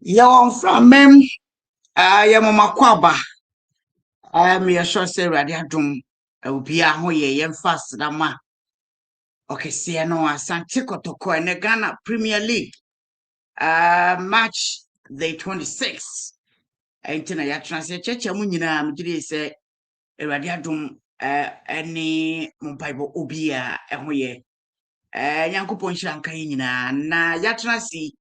Yon from mem, I am a maquaba. I am your short say radiatum. I will be a hoye yen fast dama. Okay, see, I know Asante Kotoko and the Ghana Premier League. March the 26th. I think I translate church. Munina, Mjidi say radiatum. Any Mumpaibo Ubia, and we Yankupon Shankaina, na Yatrasi.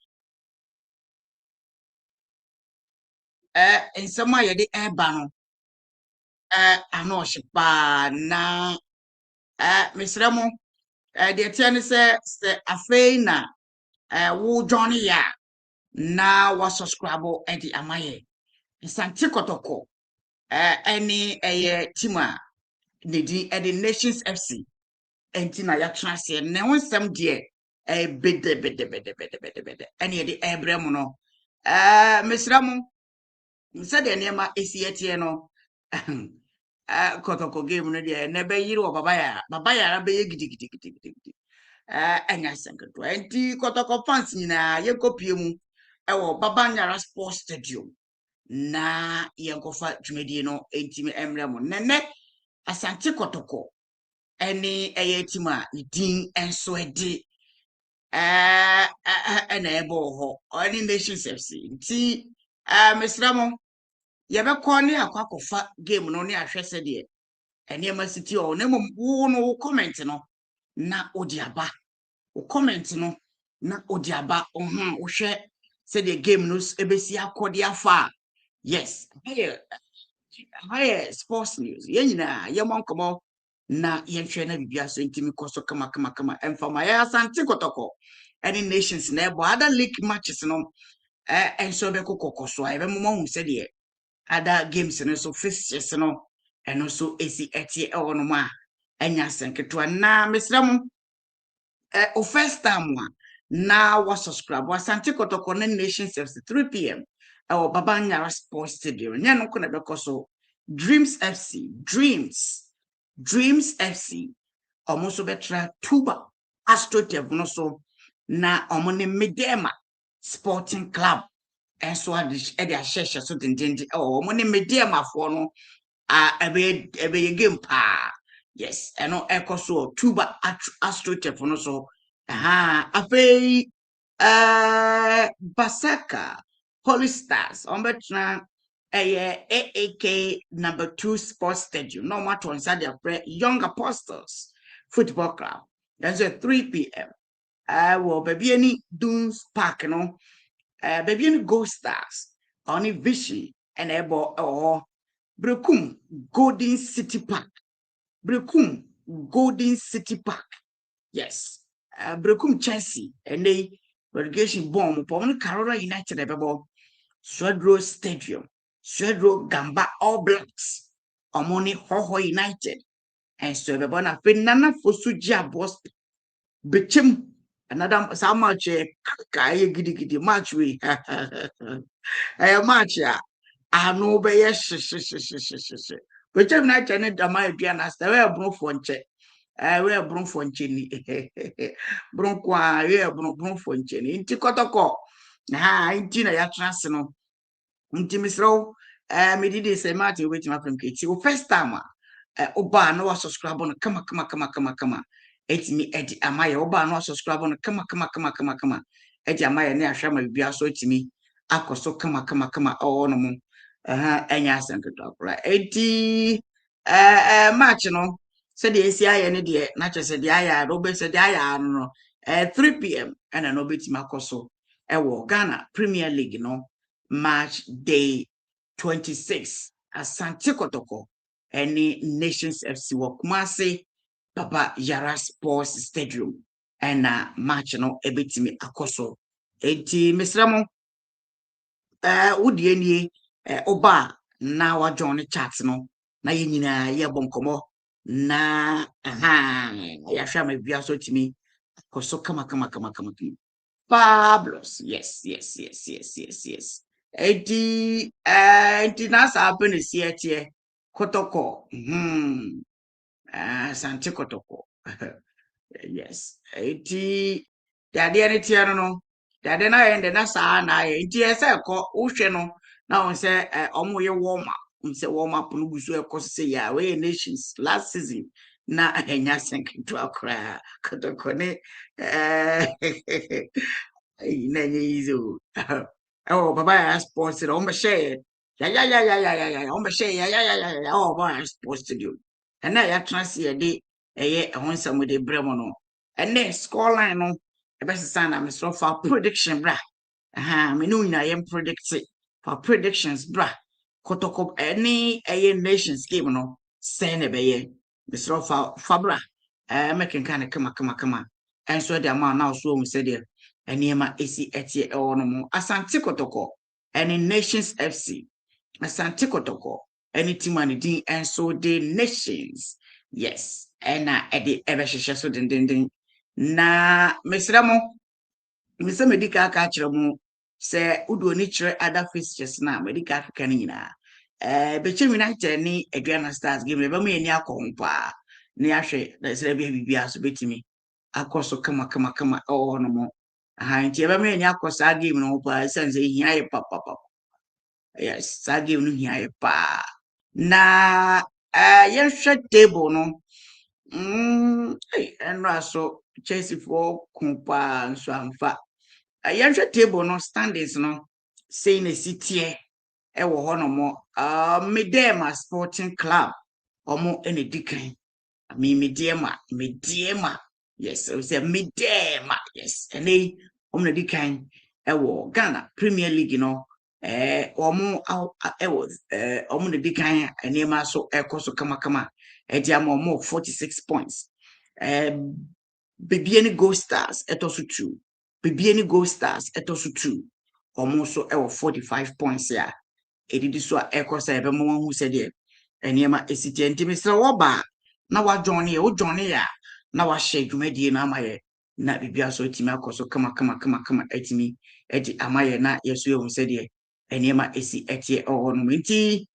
In some way, the air banner. Ano pa na Mr. Mo the tiani se afei na wo Johnny ya na wa subscribe edi amaye Asante Kotoko any team a nedi edi Nations FC enti na ya transe ne wonsem de bede any edi ebrem no Mr. Mo nsa de nema esiete no Kotoko game no de na be yiri wo baba ya be gidi enya senketo enti Kotoko fans nyina yekopie mu ewo Babanyara Sports Stadium na yenkofa dwumedie no enti me emre mo nene Asante Kotoko eni team a din enso edi ena ebo ho oni Nations FC nti mesra mo yebekọ ne akwakofa game no ne ahwese de eniema city o na mom wo no comment no na odiaba o comment no na odiaba wo hwe say the game no ebesi akodi afa yes hey sports news yenyina yemonkomo na yenhwe na bibia so ntimi koso kama emfama ya Asante Kotoko any Nations na ebo other league matches no enso be kokoso ebe mo hu say the other games no so fixtures no and also esi etie e wono ma enya senketo na mesram o first time one now was subscribe Asante Kotoko na Nations FC 3 p.m. Our Babanyara Sports Stadium nya no kona bekoso Dreams FC almost betra Tuba Astrotev no so na omone Medema Sporting Club and so e dia sheshe so dindindi omone Medema for no ebe game pa yes eno ekoso Tuba Astrotev no so afei Basaka Polystars ombetna AAK number 2 sports stadium no matter on Saturday Young Apostles Football Club that's at 3 p.m. Well baby any Dunes Park no baby any Gold Stars only Vichy and ebo or Brekum Golden City Park yes Brekum Chelsea and they relegation bomb upon Carolina United ebebo Swedro Stadium Swedro Gamba All Blacks Omoni Hoho United and so ebebo na fe nana fosuji boss bechem another so much kai gidi match we match ya ano be yes bechem na chane dama edua na sta we bro fo nche we bro fo nche ni bro kwa we bro fo nche ni nti Kotoko nti na ya trans no nti misro me did say match we wait my from kiti first time oba no wa subscribe on kama etimi edi amaye oba no subscribe on kama edi amaye ne ahwa ma bibia so etimi akoso kama no mo enya Asante Kotoko edi match no se de esi aye ne de na chese de aye do be se de aye no 3 p.m. and no betimi akoso wo Ghana Premier League no March day 26 Asante Kotoko any Nations FC Kumasi Babanyara Sports Stadium and match no ebetimi akoso enti mesramo wodi anie oba na wa join chat no na yenyina ye bonkomo na ya hwa ma bia so timi akoso kama fabulous yes enti na sa happen esi Kotoko Asante Kotoko yes enti ya de ne tie no Dade na yɛ na saa na yɛ nti ɛsɛ kɔ wohwɛ no na wɔn sɛ ɔmo yɛ warm up sɛ warm up no gu so ɛkɔ so sɛ yɛ wɔyɛ nations last season na ɛnya sɛnketo akora kotoko ne na ɛnyɛ easy o ɛwɔ baba yɛ sports na ɔmo hyɛ ya ɔmo hyɛ ya ɔwɔ baba yɛ sports studio ɛna yɛatena se yɛde ɛyɛ ɛho nsɛm de brɛ mo no ɛnɛ scoreline no ɛbɛsesa na mesrɛ fa prediction bra me no nyina yɛm predict for predictions bra kotoko any nations game no sɛ ne bɛyɛ mesrɛ fa bra mekenka ne kama and so the amount now so we said there eniema esi etie ɛwɔ no mo Asante Kotoko any nations FC Asante Kotoko any team and din and so the nations yes ɛna ɛde ɛbɛhyehyɛ so den na mesrɛ mo mesɛ medika aka kyerɛ mo sɛ udo ni kyerɛ other fixtures na medika aka ne nyina Bechem United ni Adriana Stars game ebe mo yeni akompa ne ahwe na sɛ bia so betimi akoso kama no mo nti ebe mo yeni akosa game no pa sense hia ye papa yes sa game no hia ye pa na yɛhwɛ table no ɛno aso Chelsea for kumpa nso amfa yɛhwɛ table no standings no sei na sitie ewo hono mo Medema Sporting Club omo ene dikan Medema yes we say Medema yes ene omo dikan ewo Ghana Premier League no omo ewo omo ne dikan ene ma so ekoso kama ediama omo 46 points Bibiani Gold Stars etoso 2 Bibiani Gold Stars etoso 2 omo so ewo 45 points ya edidi so ekosa ebe mo hu se de eniema esiti ntimisra wo ba na wa join ya na wa share dwumadie na amaye na bibia so timi akoso kama etimi edi amaye na yeso hu se de eniema esi etie no nti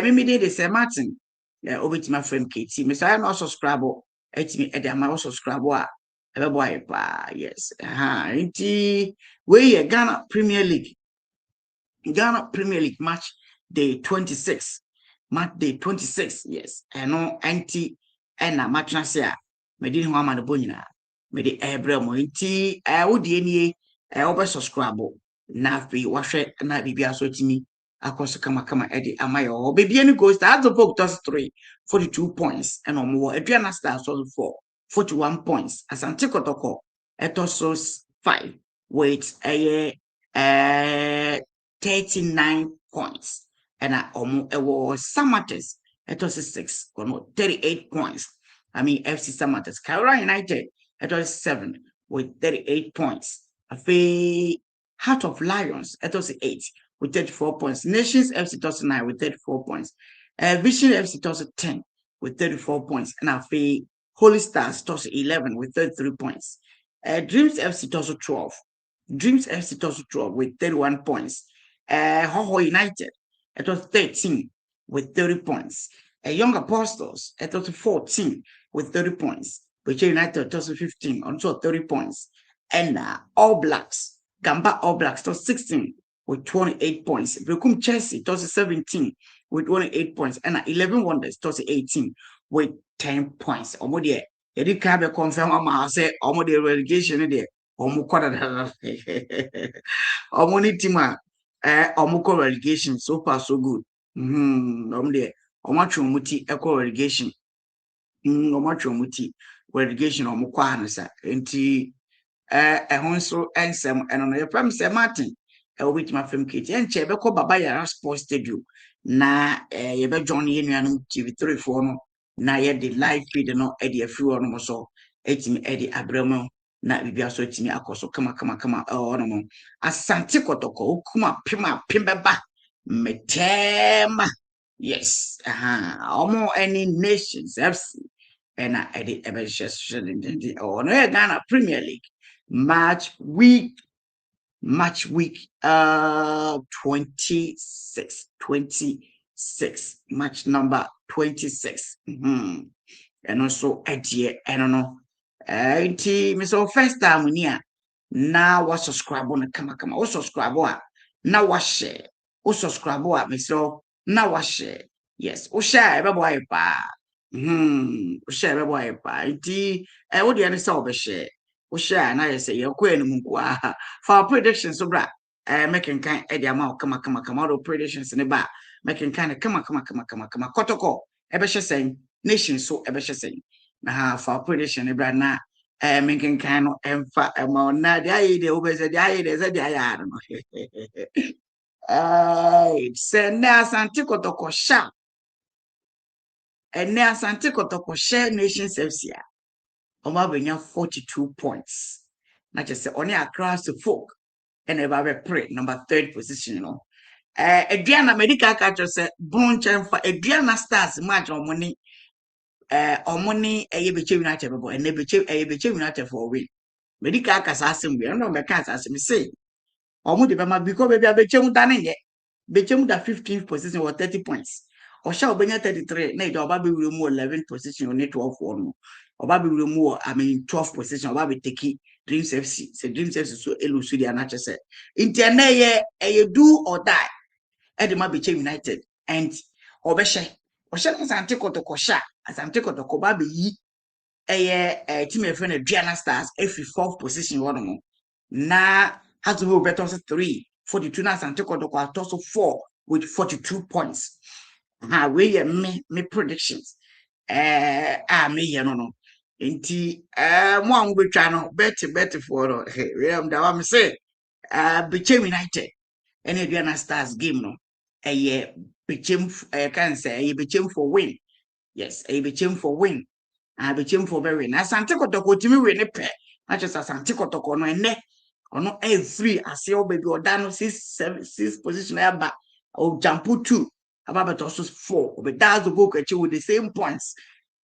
mimi de se Martin obetima frame KT mesaya no subscribe etimi edi amaye subscribe a ebe boy pa yes nti we ye Ghana Premier League match day 26 yes no anti na match a medi ho ama no bonyina medi ebre mo nti wo de nie wo subscribe na fi wahwe na bibia so timi akoso kama edi amaye o bibia ni Gold Stars the book toss 3 42 points and omo wo Adriana Stars so 4 41 points Asante Kotoko etosos 5 wait 39 points and omo ewo Samates etosos 6 kono 38 points FC Samates Carolina United etosos 7 with 38 points Heart of Lions etosos 8 with 34 points Nations FC etosos 9 with 34 points Vision FC etosos 10 with 34 points and Holy Stars etosos 11 with 33 points Dreams FC etosos 12 Dreams FC etosos 12 with 31 points Hoho United etosos 13 with 30 points Young Apostles etosos 14 with 30 points Bechem United etosos 15 also 30 points and All Blacks Gamba All Blacks etosos 16 with 28 points Bekum Chelsea etosos 17 with 28 points and 11 Wonders etosos 18 with 10 points omo de yedi ka be confirm ama say omo de relegation de omo kwada omo ni team omo ko relegation so far so good omo de omo atwe muti eko relegation omo atwe muti relegation omo kwa ansa enti ehon so ensem eno no yefam se Martin obi tima fam kiti enche be ko baba yara sports stadium na ye be join ye nuanum TV3 for no na ye de live feed no e de afi wo no so etimi e de abramo na bibia so etimi akoso kama no mo Asante Kotoko okuma pembeba metema yes omo any nations FC and I de ebe sheshe no Ghana Premier League match week 26 match number 26 and also idea I don't know nti me so first time ni a na wa subscribe on kama kama o subscribe a na wa share o subscribe a mesro na wa share yes o share be boy pa o share be boy pa nti wo de ne say o be share o share na yes ye ko enu nko a for predictions so bra making kind e de ama kama kama kama do predictions ne ba making kind kama kotoko e be sen nation so e be sen na for prediction ne bra na making kind of emfa na dia ye de obese dia ye de se dia ya no se ne Asante Kotoko sha ne Asante Kotoko share nations FCA oma benya 42 points na je se oni across the folk and eba pre number 3rd position no Adriana medical catcher se bronchen fa Adriana stars match omoni omoni beche United bebo ene beche United for win medical kasa asem we no make kasa asem say omo de bema because baby beche mu dane ye beche mu da 15th position or 30 points o sha obenya 33 na ide oba be wure mu 11th position on 12 for no oba be wure mu 12th position oba be take Dreams FC say Dreams FC so elu su dia na chese nti na ye do or die e de ma beche United and obehye o sha Asante Kotoko sha Asante Kotoko ba be yi team friend Adriana Stars every 4th position one na has to be better 3 42 na Asante Kotoko also 4 with 42 points we me predictions me no nti mo an betwa no bet for no we am da wa me say Bechem United and Adriana Stars game no Bechem can say Bechem for win yes Bechem for win became for very na Asante Kotoko timi we ne pe na just Asante Kotoko no ene ono every ase o baby oda no 6 position aba o jump 2 aba but also 4 obeda has the book with the same points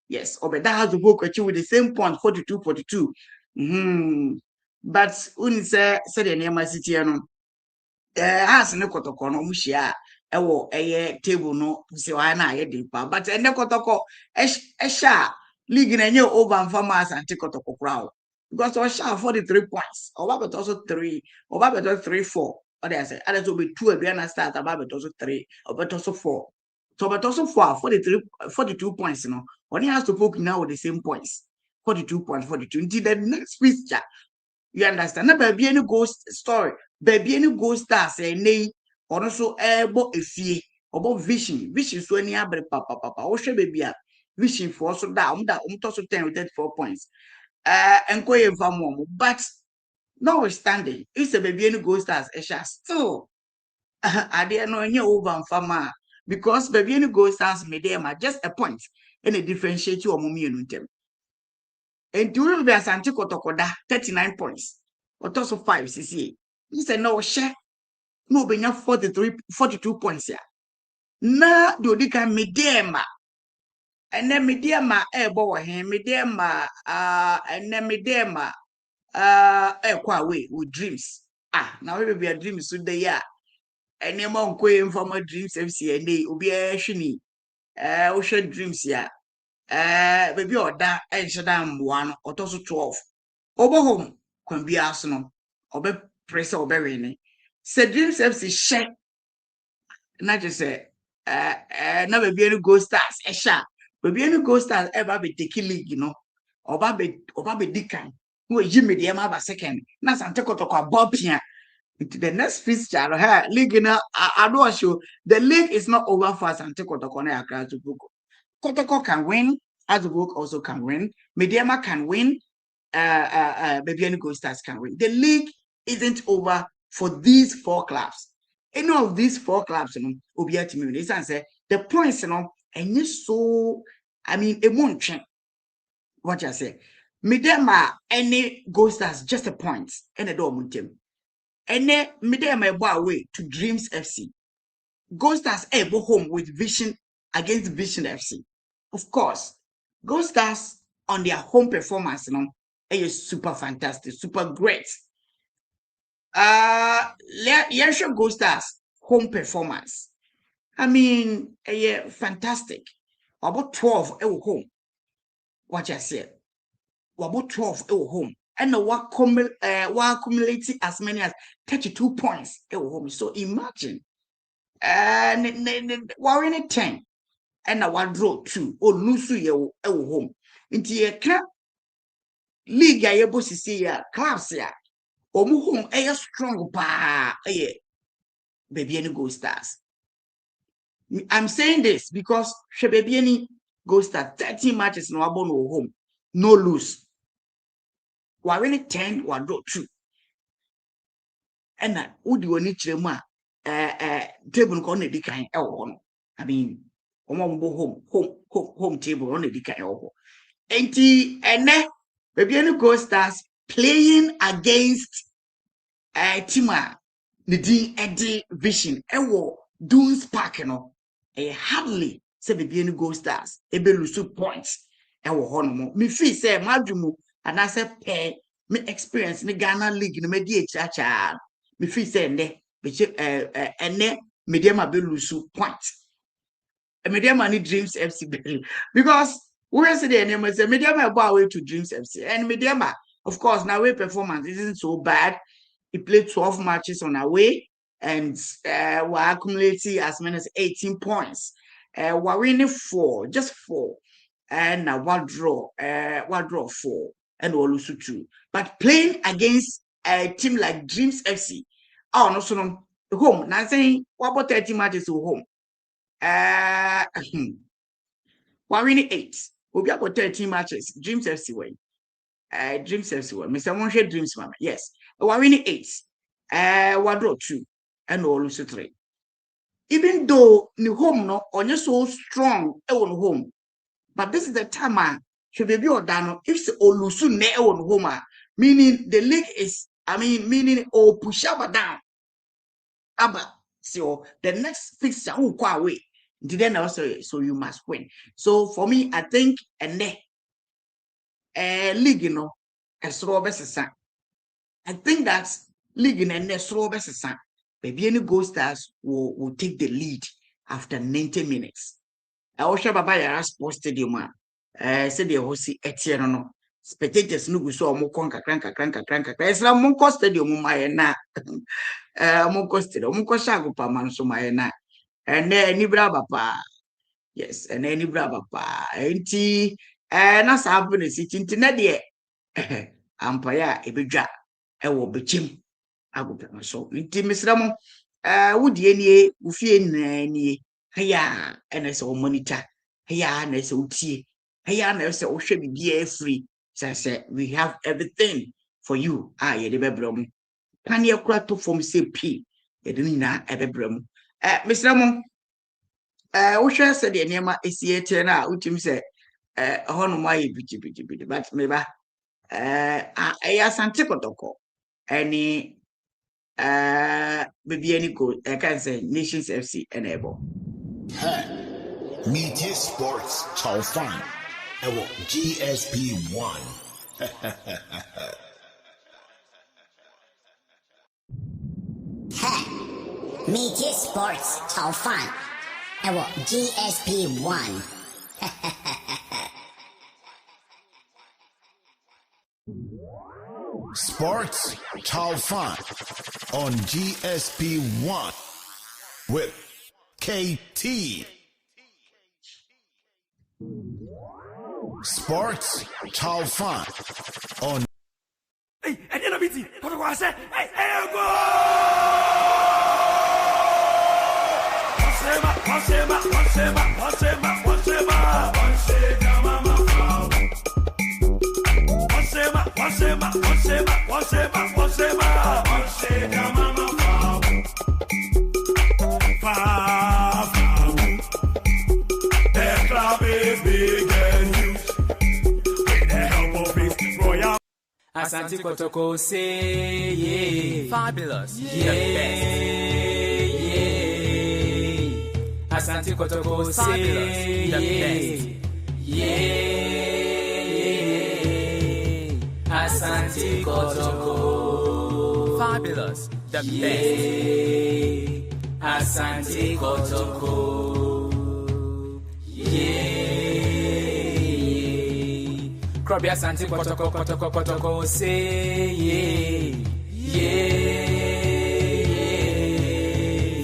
yes obeda has the book with the same points 42 but uni say the name city no has ne Kotoko no muhia ewo table no se wa na aye dey pa but ene Kotoko sha league na nye over and farmers Asante Kotoko crowd because we share 43 points or but also 3 or but 3-4 or they say others will be 2 Adriana start about but also 3 or but also 4 so but also 42 points you know only has to poke now with the same points 42 points 42 until the next fixture you understand na baby any ghost story baby any ghost stars nay or also ebo efie obo vision so any abre papa o hwe baby a vision for so da to so 10 with 34 points enko ye mfamo but notwithstanding it's a baby any ghost stars still ade no nye over mfama because baby any ghost stars made them just a point and a differentiate you omo mienu ntem. And do you be Asante Kotoko da 39 points or also 5 cca he said no share no benya 42 points ya na do di kan medema and then medema ebo wo hen medema and then medema kwa away with Dreams now we be a Dreams so dey ya and them on from Dreams FC and dey obi hwini wo hwe Dreams ya baby oda ensheda mboa no otoso 12 obo home kwan bi aso no obe press obe win se Dreams FC share na je say na baby any go stars sha baby any go stars ever be take league no oba be dikan no yi medium aba second na Asante Kotoko abopia into the next fixture league na I do show the league is not over for Asante Kotoko na Accra to book. Kotoko can win, Azubok also can win, Mediama can win, Baby and Gold Stars can win. The league isn't over for these 4 clubs. Any of these 4 clubs, you know, will be at me. Say the points, you know, and you so I mean a month. What you say? Mediama any Gold Stars just a point and a door team. And then Mediama go away to Dreams FC. Gold Stars go home with Vision against Vision FC. Of course, Gold Stars on their home performance, you know, is super fantastic, super great. Let's show Gold Stars home performance. I mean, fantastic. About 12 home. What you said. About 12 home. and accumulate as many as 32 points home. So imagine warring 10 and a draw 2 or lose you home into a league ya able to see ya class ya home strong baby any Gold Stars. I'm saying this because baby any Gold Stars 13 matches no abon home, no lose. Warring 10 one draw 2. And that would you need to table on the kind one. I mean, go home table on the kind of and then baby any Gold Stars playing against Tima Nidin Eddie Vision Ewo Dunes Park hardly say baby any Gold Stars ebe lose points ewo hono me feel say madwumu and I say pay me experience ni Ghana League no me di echacha me feel say ne be ene medium be lose points medium ni Dreams FC because we say the name say medium about away to Dreams FC and medium of course now way performance isn't so bad. He played 12 matches on away and we're accumulating as many as 18 points. We're winning 4, just 4. And one draw 4 and we'll lose 2. But playing against a team like Dreams FC, no, so no, home. Now saying, what about 30 matches to home? We're winning 8. We'll be about 13 matches. Dreams FC way. Dreams FC way. Mr. Monche Dreams Mama. Yes. We're winning 8. One draw 2 and we'll lose 3. Even though the home no only so strong on home, but this is the time should be done if the Olusu ne on home, meaning the league is meaning push up down. So the next fixture who go away. Then also so you must win. So for me, I think league is Robert. I think that league in the Robert. Maybe any Gold Stars will take the lead after 90 minutes. I was sure Baba Yara Sports Stadium. Said the host Etienne no. Spectators no go so mo konka kranka. Esra mo ko stadium ma na. Mo ko stadium mo ko shago pa man so ma na. Ene ni bra papa. Yes, ene ni bra papa. Enti na sa happen si na de ampaya ebedwa e wo bechim. Agopema so nti misra mo wodi anie ufie nanie haya ene se o monitor haya na se utie haya na se o hwe bibia free say we have everything for you ye de bebrom kan ye kura to form say p ye de nyina e bebrom misra mo wo hwe se de niema esie tie na utim se hono ma ye biti but me ba Asante Kotoko any maybe any goal I can say Nations FC enable. Media Sports Chow Fan. GSP1. Media Sports Chow Fan. GSP1. Sports Chow Fan on GSP1 with KT. Sports Chow Fan on. Hey, and then I beat you. What do I say? Hey, go! Asante Kotoko say yeah, fabulous, yeah, the best. Asante Kotoko say the best, yeah. Asante Kotoko fabulous, the best. Asante Kotoko, yeah. Krobby Asante Kotoko Kotoko Kotoko say yeah.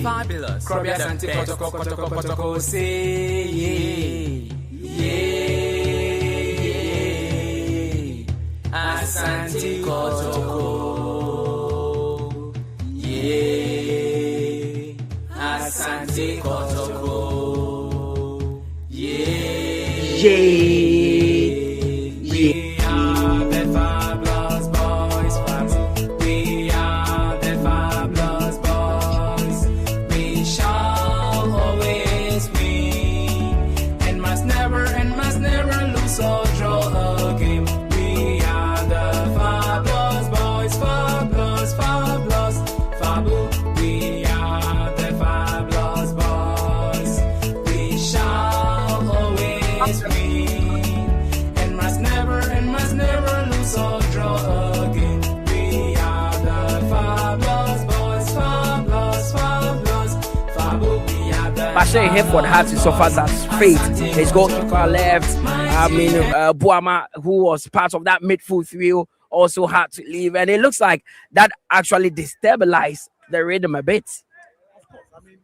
Fabulous. Krobby Asante Kotoko Kotoko Kotoko say yeah. Asante Kotoko. Yeah. Asante Kotoko. Yeah. We are the fabulous boys. We are the fabulous boys. We shall always win and must never lose or draw a game. We are the fabulous boys. Fabulous, fabulous, fabulous. We are the fabulous boys. We shall always win. Must never lose or draw again. We are the fabulous boys, fabulous, fabulous, fabulous. We are the Bashe Hereford had to suffer that fate. His goalkeeper left. Buama, who was part of that midfield trio, also had to leave. And it looks like that actually destabilized the rhythm a bit. I mean,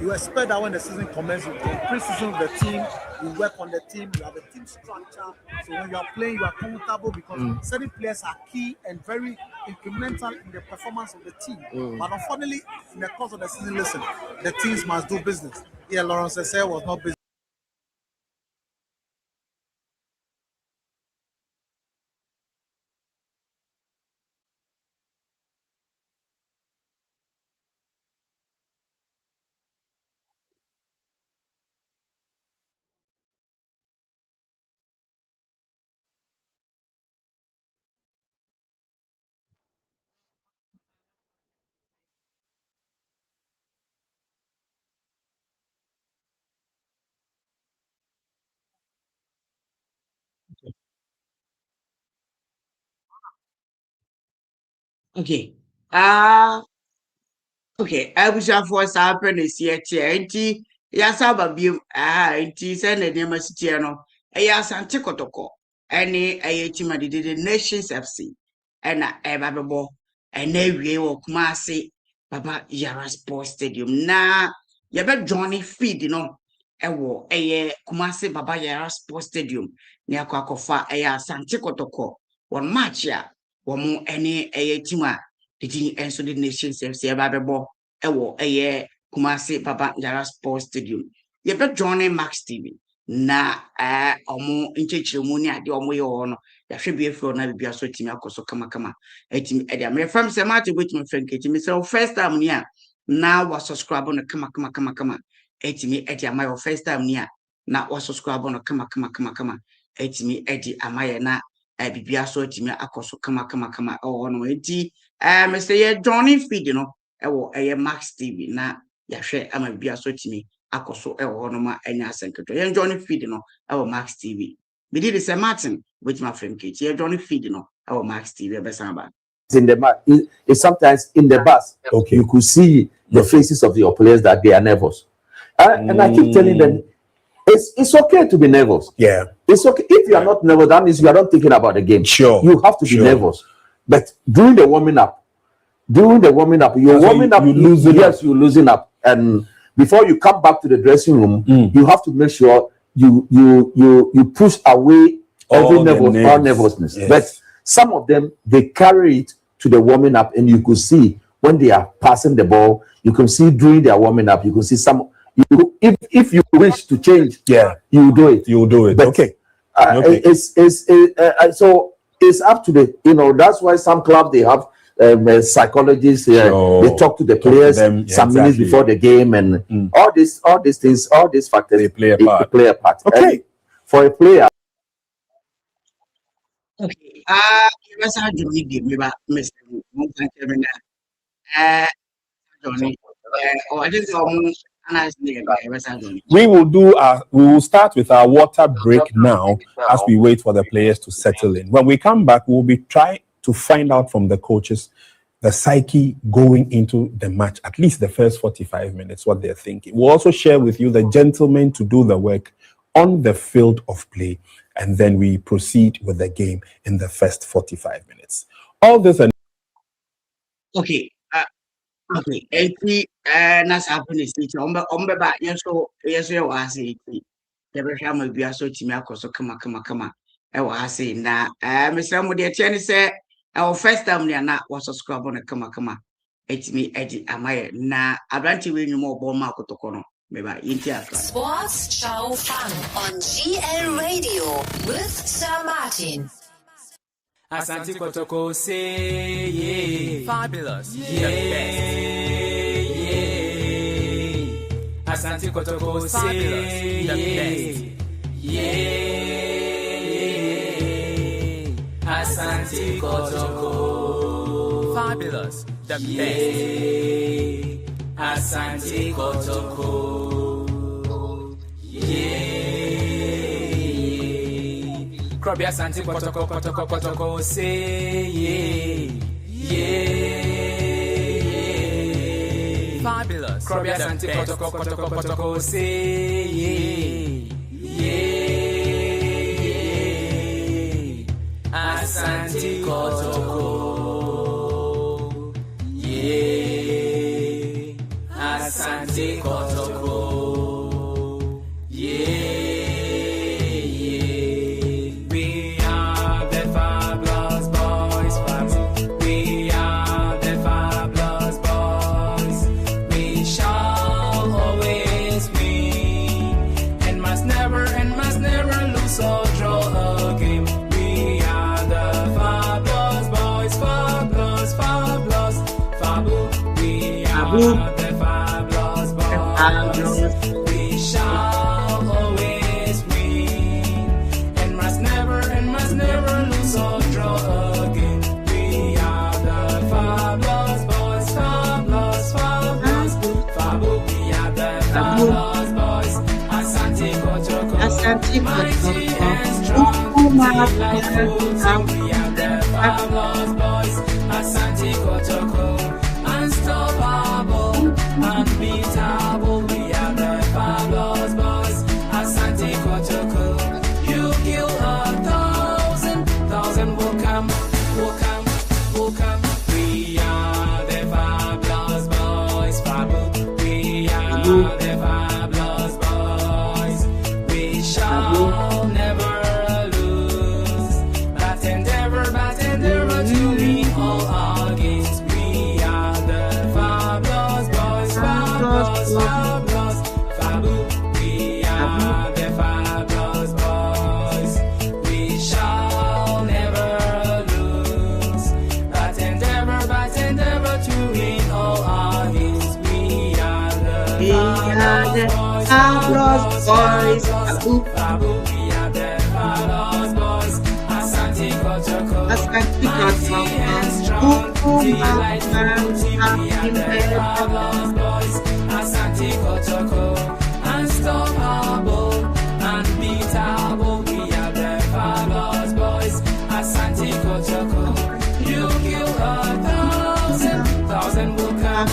you expect that when the season commences, the pre-season of the team, you work on the team, you have a team structure. So when you are playing, you are comfortable because certain players are key and very incremental in the performance of the team. But unfortunately, in the course of the season, listen, the teams must do business. Yeah, Lawrence Ese was not business. Okay. Okay, abusuafoɔ saa pɛ na esi akyia nti yasa aba bio nti sɛ na nneɛma si teɛ no ɛyɛ Asante Kotoko ɛne ɛyɛ team a dede Nations FC ɛna ɛba bɛbɔ ɛna awie wɔ Kumasi Baba Yara Sports Stadium na yɛbɛjoin feed no ɛwɔ ɛyɛ Kumasi Baba Yara Sports Stadium ne akɔfa ɛyɛ Asante Kotoko wɔn match a wɔn ɛne ɛyɛ team a the enso the Nations FC Babebo ewo eye Kumasi Papa Yara Sports Stadium. Ye be joining Max TV na omo nchechire mu ni ade omo ye no ya hwe bi afro na bibia so timi akoso kama etimi e dia me fam se ma te betimi frank etimi se first time ni a na wa subscribe no kama etimi e dia my first time ni a na wa subscribe no kama etimi e di amaye na bibia so etimi akoso kama no enti Mr. Ye Johnny feed no ewo Max TV na yahwe ama bibia so timi akoso ewo no ma enya asenketo ye Johnny feed no ewo Max TV me did say Martin with my friend Kate ye Johnny feed no ewo Max TV besamba in the it's sometimes in the bus you could see the faces of your players that they are nervous and I keep telling them it's okay to be nervous. It's okay if you are not nervous. That means you are not thinking about the game. You have to be nervous. But during the warming up, you're warming up. You're losing up. And before you come back to the dressing room, you have to make sure you push away all nervousness. Yes. But some of them they carry it to the warming up, and you could see when they are passing the ball. You can see during their warming up. You can see some. If you wish to change, you do it. You do it. But, so. It's up to the that's why some clubs they have psychologists they talk to the players some minutes before the game and all these things, all these factors they play a part. Okay, and for a player. Okay, let's have to give me back, Mr. Johnny. I just we will start with our water break now as we wait for the players to settle in. When we come back, we'll be trying to find out from the coaches the psyche going into the match, at least the first 45 minutes, what they're thinking. We'll also share with you the gentlemen to do the work on the field of play, and then we proceed with the game in the first 45 minutes. All this and Okay. Okay. Nas happen is it ba yes you are saying the Brahma be so Timako so come. I was saying na Mr. Moody say our first time na was a scrub on a come. It's me Eddie Amaya na Abranti win you more bomb Marco Tokono. Maybe India. Sports Show Fun on GL Radio with Sir Martin. Asante Kotoko say yeah. Fabulous. Yeah. Asante Kotoko say yeah. Asante Kotoko. Fabulous. The best. Asante Kotoko. Krobby Asante Kotoko say yeah. Fabulous. Krobby Asante Kotoko say yeah. Asante Kotoko. Yeah. Asante Kotoko. We shall always win and must never lose or draw again. We are the fabulous boys, fabulous. Fabu, we are the fabulous boys. Asante Kotoko, mighty and strong, like fools. We are the fabulous boys. Asante Kotoko, unstoppable, unbeatable. We are the fabulous boys. Asante Kotoko. You kill 1,000 will come. We are the fabulous boys. Fabu. We are the fabulous boys. We shall never lose, but endeavor to win all our games. We are the fabulous boys, fabulous. Fabu, we are the fabulous boys. We shall never lose, but endeavor to win all our games. We are the fabulous boys. Fabu, we are the fabulous boys. Asante Kotoko, mighty and strong, delightful. We are the fabulous boys. Asante Kotoko, unstoppable, unbeatable. We are the fabulous boys. Asante Kotoko. You kill 1,000 will come.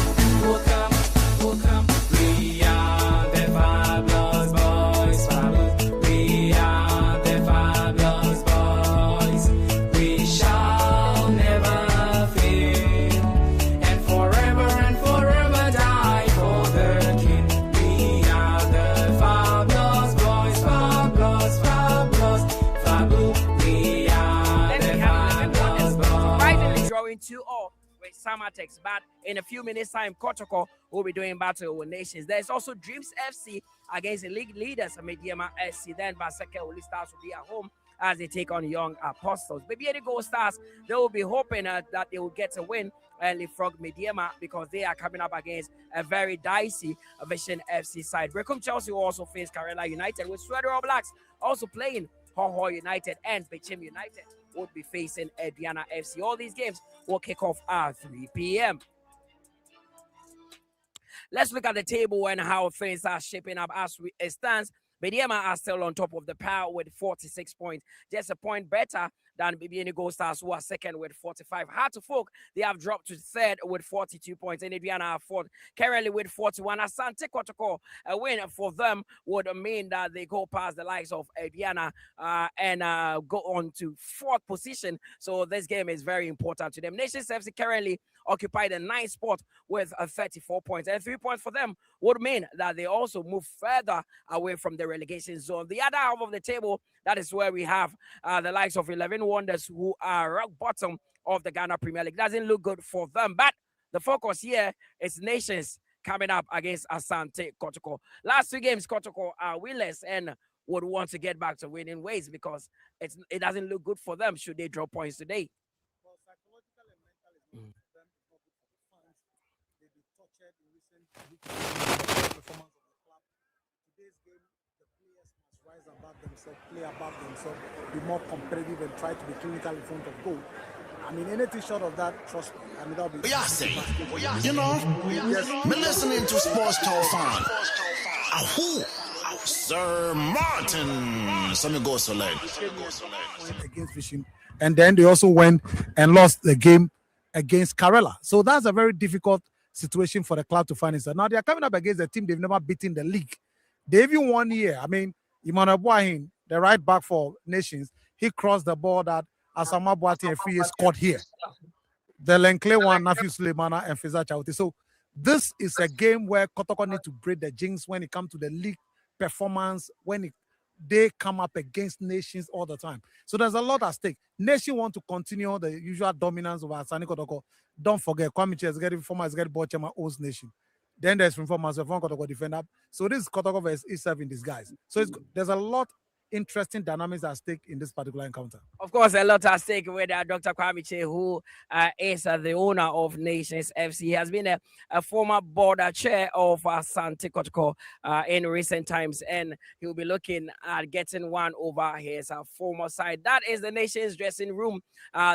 We are the fabulous boys. We are the fabulous boys. We shall never fail, and forever die for the King. We are the fabulous boys, fabulous. Fabu, we are the fabulous boys. Finally drawing 2-all with Samatex, but in a few minutes time, Kotoko will be doing battle with nations. There's also Dreams FC against the league leaders, Mediema SC. Then Baseke Oli Stars will be at home as they take on Young Apostles. Baby Eddie Gold Stars, they will be hoping that they will get a win and leapfrog Mediema because they are coming up against a very dicey Vision FC side. Brecum Chelsea will also face Karela United, with Sweater Blacks also playing Ho United, and Bechim United would be facing Diana FC. All these games will kick off at 3 p.m. Let's look at the table and how things are shaping up as it stands. Bediema are still on top of the pile with 46 points, just a point better than BBN Gold Stars, who are second with 45. Heart of Folk, they have dropped to third with 42 points, and Adriana are fourth, currently with 41. Asante Kotoko, a win for them would mean that they go past the likes of Adriana and go on to fourth position. So this game is very important to them. Nations FC currently occupy the ninth spot with 34 points, and 3 points for them would mean that they also move further away from the relegation zone. The other half of the table, that is where we have the likes of 11 Wonders, who are rock bottom of the Ghana Premier League. Doesn't look good for them, but the focus here is Nations coming up against Asante Kotoko. Last 2 games, Kotoko are winless and would want to get back to winning ways because it doesn't look good for them should they drop points today. Well, psychological and mental is not for them, it's not good for the fans. They've been tortured in recent weeks. Performance of the club. Today's game, the players must rise above themselves, play above themselves, be more competitive, and try to be clinical in front of goal. I mean, anything short of that, trust me. I mean, that'll be. You know, me listening to Sports Talk Fan. Ahoo, Sir Martin. So me go select. Against Fishing, and then they also went and lost the game against Karela. So that's a very difficult situation for the club to find itself. Now they are coming up against a team they've never beaten in the league. They even won here. I mean, Emmanuel Boahin, the right back for Nations, he crossed the ball that Asama Boati and Free scored here. The Lenkle one, Nafi Suleimana and Fiza Chauti. So this is a game where Kotoko need to break the jinx when it comes to the league performance, when they come up against Nations all the time. So there's a lot at stake. Nation want to continue the usual dominance of Asante Kotoko. Don't forget, Kwame Che is getting former is getting ball chairman owns Nation. Then there's from Kotoko defender. So this is Kotoko versus itself in disguise. So there's a lot interesting dynamics at stake in this particular encounter. Of course, a lot at stake with Dr. Kwame Che, who is the owner of Nations FC. He has been a former board chair of Asante Kotoko in recent times, and he'll be looking at getting one over his former side. That is the Nations dressing room.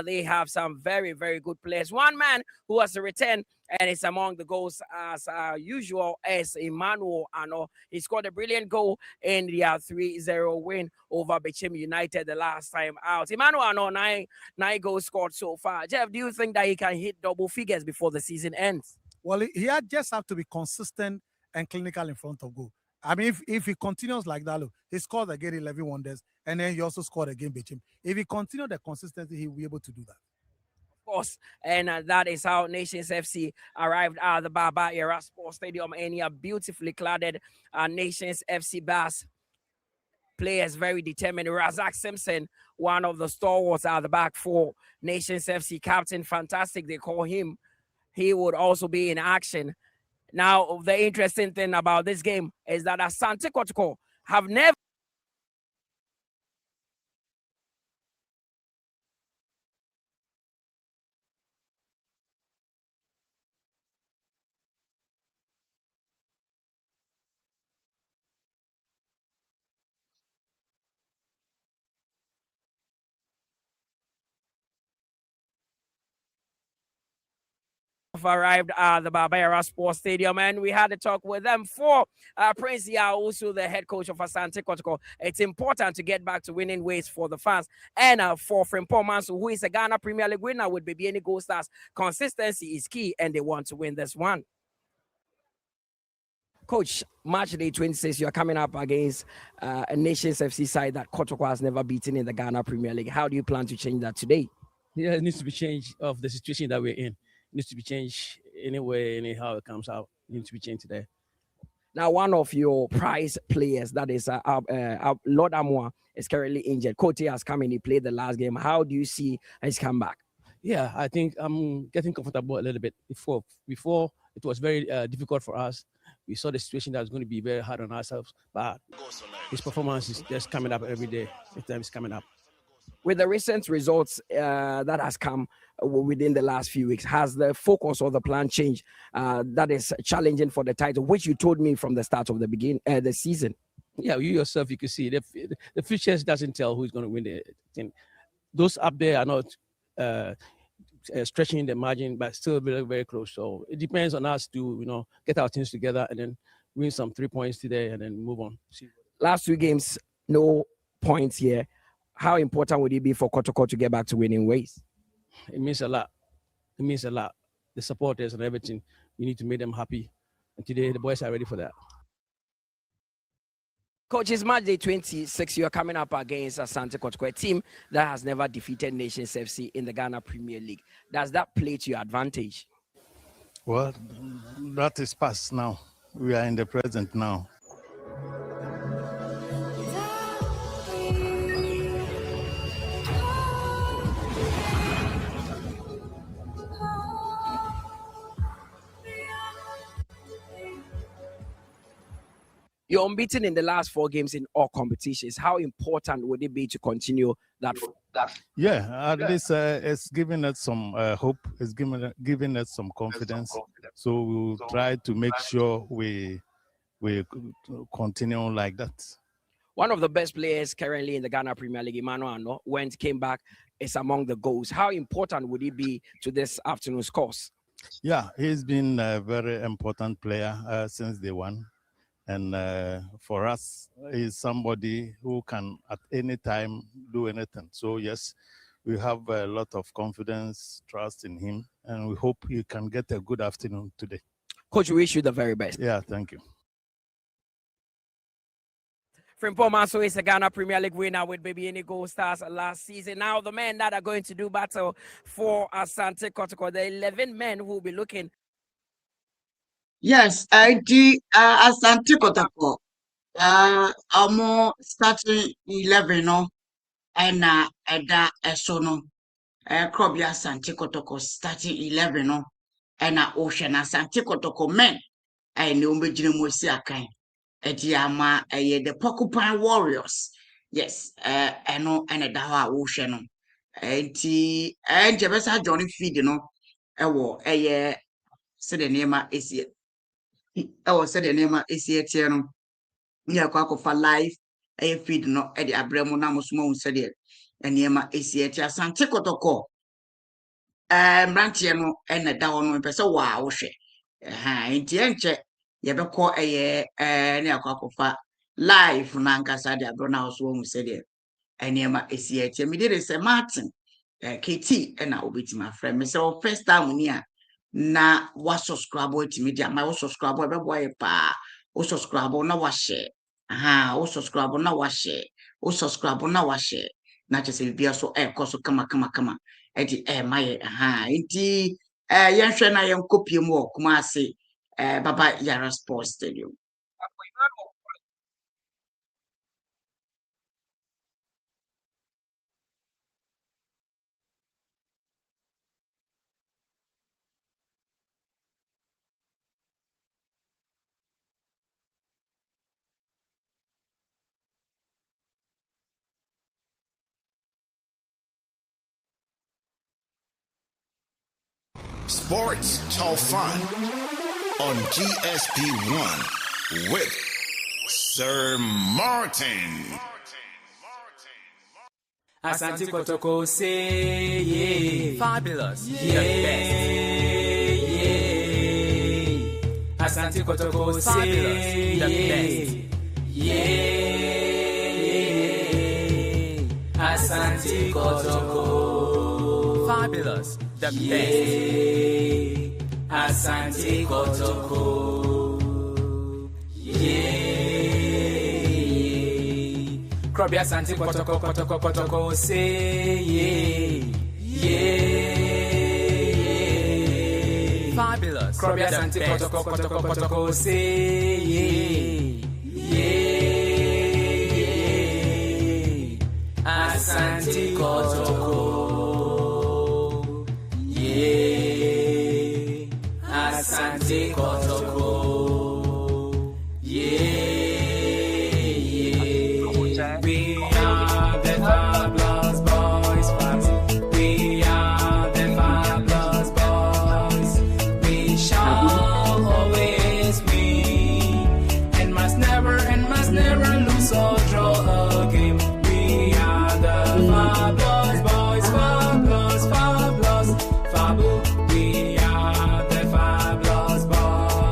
They have some very, very good players. One man who has returned and it's among the goals as usual as Emmanuel Ano. He scored a brilliant goal in the 3-0 win over Bechem United the last time out. Emmanuel Ano, nine goals scored so far. Jeff, do you think that he can hit double figures before the season ends? Well, he just have to be consistent and clinical in front of goal. I mean, if he continues like that, look, he scored again 11 Wonders, and then he also scored again Bechem. If he continues the consistency, he will be able to do that. Course, and that is how Nations FC arrived at the Baba Era Sports Stadium, and a beautifully cladded Nations FC bus. Players very determined. Razak Simpson, one of the stalwarts at the back for Nations FC, captain, fantastic. They call him. He would also be in action. Now, the interesting thing about this game is that Asante Kotoko have never arrived at the Barbera Sports Stadium, and we had a talk with them. For Prince Yao, also the head coach of Asante Kotoko, it's important to get back to winning ways for the fans. And for Frimpong Manso, who is a Ghana Premier League winner with BBN Gold Stars, consistency is key, and they want to win this one. Coach, March day 26, you're coming up against a Nations FC side that Kotoko has never beaten in the Ghana Premier League. How do you plan to change that today? Yeah, it needs to be changed of the situation that we're in. It needs to be changed anyway, anyhow it comes out. It needs to be changed today. Now, one of your prize players, that is Lord Amwa, is currently injured. Kote has come in, he played the last game. How do you see his comeback? Yeah, I think I'm getting comfortable a little bit. Before it was very difficult for us. We saw the situation that was going to be very hard on ourselves, but his performance is just coming up every day. The time is coming up. With the recent results that has come within the last few weeks, has the focus or the plan changed that is challenging for the title, which you told me from the start of the season? Yeah, you yourself, you can see the futures doesn't tell who's going to win the thing. Those up there are not stretching the margin, but still very, very close. So it depends on us to, get our teams together and then win some 3 points today and then move on. Last 2 games, no points here. How important would it be for Kotoko to get back to winning ways? It means a lot. It means a lot. The supporters and everything, we need to make them happy. And today, the boys are ready for that. Coach, it's match day 26. You are coming up against Asante Kotoko, a team that has never defeated Nations FC in the Ghana Premier League. Does that play to your advantage? Well, that is past now. We are in the present now. You're unbeaten in the last 4 games in all competitions. How important would it be to continue that? Yeah, at least it's giving us some hope. It's giving us some confidence. So we'll try to make sure we continue like that. One of the best players currently in the Ghana Premier League, Emmanuel Ano, came back, is among the goals. How important would he be to this afternoon's course? Yeah, he's been a very important player since day one. And for us, he's somebody who can at any time do anything. So yes, we have a lot of confidence, trust in him, and we hope he can get a good afternoon today. Coach, we wish you the very best. Yeah, thank you. Frimpong Maso is a Ghana Premier League winner with Baby Any Gold Stars last season. Now the men that are going to do battle for Asante Kotoko, the 11 men who will be looking. Yes, I do. Asante Kotoko. Starting 11, no, and Eda Esono. Krobia Asante Kotoko starting 11, no, and Ocean Asante Kotoko men. I know me Jinomosi Akai. Ediama, the Porcupine Warriors. Yes, I know, and a Dawa Ocean. And Jabesa Johnny Feed, you know, said the name is it. Said the name is it, you know. Yeah, for life, feed no, Eddie Abramo Namusmo said it, and Yema is it, Asante Kotoko. Brantiano, and a down one person, wow, she. Intienche. Yabeko near Cocofa live Nankasa de Bronaus womb said it. And Yama is yet immediately say Martin, KT, and I will be to my friend. So first time near na was subscribe to media, my subscribe boy pa, also subscribe na wash it. Also subscribe na wash it. Also subscribe na wash it. Not just if you so air course come. Eddie my indeed, young Shana young copy more, Kumasi. Baba Yara Sports Stadium. Sports Talk Fun on GSP1 with Sir Martin. Asante Kotoko say yeah. Fabulous. Yeah. Yeah. Asante Kotoko say the best. Yeah. Asante Kotoko. Fabulous. The best. Asante Kotoko. Krobia Asante Kotoko say yeah. Fabulous. Krobia Asante Kotoko say yeah. Asante Kotoko. Asante Kotoko. We are the fabulous boys. We are the fabulous boys. We shall always win and must never lose or draw a game. We are the fabulous boys. Fabulous. We are the fabulous boys.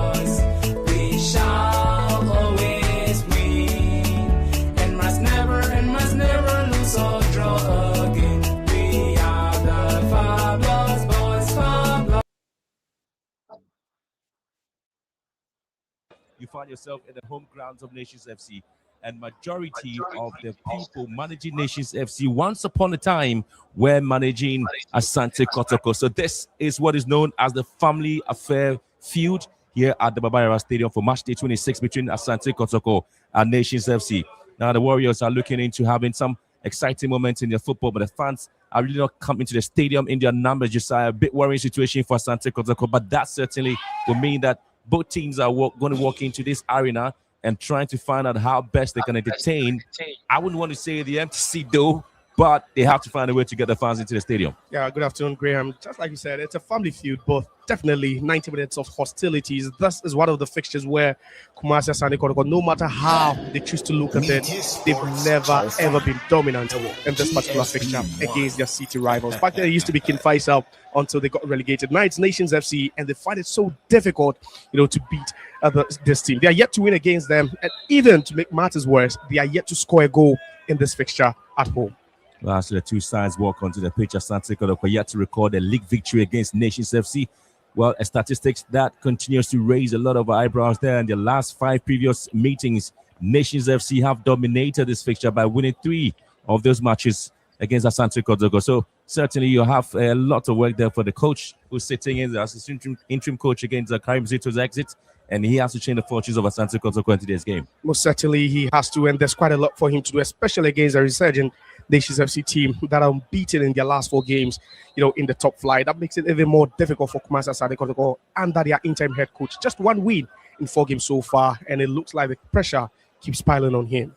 you find yourself in the home grounds of Nations FC. And majority of the people managing Nations FC once upon a time were managing Asante Kotoko. So this is what is known as the family affair feud here at the Babayara Stadium for match day 26 between Asante Kotoko and Nations FC. Now the Warriors are looking into having some exciting moments in their football, but the fans are really not coming to the stadium in their numbers. Just a bit worrying situation for Asante Kotoko, but that certainly will mean that both teams are going to walk into this arena and trying to find out how best they can entertain. I wouldn't want to say the MTC though, but they have to find a way to get the fans into the stadium. Yeah, good afternoon, Graham. Just like you said, it's a family feud, but definitely 90 minutes of hostilities. This is one of the fixtures where Kumasi Asante Kotoko, no matter how they choose to look at it, they've never ever been dominant in this particular fixture against their city rivals. Back then, it used to be King Faisal until they got relegated. Now it's Nations FC, and they find it so difficult, to beat this team. They are yet to win against them, and even to make matters worse, they are yet to score a goal in this fixture at home. Well, as the two sides walk onto the pitch, Asante Kotoko yet to record a league victory against Nations FC. Well, a statistics that continues to raise a lot of eyebrows there. In the last 5 previous meetings, Nations FC have dominated this fixture by winning 3 of those matches against Asante Kotoko. So certainly you have a lot of work there for the coach who's sitting in as interim coach against Karim Zito's exit. And he has to change the fortunes of Asante Kotoko in today's game. Most certainly he has to, and there's quite a lot for him to do, especially against a resurgent Nations FC team that are unbeaten in their last 4 games, in the top flight. That makes it even more difficult for Kumasi Asante Kotoko under their interim head coach. Just 1 win in 4 games so far, and it looks like the pressure keeps piling on him.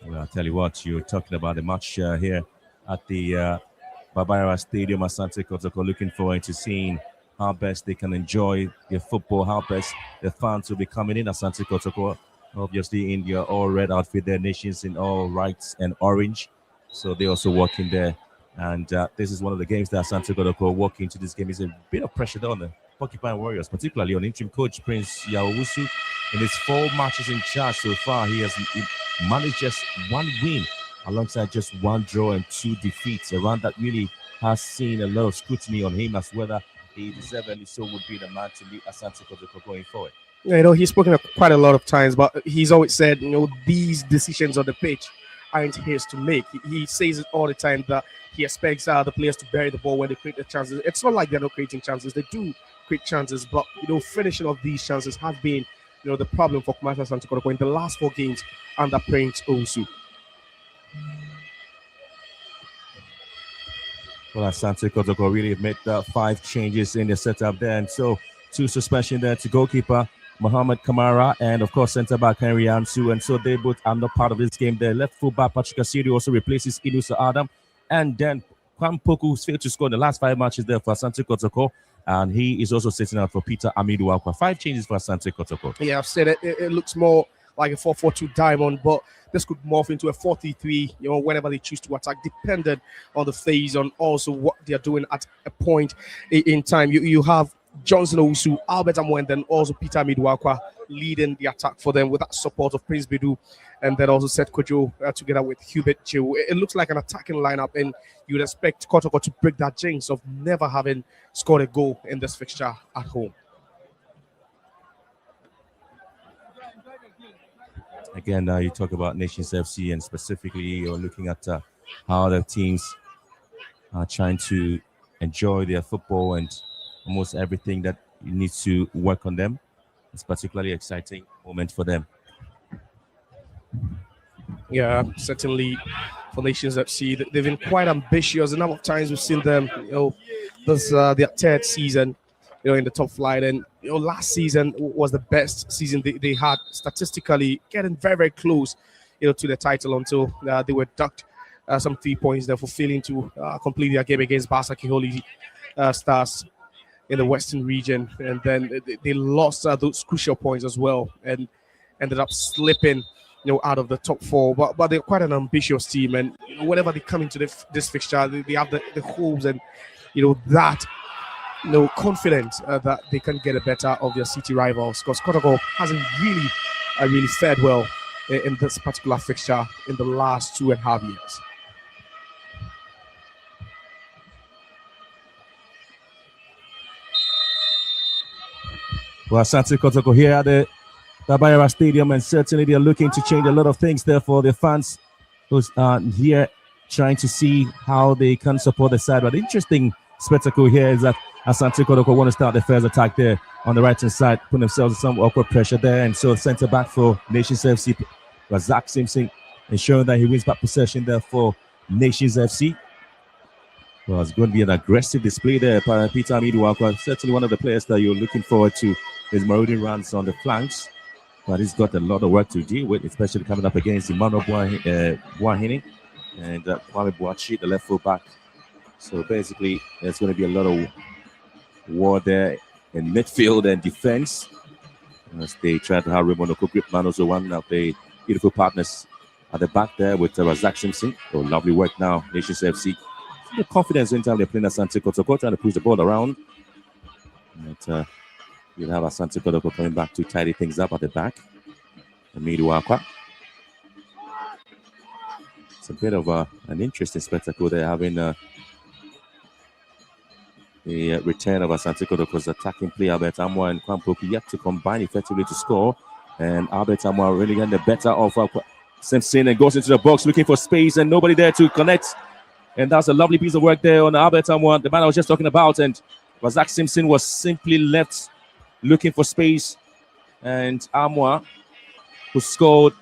Well, I'll tell you what, you're talking about the match here at the Babayara Stadium. Asante Kotoko looking forward to seeing how best they can enjoy their football, how best the fans will be coming in. Asante Kotoko, obviously in their all red outfit, their nations in all whites and orange. So they also walk in there. And this is one of the games that Asante Kotoko walk into. This game is a bit of pressure on the Porcupine Warriors, particularly on interim coach Prince Yawusu. In his 4 matches in charge so far, he managed just 1 win alongside just 1 draw and 2 defeats. A run that really has seen a lot of scrutiny on him as whether he deservedly so would be the man to lead Asante Kotoko going forward. He's spoken quite a lot of times, but he's always said, these decisions on the pitch aren't his to make. He says it all the time that he expects the players to bury the ball when they create the chances. It's not like they're not creating chances. They do create chances, but, finishing of these chances have been, the problem for Kumasi Asante Kotoko in the last 4 games under Prince Owusu. Well, Asante Kotoko really made 5 changes in the setup there. And so 2 suspension there to goalkeeper Mohamed Kamara and, of course, centre-back Henry Ansu. And so they both are not part of this game. The left full-back Patrick Asiri also replaces Inusa Adam. And then Kwampoku, who's failed to score in the last 5 matches there for Asante Kotoko. And he is also sitting out for Peter Amidu Akwa. 5 changes for Asante Kotoko. Yeah, I've said it. It looks more like a 4-4-2 diamond, but this could morph into a 4-3-3, whenever they choose to attack, dependent on the phase, on also what they're doing at a point in time. You have Johnson Owusu, Albert Amoy, and then also Peter Amiduakwa leading the attack for them with that support of Prince Bidu, and then also Seth Kojo together with Hubert Jiu. It looks like an attacking lineup, and you'd expect Kotoko to break that jinx of never having scored a goal in this fixture at home. Again, you talk about Nations FC, and specifically you're looking at how the teams are trying to enjoy their football and almost everything that needs to work on them. It's particularly exciting moment for them. Yeah, certainly for Nations FC, they've been quite ambitious. A number of times we've seen them, this their 3rd season, in the top flight, and last season was the best season they had statistically, getting very, very close, to the title until they were docked some 3 points there for failing to complete their game against Barca Kiholi Stars in the Western region, and then they lost those crucial points as well, and ended up slipping, out of the top 4. But they're quite an ambitious team, and whenever they come into this fixture, they have the hopes and that confidence that they can get a better of their city rivals, because Kotoko hasn't really fared well in this particular fixture in the last 2.5 years. Well, Asante Kotoko here at the Babayara Stadium, and certainly they're looking to change a lot of things there for the fans who's here trying to see how they can support the side. But the interesting spectacle here is that Asante Kotoko want to start the first attack there on the right-hand side, put themselves in some awkward pressure there, and so centre back for Nations FC, Razak Simpson, ensuring that he wins back possession there for Nations FC. Well, it's going to be an aggressive display there. Peter Amiduakwa, certainly one of the players that you're looking forward to his marauding runs on the flanks. But he's got a lot of work to deal with, especially coming up against Emmanuel Buahini and Kwame Boachi, the left full back. So basically, there's going to be a lot of war there in midfield and defense as they try to have Raymond Okogrip Manoso, one of the beautiful partners at the back there with Razak Simpson. Oh, lovely work now, Nations FC. The confidence anytime they're playing Asante Kotoko, trying to push the ball around. But you'll have Asante Kotoko coming back to tidy things up at the back. Amiduakwa. It's a bit of an interesting spectacle. They're having the return of Asante Kotoko's attacking play. Albert Amwa and Kwampoku yet to combine effectively to score. And Albert Amwa really getting the better of Simpson and goes into the box looking for space and nobody there to connect. And that's a lovely piece of work there on Albert Amwa, the man I was just talking about. And Razak Simpson was simply left looking for space. And Amwa, who scored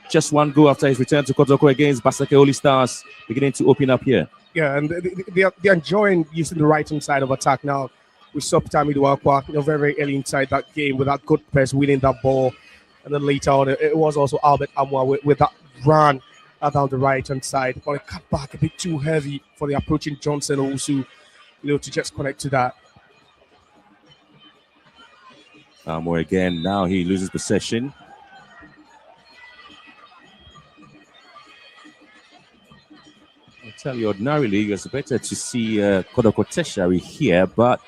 just one goal after his return to Kotoko against Basake Oli Stars, beginning to open up here. Yeah, and they're enjoying using the right-hand side of attack now. We saw Tami Duakwa, very, very early inside that game with that good press, winning that ball. And then later on, it was also Albert Amwa with that run down the right-hand side. But it cut back a bit too heavy for the approaching Johnson also, to just connect to that. Amwa again, now he loses possession. I tell you, ordinarily, you're expected to see Kotoko Tertiary here, but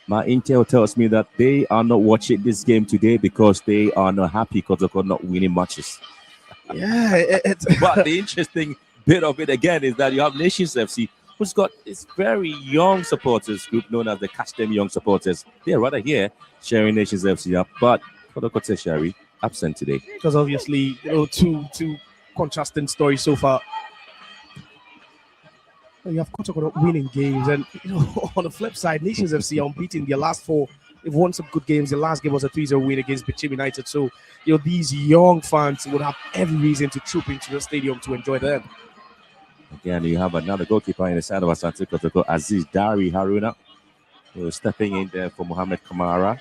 my intel tells me that they are not watching this game today because they are not happy Kotoko not winning matches. Yeah, but the interesting bit of it again is that you have Nations FC, who's got this very young supporters group known as the Catch Them Young Supporters. They're rather here sharing Nations FC up, but Kotoko Tertiary absent today. Because obviously, two contrasting stories so far. You have Kotoko winning games, and on the flip side, Nations FC are unbeaten their last 4. They've won some good games. The last game was a 3-0 win against Bichim United. So, these young fans would have every reason to troop into the stadium to enjoy them. Again, you have another goalkeeper in the side of Asante Kotoko, Aziz Dari Haruna, who is stepping in there for Mohamed Kamara.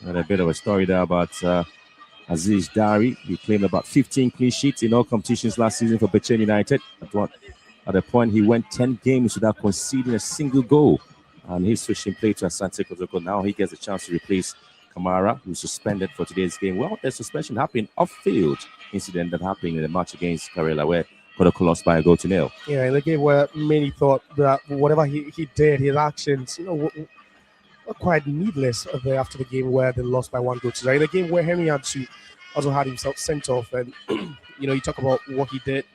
And a bit of a story there about Aziz Dari. He claimed about 15 clean sheets in all competitions last season for Bichim United. At the point, he went 10 games without conceding a single goal. And he's switching play to Asante Kotoko. Now he gets a chance to replace Kamara, who's suspended for today's game. Well, the suspension happened off-field incident that happened in the match against Karela, where Kotoko lost by a goal to nil. Yeah, in the game where many thought that whatever he did, his actions, were quite needless there after the game where they lost by 1 goal to 0. In the game where Henry Ansu also had himself sent off, and you talk about what he did.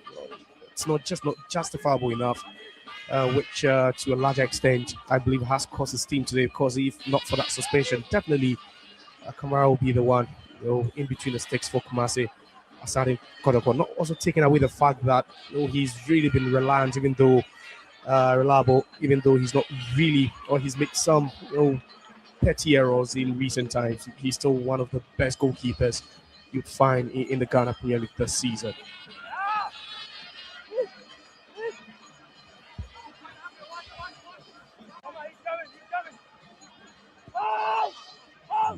It's not justifiable enough, which to a large extent, I believe, has cost his team today. Because if not for that suspension, definitely Kamara will be the one in between the sticks for Kumasi Asante Kotoko. Not also taking away the fact that he's really been reliant, even though reliable, even though he's not really, or he's made some petty errors in recent times. He's still one of the best goalkeepers you'd find in the Ghana Premier League this season.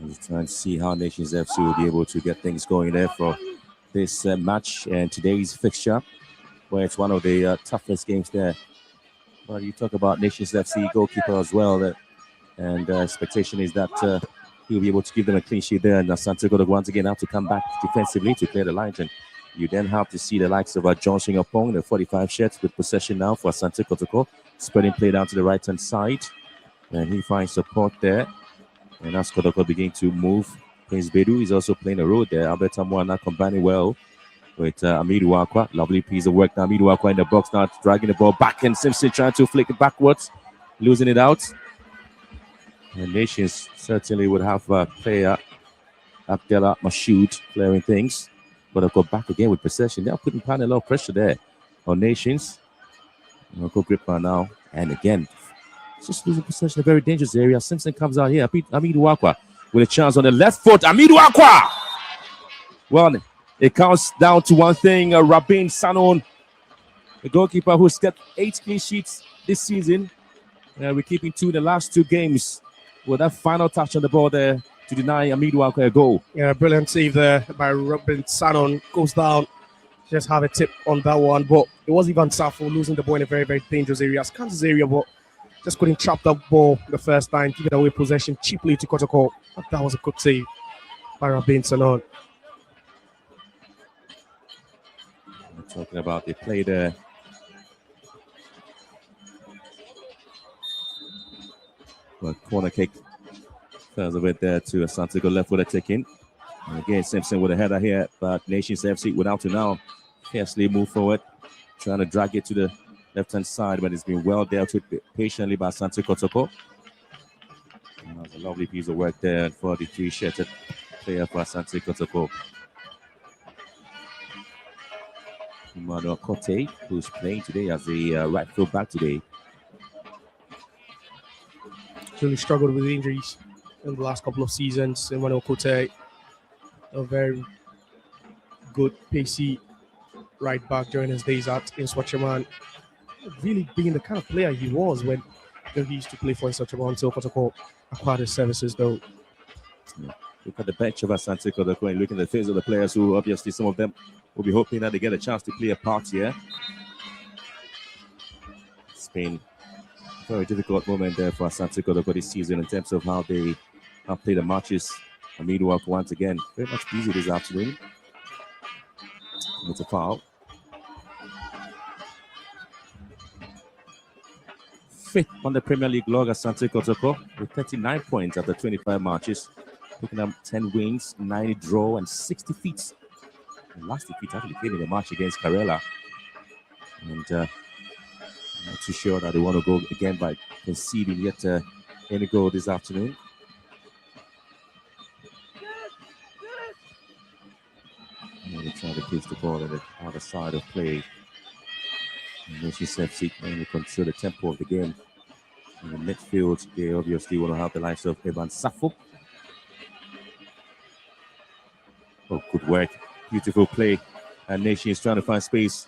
Just trying to see how Nations FC will be able to get things going there for this match and today's fixture, where it's one of the toughest games there. But you talk about Nations FC goalkeeper as well, and expectation is that he'll be able to give them a clean sheet there. And Asante Kotoko once again have to come back defensively to clear the lines. And you then have to see the likes of Johnson Opong, the 45 shirts with possession now for Asante Kotoko, spreading play down to the right-hand side. And he finds support there. And as Kotoko begin to move, Prince Bedu is also playing a role there. Albert Amwana combining well with Amiduakwa. Lovely piece of work now. Amiduakwa in the box now, dragging the ball back, and Simpson trying to flick it backwards, losing it out. The Nations certainly would have a player, Abdullah Mashoud, clearing things. But they'll go back again with possession. They're putting a lot of pressure there on Nations. They'll go Gripper now. And again, just losing possession, a very dangerous area. Simpson comes out here. Amidu Wakwa with a chance on the left foot. Amidu Wakwa! Well, it counts down to one thing. Rabin Sanon, the goalkeeper who's got 8 clean sheets this season. We're keeping 2 in the last 2 games. With that final touch on the ball there to deny Amidu Wakwa a goal. Yeah, brilliant save there by Robin Sanon. Goes down. Just have a tip on that one. But it was Ivan Safo losing the ball in a very, very dangerous area. Kansas area, but just couldn't trap that ball the first time. Give it away possession cheaply to Kotoko. But that was a good save by Robin Sanon. We're talking about the play there. Well, corner kick. Turns a bit there to Asante Kotoko, left with a tick in. And again, Simpson with a header here, but Nations FC without to now fiercely move forward, trying to drag it to the left-hand side, but it's been well dealt with patiently by Asante Kotoko. And that was a lovely piece of work there for the 3-shirted player for Asante Kotoko. Emmanuel Kote, who's playing today as the right field back today. Really struggled with injuries in the last couple of seasons. Emmanuel Kote, a very good pacey right back during his days at Swatchaman. Really being the kind of player he was when he used to play for Swatchaman until Kotoko acquired his services, though. Yeah. Look at the bench of Asante Kotoko and look at the face of the players who obviously some of them will be hoping that they get a chance to play a part here. It's been a very difficult moment there for Asante Kotoko this season in terms of how they have played the matches. Amidu Wakwa once again very much busy this afternoon. It's a foul. 5th on the Premier League log, Asante Kotoko with 39 points after 25 matches, picking up 10 wins, 90 draw, and 60 defeats. The last defeat actually came in the match against Karela, and I'm not too sure that they want to go again by conceding yet any goal this afternoon. They try to pitch the ball on the other side of play. Nations FC mainly control the tempo of the game. In the midfield, they obviously want to have the likes of Evan Safo. Oh, good work. Beautiful play. And Nation is trying to find space.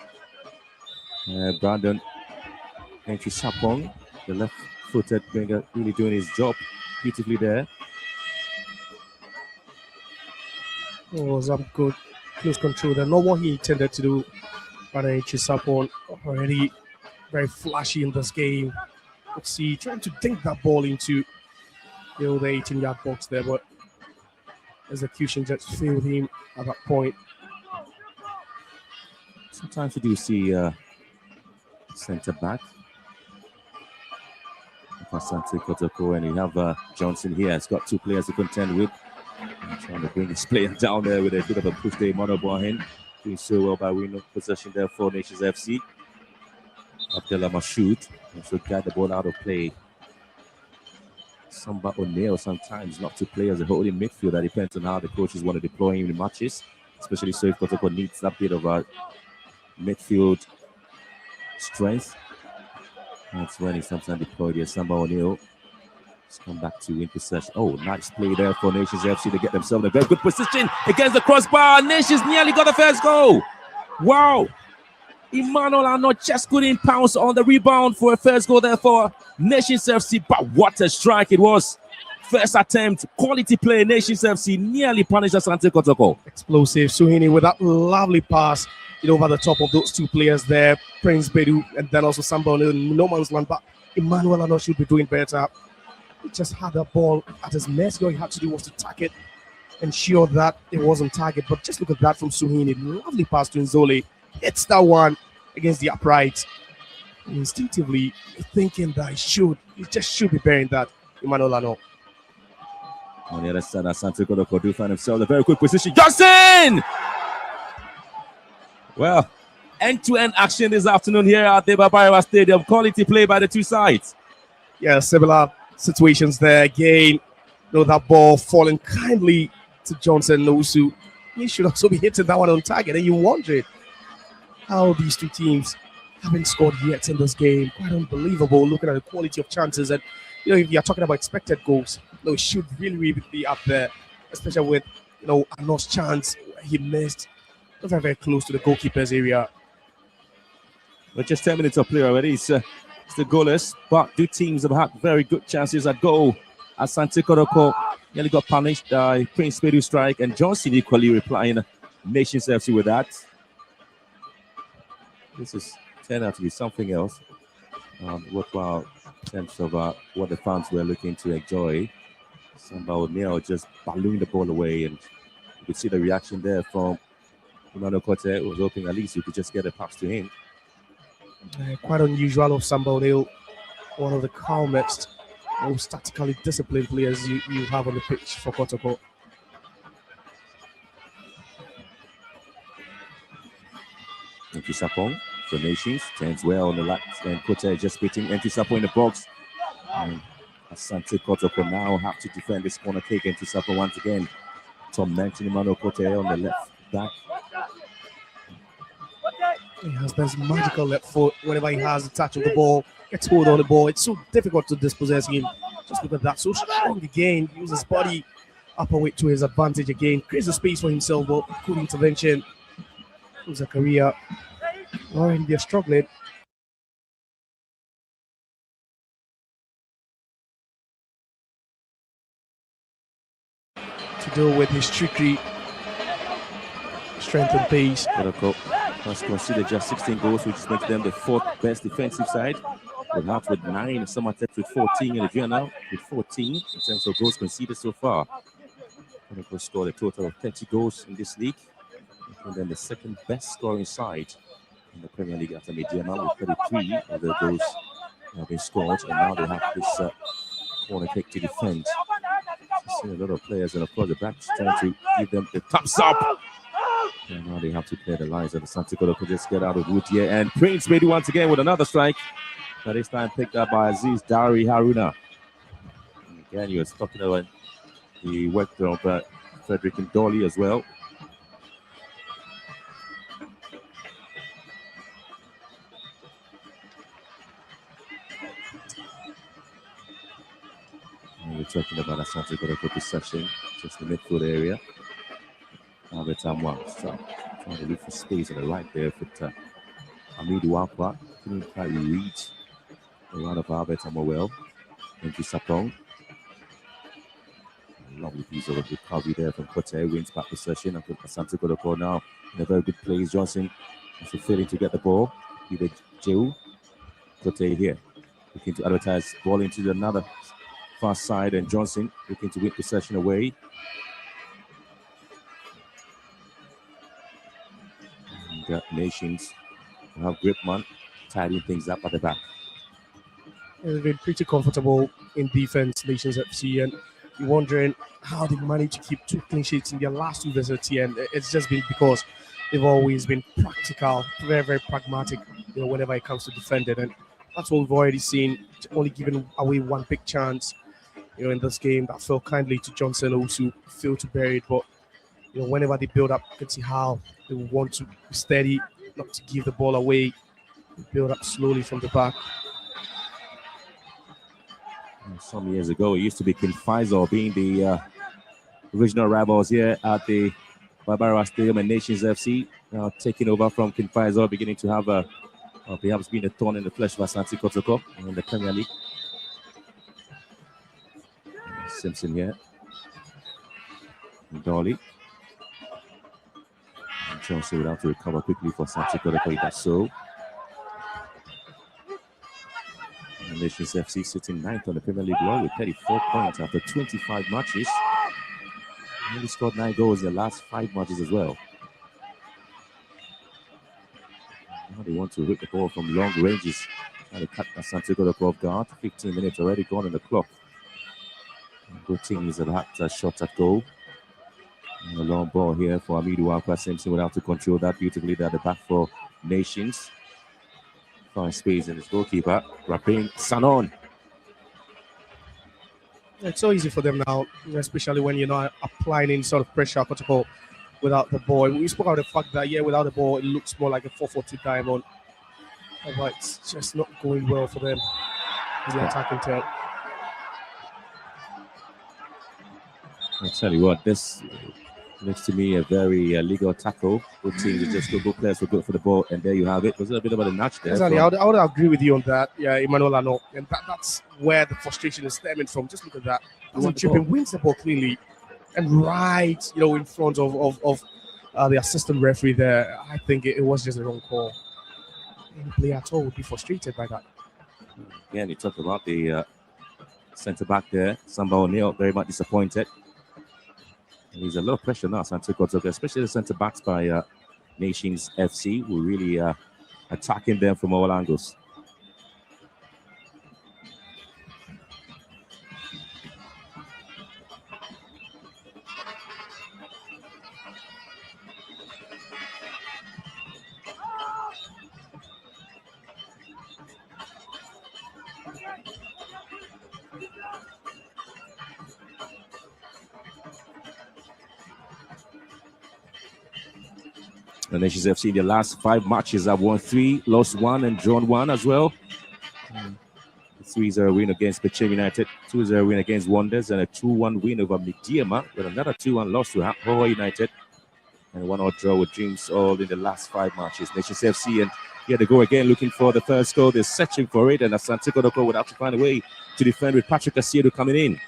Brandon Entry Sapong, the left-footed winger, really doing his job beautifully there. Oh, some good close control there. Not what he intended to do. Brandon Entry Sapong already very flashy in this game. Let's see, trying to dink that ball into the 18-yard box there, but execution just failed him at that point. Sometimes you do see centre back for Asante Kotoko, and you have Johnson here. He's got 2 players to contend with. I'm trying to bring his player down there with a bit of a push there. Monobohin doing so well by winning possession there for Nations FC. Abdullah Mashoud also guide the ball out of play. Samba O'Neill sometimes not 2 players, a whole in midfield. That depends on how the coaches want to deploy him in matches, especially so if Kotoko needs that bit of a midfield strength. That's when he sometimes deployed here. Samba O'Neill has come back to win possession. Oh, nice play there for Nations FC to get themselves in a very good position against the crossbar. Nations nearly got the first goal. Wow. Emmanuel Arnaud just couldn't pounce on the rebound for a first goal there for Nations FC, but what a strike it was. First attempt, quality play. Nations FC nearly punished Asante Kotoko. Explosive. Suhini with that lovely pass over the top of those 2 players there, Prince Bedu and then also Samba O'Neill in no man's land, but Emmanuel Arnaud should be doing better. He just had that ball at his mercy. All he had to do was to tack it, ensure that it wasn't target, but just look at that from Suhini. Lovely pass to Nzole. Hits that one against the upright. Instinctively thinking that he just should be bearing that, Emmanuel Arnaud. On the other side, Asante Kotoko do find himself in a very quick position. Johnson! Well, end-to-end action this afternoon here at the Babaiwa Stadium. Quality play by the 2 sides. Yeah, similar situations there again. That ball falling kindly to Johnson Nwosu. He should also be hitting that one on target. And you wonder how these two teams haven't scored yet in this game. Quite unbelievable looking at the quality of chances. And if you're talking about expected goals, it should really be up there, especially with Arnold's chance. He missed very, very close to the goalkeeper's area. But just 10 minutes of play already. It's the goalless, but two teams have had very good chances at goal. Asante Kotoko nearly got punished. Prince Pedu strike, and Johnson equally replying. Nations FC with that. This is turned out to be something else. Worthwhile in terms of what the fans were looking to enjoy. Samba O'Neill just ballooned the ball away, and you could see the reaction there from Emmanuel Kote, who was hoping at least you could just get a pass to him. Quite unusual of Samba O'Neill, one of the calmest, most tactically disciplined players you have on the pitch for Kotoko. Thank you, Sapong. For Nations, turns well on the left, and Kote just beating Enti Sapong in the box. And Asante Kotoko now have to defend this corner kick. Enti Sapong once again. Tom mentioned Emmanuel Kote on the left back. He has this magical left foot whenever he has a touch of the ball, gets hold on the ball. It's so difficult to dispossess him. Just look at that. So strong again. He uses his body upper weight to his advantage again. Creates a space for himself, but good intervention. Zakaria. Already they're struggling. To deal with his trickery, strength and pace. Has considered just 16 goals, which makes them the fourth best defensive side. We're not with 9, Somerset with 14, and Adriana now with 14 in terms of goals conceded so far. Kotoko scored a total of 30 goals in this league, and then the second best scoring side in the Premier League after Mediana with 33 of the goals have been scored, and now they have this corner kick to defend. I've seen a lot of players, and of course the backs trying to give them the thumbs up. And now they have to clear the lines, and Asante Kotoko just get out of wood here. And Prince Pedu once again with another strike. But this time picked up by Aziz Dari Haruna. And again, you were talking about the work of Frederick and Dolly as well. And we're talking about Asante Kotoko possession, just the midfield area. Albert Amwa trying to look for space on the right there for Hamidu Wakwa. Couldn't quite reach the run of Albert Amwa well. Thank you, Sapong. Lovely piece of recovery there from Kote. Wins back possession. And Asante Kotoko now in a very good place. Johnson also failing to get the ball. Either Jew. Kote here. Looking to advertise ball into another far side. And Johnson looking to win possession away. Nations have Gripman tidying things up at the back. They've been pretty comfortable in defense, Nations FC, and you're wondering how they managed to keep 2 clean sheets in their last 2 visits here. And it's just been because they've always been practical, very, very pragmatic, whenever it comes to defending. And that's what we've already seen, only giving away 1 big chance, in this game that fell kindly to Johnson Nwosu, failed to bury it. But whenever they build up, you can see how they want to be steady, not to give the ball away, build up slowly from the back. Some years ago, it used to be King Faisal being the original rivals here at the Barbara Stadium, and Nations FC now taking over from King Faisal, beginning to have perhaps been a thorn in the flesh of Asante Kotoko in the Premier League. Simpson here. Dolly. Chelsea would have to recover quickly for Asante Kotoko. That's so. And Nations FC sitting 9th on the Premier League wall with 34 points after 25 matches. They only scored 9 goals in the last 5 matches as well. Now they want to hit the ball from long ranges. Trying to cut Asante Kotoko off guard. 15 minutes already gone on the clock. Good teams have had a shot at goal. And a long ball here for Hamidu Wakwa. Simpson would have to control that beautifully there at the back for Nations. Fine space in his goalkeeper, Rapin Sanon. It's so easy for them now, especially when you're not applying any sort of pressure Kotoko without the ball. We spoke about the fact that without the ball, it looks more like a 4-4-2 diamond. But it's just not going well for them in the attacking third. I'll tell you what, this looks to me a very legal tackle. Good teams, just good players were good for the ball, and there you have it. Was it a bit of a notch there? Exactly, I would agree with you on that. Yeah, Emmanuel Ano. And that's where the frustration is stemming from. Just look at that. Chipping wins the ball cleanly and right, in front of the assistant referee there. I think it was just a wrong call. Any player at all would be frustrated by that. Again, you talk about the centre back there, Samba O'Neill, very much disappointed. And there's a lot of pressure now, Asante Kotoko, especially the centre backs by Nations FC, who really attacking them from all angles. The Nations FC, the last 5 matches have won 3, lost 1, and drawn 1 as well. 3-0 win against Pechem United, 2-0 win against Wonders, and a 2-1 win over Midiama, with another 2-1 loss to Hoa United, and 1-0 draw with Dreams, all in the last 5 matches. Nations FC, and here they go again, looking for the first goal. They're searching for it, and Asante Kotoko would have to find a way to defend with Patrick Asiedu coming in.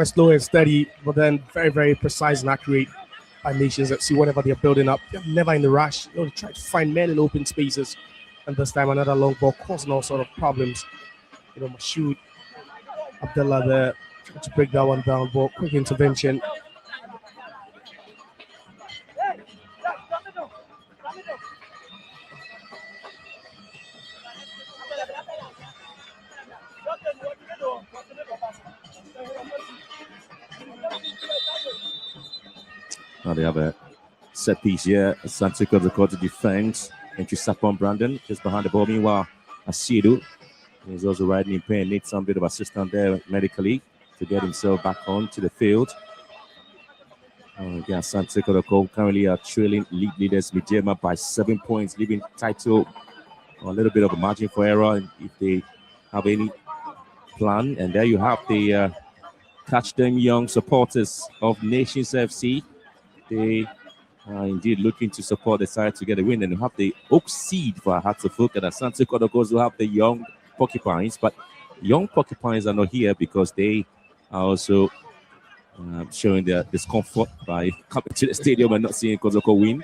Slow and steady, but then very, very precise and accurate by Nations FC. Whatever they're building up, they're never in the rush. They try to find men in open spaces, and this time another long ball causing all sort of problems. Mashoud Abdullah there to break that one down, but quick intervention. Now they have a set piece here. Asante Kotoko to defend. Entry Sapon Brandon just behind the ball. Meanwhile, Asiedu is also riding in pain. Needs some bit of assistance there medically to get himself back onto the field. Again, Asante Kotoko currently are trailing league leaders Midiama by 7 points, leaving title a little bit of a margin for error if they have any plan. And there you have the Catch Them Young supporters of Nations FC. They are indeed looking to support the side to get a win, and have the Oak Seed for Hatterfoot, and Asante Kotoko will have the Young Porcupines, but Young Porcupines are not here because they are also showing their discomfort by coming to the stadium and not seeing Kotoko win.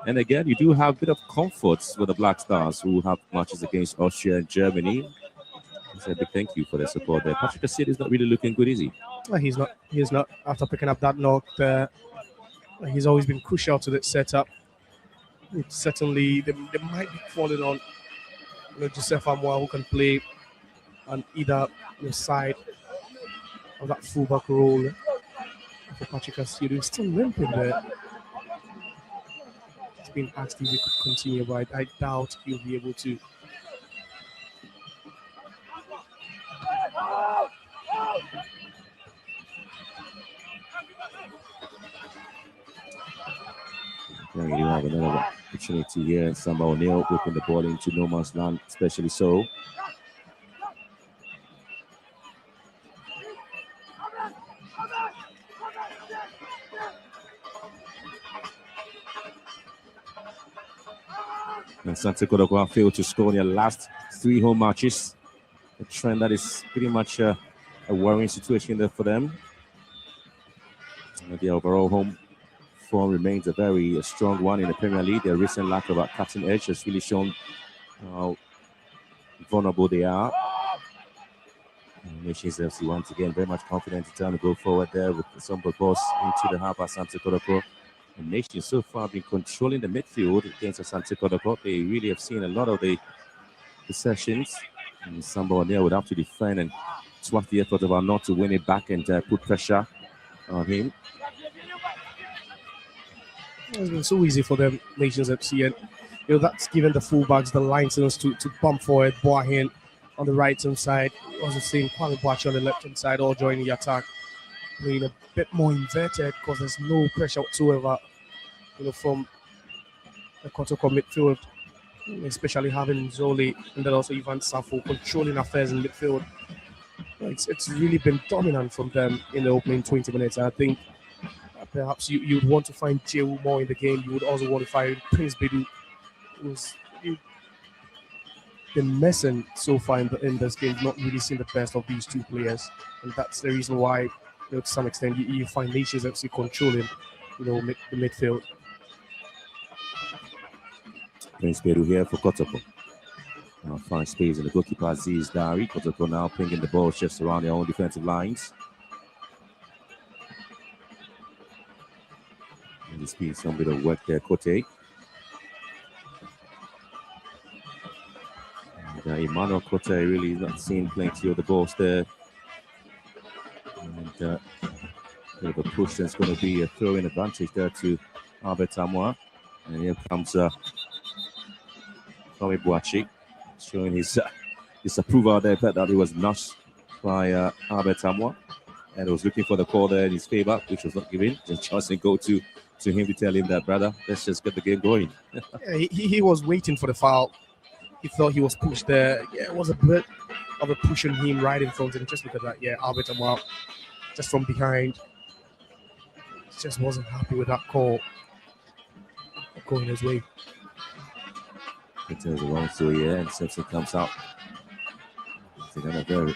And again, you do have a bit of comfort with the Black Stars, who have matches against Austria and Germany. So a big thank you for their support there. Patrick Asiedu is not really looking good, is he? He's not. He is not. After picking up that knock, he's always been crucial to the setup. It's certainly, they might be falling on Joseph Amoa, who can play on either side of that fullback role for Patrick Asiedu. He's still limping there. He's been asked if he could continue, but I doubt he'll be able to. Yeah, you have another opportunity here. Samba O'Neill whipping the ball into no man's land, especially so. And Asante Kotoko failed to score in their last 3 home matches. A trend that is pretty much a worrying situation there for them. The overall home form remains a very strong one in the Premier League. Their recent lack of a cutting edge has really shown how vulnerable they are. Nations FC once again very much confident in trying to go forward there with some balls into the half. Asante Kotoko. The Nations so far been controlling the midfield against Asante Kotoko. They really have seen a lot of the possessions. And Samba O'Neill would have to defend, and it's worth the effort of our not to win it back and put pressure on him. It's been so easy for them, Nations FC, and that's given the fullbacks the license to bump forward. Boahin on the right hand side. Also seeing Kwame Boachi on the left hand side, all joining the attack, playing a bit more inverted because there's no pressure whatsoever, from the Kotoko midfield, especially having Zoli and then also Ivan Safo controlling affairs in midfield. It's really been dominant from them in the opening 20 minutes. And I think perhaps you'd want to find Jehu more in the game. You would also want to find Prince Bidu, who's been missing so far in this game. Not really seen the best of these two players, and that's the reason why, to some extent, you find Nations FC controlling, the midfield. Prince Bidu here for Kotoko. Now find space in the goalkeeper Aziz Dari. Kotoko now pinging the ball just around their own defensive lines. And there's been some bit of work there, Kote. And Emmanuel Kote really is not seeing plenty of the balls there. And bit of a push that's going to be a throw-in advantage there to Albert Amoa. And here comes Kwame Boachi, showing his approval there, that he was nudged by Albert Amoa, and was looking for the call there in his favor, which was not given. Just Johnson go to him to tell him that, brother, let's just get the game going. He was waiting for the foul. He thought he was pushed there. Yeah, it was a bit of a push on him right in front, and just look at that. Yeah, Albert Amoa just from behind. Just wasn't happy with that call going his way. It turns around to here, and Simpson comes out. It's another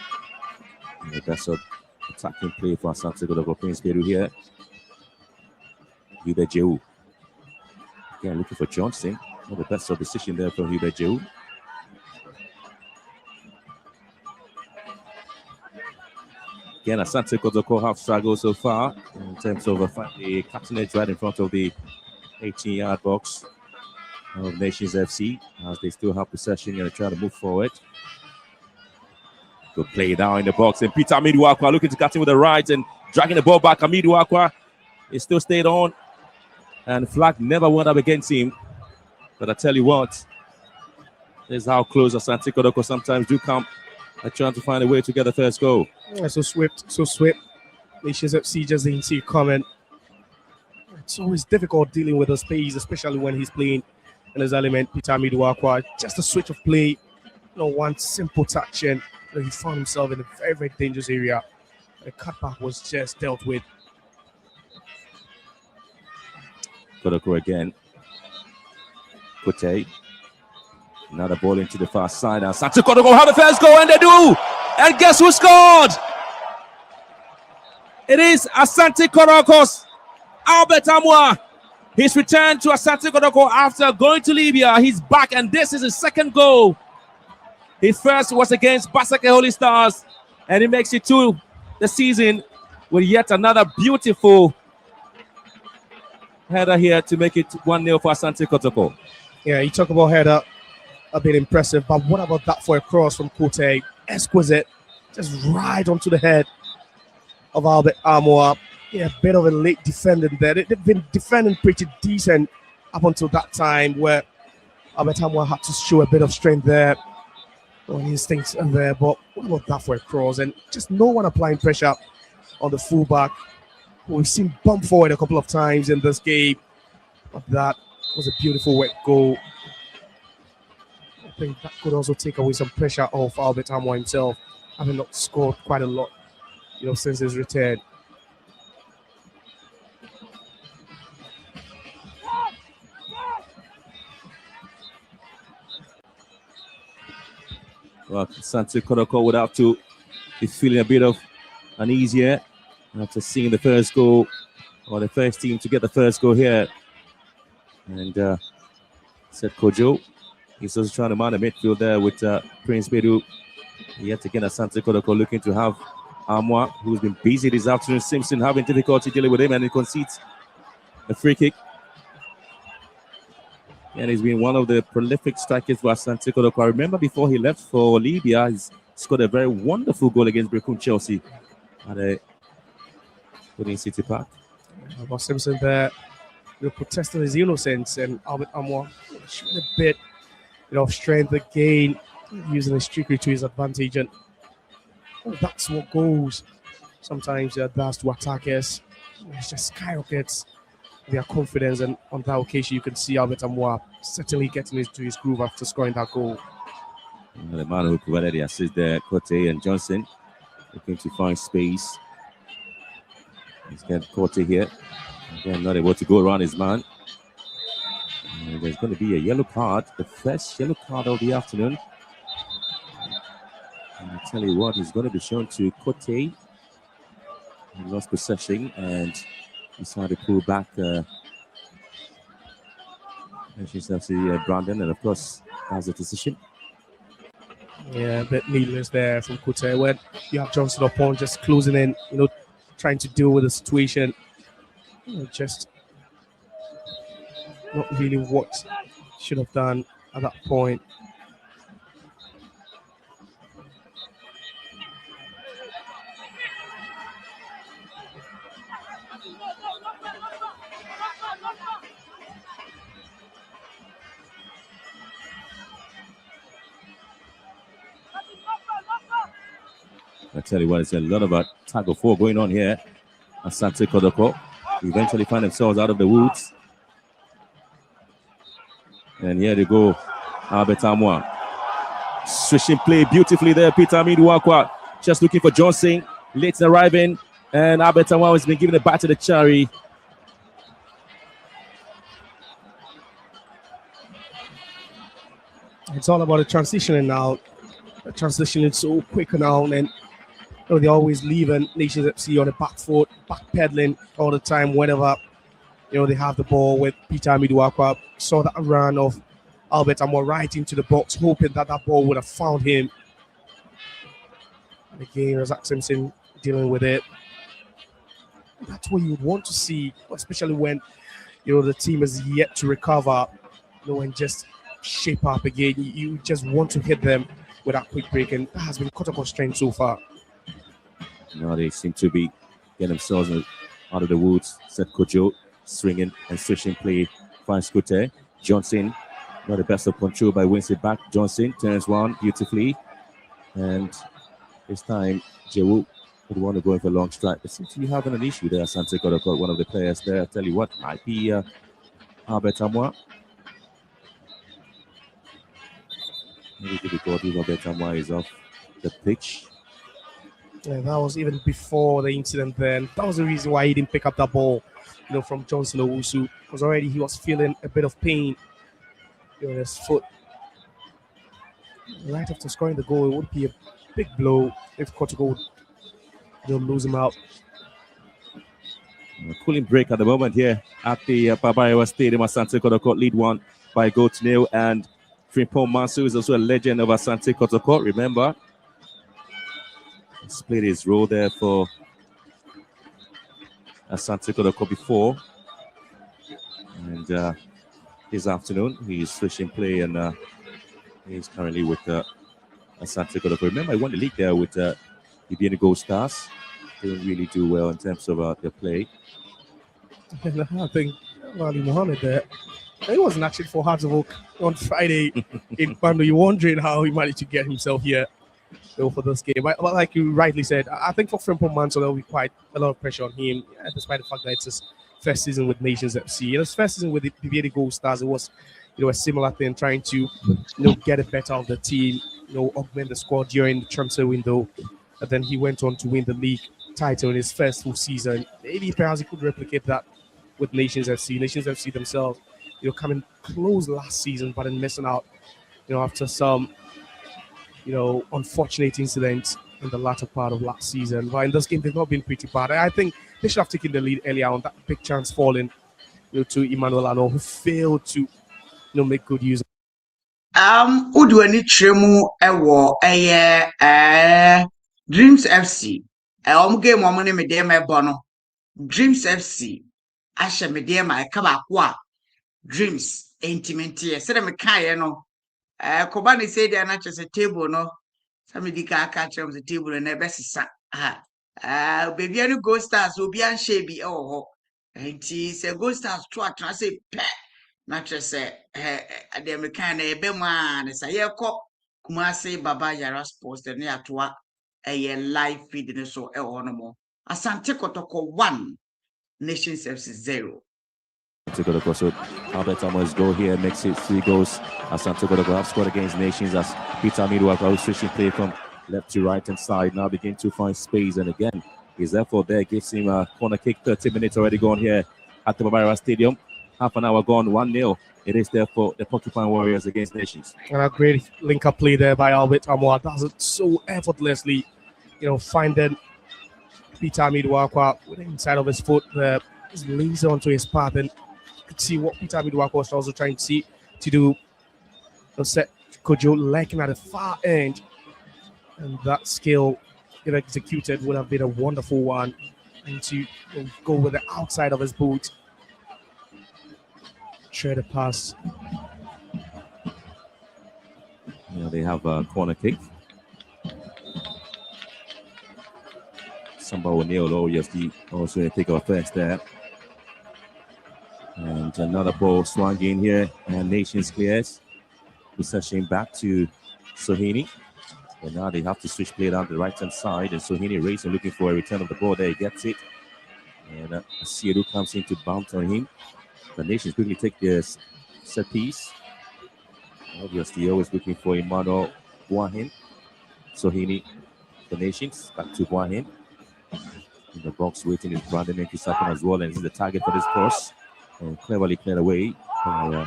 the best of attacking play for Asante Kotoko. Prince Bidu here. Hubert Jehu. Again, looking for Johnson. Not the best of decision there from Hubert Jehu. Again, Asante Kotoko have struggled so far in terms of finding the captainage right in front of the 18-yard box of Nations FC, as they still have possession and try to move forward. Good play down in the box, and Peter Amiduakwa looking to cut in with the right and dragging the ball back. Amiduakwa is still stayed on, and flag never went up against him. But I tell you what, this is how close Asante Kotoko sometimes do come at trying to find a way to get the first goal. Yeah, so swift. Nations FC just didn't see it coming. It's always difficult dealing with the space, especially when he's playing in his element. Peter Amiduakwa, just a switch of play, one simple touch, and he found himself in a very, very dangerous area. The cutback was just dealt with. Kotoko again. Kote. Another ball into the far side. And Asante Kotoko have the first goal, and they do. And guess who scored? It is Asante Kotoko's Albert Amoa. He's returned to Asante Kotoko after going to Libya. He's back, and this is his second goal. His first was against Basake Holy Stars, and he makes it to the season with yet another beautiful header here to make it 1-0 for Asante Kotoko. Yeah, you talk about header, a bit impressive, but what about that for a cross from Kote? Exquisite, just right onto the head of Albert Amoa. Yeah, a bit of a late defending there. They've been defending pretty decent up until that time, where Albert Amoa had to show a bit of strength there on instincts and there. But what about that for a cross? And just no one applying pressure on the fullback, who we've seen bump forward a couple of times in this game. But that was a beautiful wet goal. I think that could also take away some pressure off Albert Amoa himself, having not scored quite a lot, since his return. Well, Asante Kotoko would have to be feeling a bit of uneasy here after seeing the first goal, or the first team to get the first goal here. And Seth Kojo, he's also trying to mount a midfield there with Prince Bidu. Yet again, Asante Kotoko looking to have Amoa, who's been busy this afternoon. Simpson having difficulty dealing with him, and he concedes a free kick. And he's been one of the prolific strikers for Asante Kotoko. I remember before he left for Libya, he's scored a very wonderful goal against Brecon Chelsea at Pudding City Park. About Simpson there, protesting his innocence, and Albert Amoa showing a bit of strength again. using his trickery to his advantage, and that's what goals sometimes does to attackers. It just skyrockets their confidence, and on that occasion, you can see Albert Amoah certainly getting into his groove after scoring that goal. The man who provided the assist there, Cote and Johnson, looking to find space. He's got Cote here. Again, not able to go around his man. And there's going to be a yellow card, the first yellow card of the afternoon. And I tell you what, he's going to be shown to Cote. He lost possession and decided to pull back. And she's actually Brandon, and of course, that's a decision. Yeah, a bit needless there from Cote. When you have Johnson upon just closing in, trying to deal with the situation. Just not really what should have done at that point. I tell you what, it's a lot of a tag of war going on here. Asante Kotoko eventually find themselves out of the woods. And here they go, Albert Amoah. Switching play beautifully there, Peter Amiduakwa. Just looking for Johnson, late arriving. And Albert Amoah has been given it back to the Chari. It's all about the transitioning now. The transitioning so quick now, and they always leaving Nations FC on the back foot, backpedaling all the time whenever they have the ball with Peter Amiduakwa. Saw that run of Albert Amoah right into the box, hoping that ball would have found him. And again, Razak Simpson dealing with it. That's what you would want to see, especially when the team is yet to recover, and just shape up again. You just want to hit them with that quick break, and that has been Kotoko's strength so far. Now they seem to be getting themselves out of the woods. Seth Kojo swinging and switching play. Finds Kote. Johnson, not the best of control by wins it back. Johnson turns one beautifully. And this time, Jewu would want to go in for a long strike. But seems to be having an issue there. Asante Kotoko, one of the players there. I tell you what, might be Albert Amoah. Maybe difficulty Albert Amoah is off the pitch. Yeah, that was even before the incident then. That was the reason why he didn't pick up that ball, from Johnson Owusu, because already he was feeling a bit of pain in his foot. Right after scoring the goal, it would be a big blow if Kotoko would lose him out. A cooling break at the moment here at the Baba Stadium. Asante Kotoko lead one by goal to nil, and Frimpong Mansu is also a legend of Asante Kotoko. Remember, he's played his role there for Asante Kotoko before. And this afternoon, he's switching play, and he's currently with Asante Kotoko. Remember, he won the league there with the Ibiani Gold Stars. Didn't really do well in terms of their play. I think Ali Mohammed there, he wasn't actually for Hearts of Oak on Friday in Kwando. You're wondering how he managed to get himself here for this game. But like you rightly said, I think for Frimpong Manso, there will be quite a lot of pressure on him, despite the fact that it's his first season with Nations FC. His first season with the Ibiani Gold Stars, it was a similar thing, trying to get it better of the team, augment the squad during the transfer window. And then he went on to win the league title in his first full season. Maybe perhaps he could replicate that with Nations FC. Nations FC themselves, coming close last season, but then missing out, after some, unfortunate incidents in the latter part of last season. But in this game, they've not been pretty bad. I think they should have taken the lead earlier on. That big chance falling, to Emmanuel Ano, who failed to, make good use. Udu ani tremu ewo Dreams FC. Game omune me dem ebono. Dreams FC. Asha me dem I kaba kwa. Dreams intimate. Say me kan no. Kobani say there na chese table no. Some di ka aka chem the table na be sisa. Baby any Gold Stars obi an shebi ho. Enti say Gold Stars to atra say pe. Na chese the me kan na ebe ma na say ye ko Kumasi Baba Yara Sports the near to a live feed in so Asante Kotoko 1 Nations FC 0. Asante Kotoko, so Albert Amos go here, makes it 3 goals. Asante Kotoko have scored against Nations as Peter Midwaka switching play from left to right hand side, now begin to find space, and again his effort there gives him a corner kick. 30 minutes already gone here at the Babara Stadium. Half an hour gone, 1-0. It is there for the Porcupine Warriors against Nations. And a great link-up play there by Albert Amwa. Does it so effortlessly, finding Peter Midwakwa with the inside of his foot there. Just lays onto his path, and you could see what Peter Midwakwa was also trying to do. Set Kojo lacking at the far end, and that skill, if executed, would have been a wonderful one. And to go with the outside of his boot, shred a pass. They have a corner kick. Samba O'Neill also in take offense there. And another ball swung in here, and Nations clears. Possession back to Sohini. And now they have to switch play down the right hand side, and Sohini racing, looking for a return of the ball there. He gets it. And Asiedu comes in to bounce on him. The Nations quickly take their set piece. Obviously, always looking for Emmanuel Boahin. Sohini, the Nations, back to Boahin. In the box waiting is Brandon Enkisakan as well, and he's the target for this cross. And cleverly cleared away by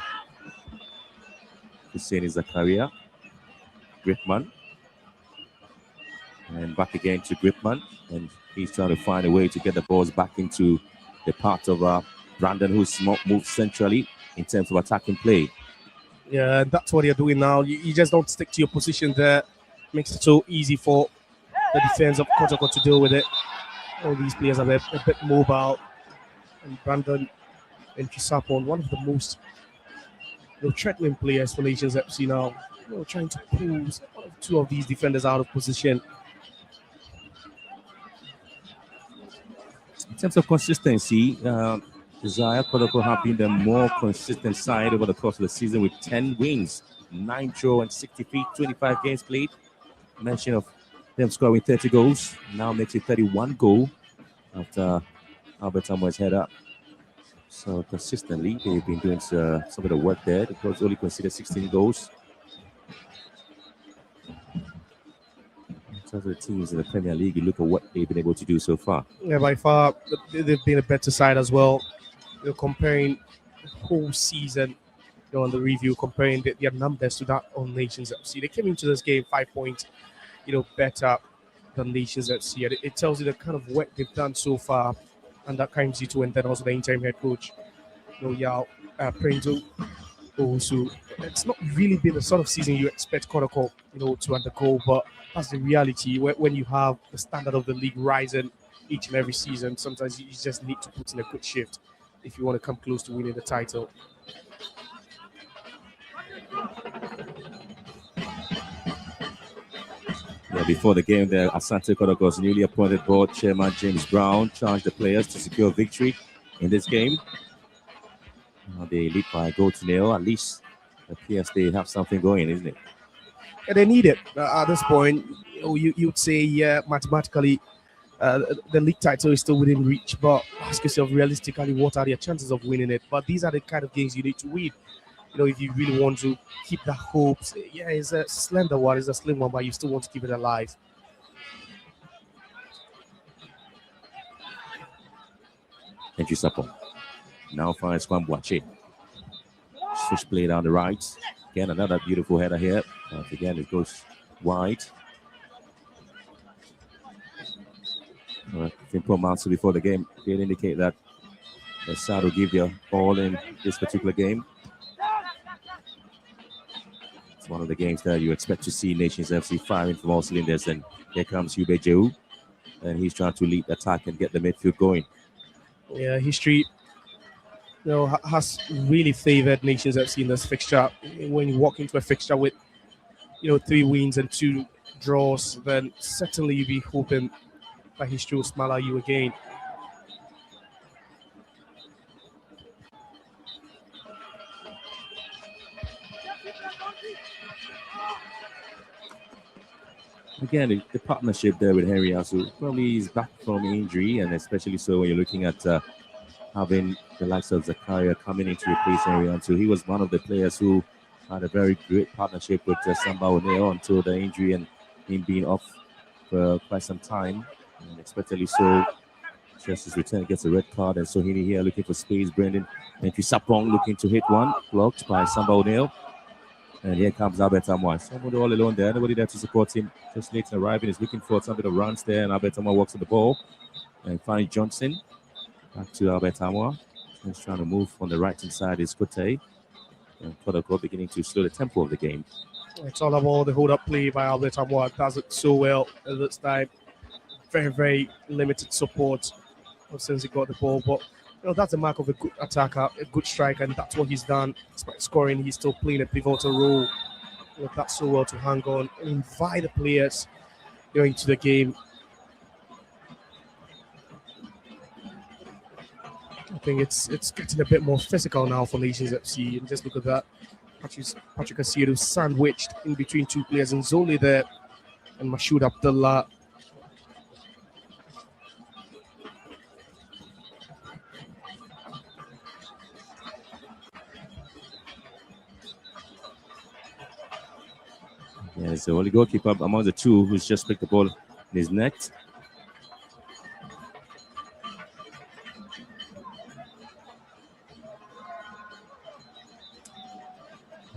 Hussein Zakaria. Griffman. And back again to Griffman. And he's trying to find a way to get the balls back into the part of Brandon, who's moved centrally in terms of attacking play. Yeah, that's what you're doing now. You just don't stick to your position there. Makes it so easy for the defense of Kotoko to deal with it. All these players are a bit mobile. And Brandon and Chisapon, one of the most threatening players for Nations FC now. Trying to pull two of these defenders out of position. In terms of consistency, Zaya Kotoko have been the more consistent side over the course of the season with 10 wins, 9 draw and 63, 25 games played. Mention of them scoring 30 goals, now makes it 31 goal after Albert Samuel's header. So consistently, they've been doing some of the work there. The club's only considered 16 goals. In terms of the teams in the Premier League, you look at what they've been able to do so far. Yeah, by far, they've been a better side as well. Comparing the whole season, on the review, comparing their numbers to that on Nations FC. They came into this game 5 points, better than Nations FC. And it tells you the kind of work they've done so far, and that comes to, and then also the interim head coach, Yao Printo. Also, it's not really been the sort of season you expect Kotoko, to undergo, but that's the reality. When you have the standard of the league rising each and every season, sometimes you just need to put in a good shift if you want to come close to winning the title. Yeah, before the game there, Asante Kotoko's newly appointed board chairman James Brown charged the players to secure victory in this game. They lead by a goal to nil. At least it appears they have something going, isn't it? Yeah, they need it. At this point, you'd say, yeah, mathematically, the league title is still within reach, but ask yourself realistically, what are their chances of winning it? But these are the kind of games you need to win. If you really want to keep the hopes, yeah, it's a slender one, it's a slim one, but you still want to keep it alive. Thank you, Sapo. Now finds Kwambuache. Switch play down the right. Again, another beautiful header here. Again, it goes wide. Simple amounts before the game did indicate that the side will give you all in this particular game. It's one of the games that you expect to see Nations FC firing from all cylinders, and here comes Hube Jehu, and he's trying to lead the attack and get the midfield going. Yeah, history has really favored Nations FC in this fixture. When you walk into a fixture with 3 wins and 2 draws, then certainly you'll be hoping that history will smile at you again. Again, the partnership there with Henry Asu probably is back from injury, and especially so when you're looking at having the likes of Zakaria coming in to replace Henry Asu. He was one of the players who had a very great partnership with Samba Oneo until the injury and him being off for quite some time. And especially so, just his return gets a red card, and so here looking for space. Brendan and Sapong looking to hit one, blocked by Samba Oneo. And here comes Albert Amoy. Somebody all alone there, nobody there to support him. Just late arriving, is looking for some bit of runs there, and Albert Amoy walks on the ball and finds Johnson. Back to Albert Amoy. He's trying to move on the right hand side is Kote. And Kotoko beginning to slow the tempo of the game. It's all about the hold-up play by Albert Amoy. Does it so well at this time. Very, very limited support since he got the ball, but that's the mark of a good attacker, a good striker, and that's what he's done. Despite scoring, he's still playing a pivotal role. That's so well to hang on and invite the players into the game. I think it's getting a bit more physical now for Nations FC, and just look at that. Patrick Asiedu sandwiched in between two players, and Zoli there, and Mashoud Abdullah. Yeah, it's the only goalkeeper among the two who's just picked the ball in his net.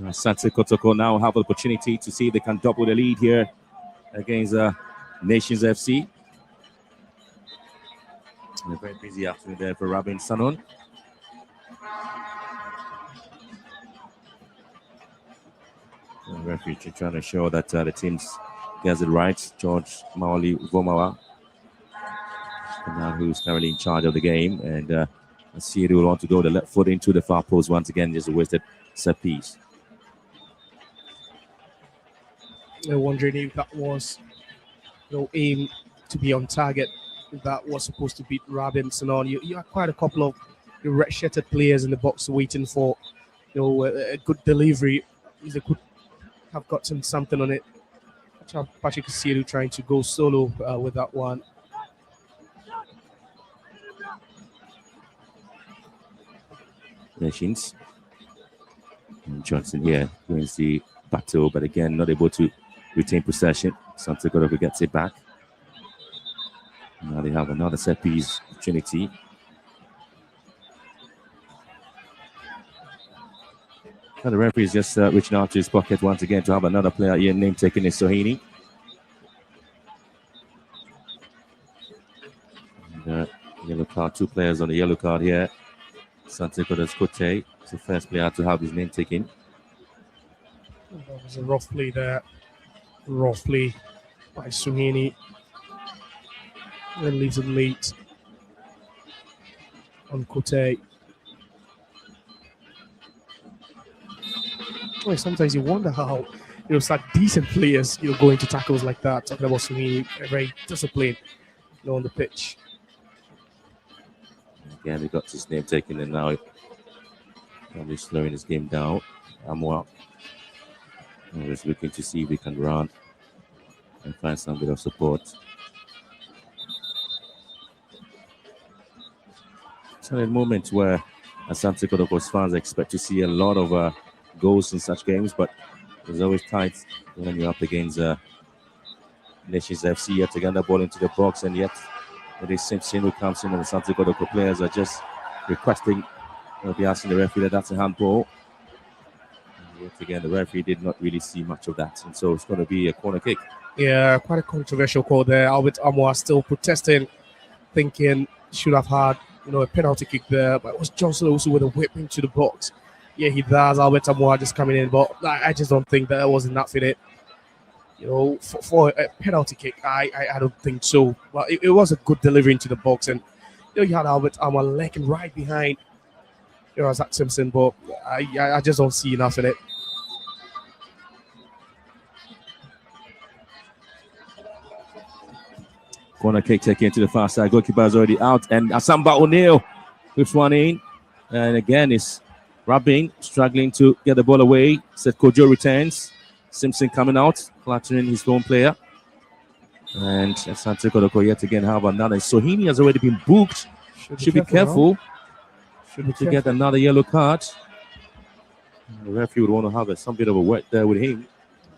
Asante Kotoko now have an opportunity to see if they can double the lead here against Nations FC. A very busy afternoon there for Rabin Sanon. The referee trying to show that the teams gets it right. George Maoli Vomawa, who's currently in charge of the game, and Asiedu will want to go the left foot into the far post once again. Just a wasted set piece. I'm wondering if that was aim to be on target. If that was supposed to beat Rabin Sanon. You have quite a couple of red-shirted players in the box waiting for a good delivery. He's a good. Have gotten something on it. Patrick Asiedu trying to go solo with that one. Nations. And Johnson here wins the battle, but again, not able to retain possession. Asante Kotoko gets it back. Now they have another set piece opportunity. And the referee is just reaching out to his pocket once again to have another player here, name taken is Sohini. And, yellow card, two players on the yellow card here. Asante Kotoko's is the first player to have his name taken. That was a rough play there. Rough play by Sohini. And leaves it late on Kote. Sometimes you wonder how such decent players go into tackles like that. Talking about Sohini, very disciplined on the pitch. Again, he got his name taken, and now probably slowing his game down. Amwa is looking to see if he can run and find some bit of support. So a moment where Asante Kotoko's fans expect to see a lot of goals in such games, but it's always tight when you're up against Nations FC. Yet again, the ball into the box, and yet it is Simpson who comes in, and the Asante Kotoko players are just requesting, they'll be asking the referee that that's a handball. And yet again, the referee did not really see much of that, and so it's going to be a corner kick. Yeah, quite a controversial call there. Albert Amoy still protesting, thinking should have had a penalty kick there, but it was Johnson also with a whip into the box. Yeah, he does. Albert Amoy just coming in, but I just don't think that was enough in it. For a penalty kick, I don't think so. But it was a good delivery into the box, and you had Albert Amoy lacking right behind Zach Simpson, but I just don't see enough in it. Corner kick taken to the far side. Goalkeeper is already out, and Asamba O'Neill whips one in, and again it's Rabin struggling to get the ball away. Said Kojo returns. Simpson coming out, clutching his own player. And Asante Kotoko yet again have another. Sohini has already been booked. Should be careful. To get another yellow card. The referee would want to have some bit of a wet there with him.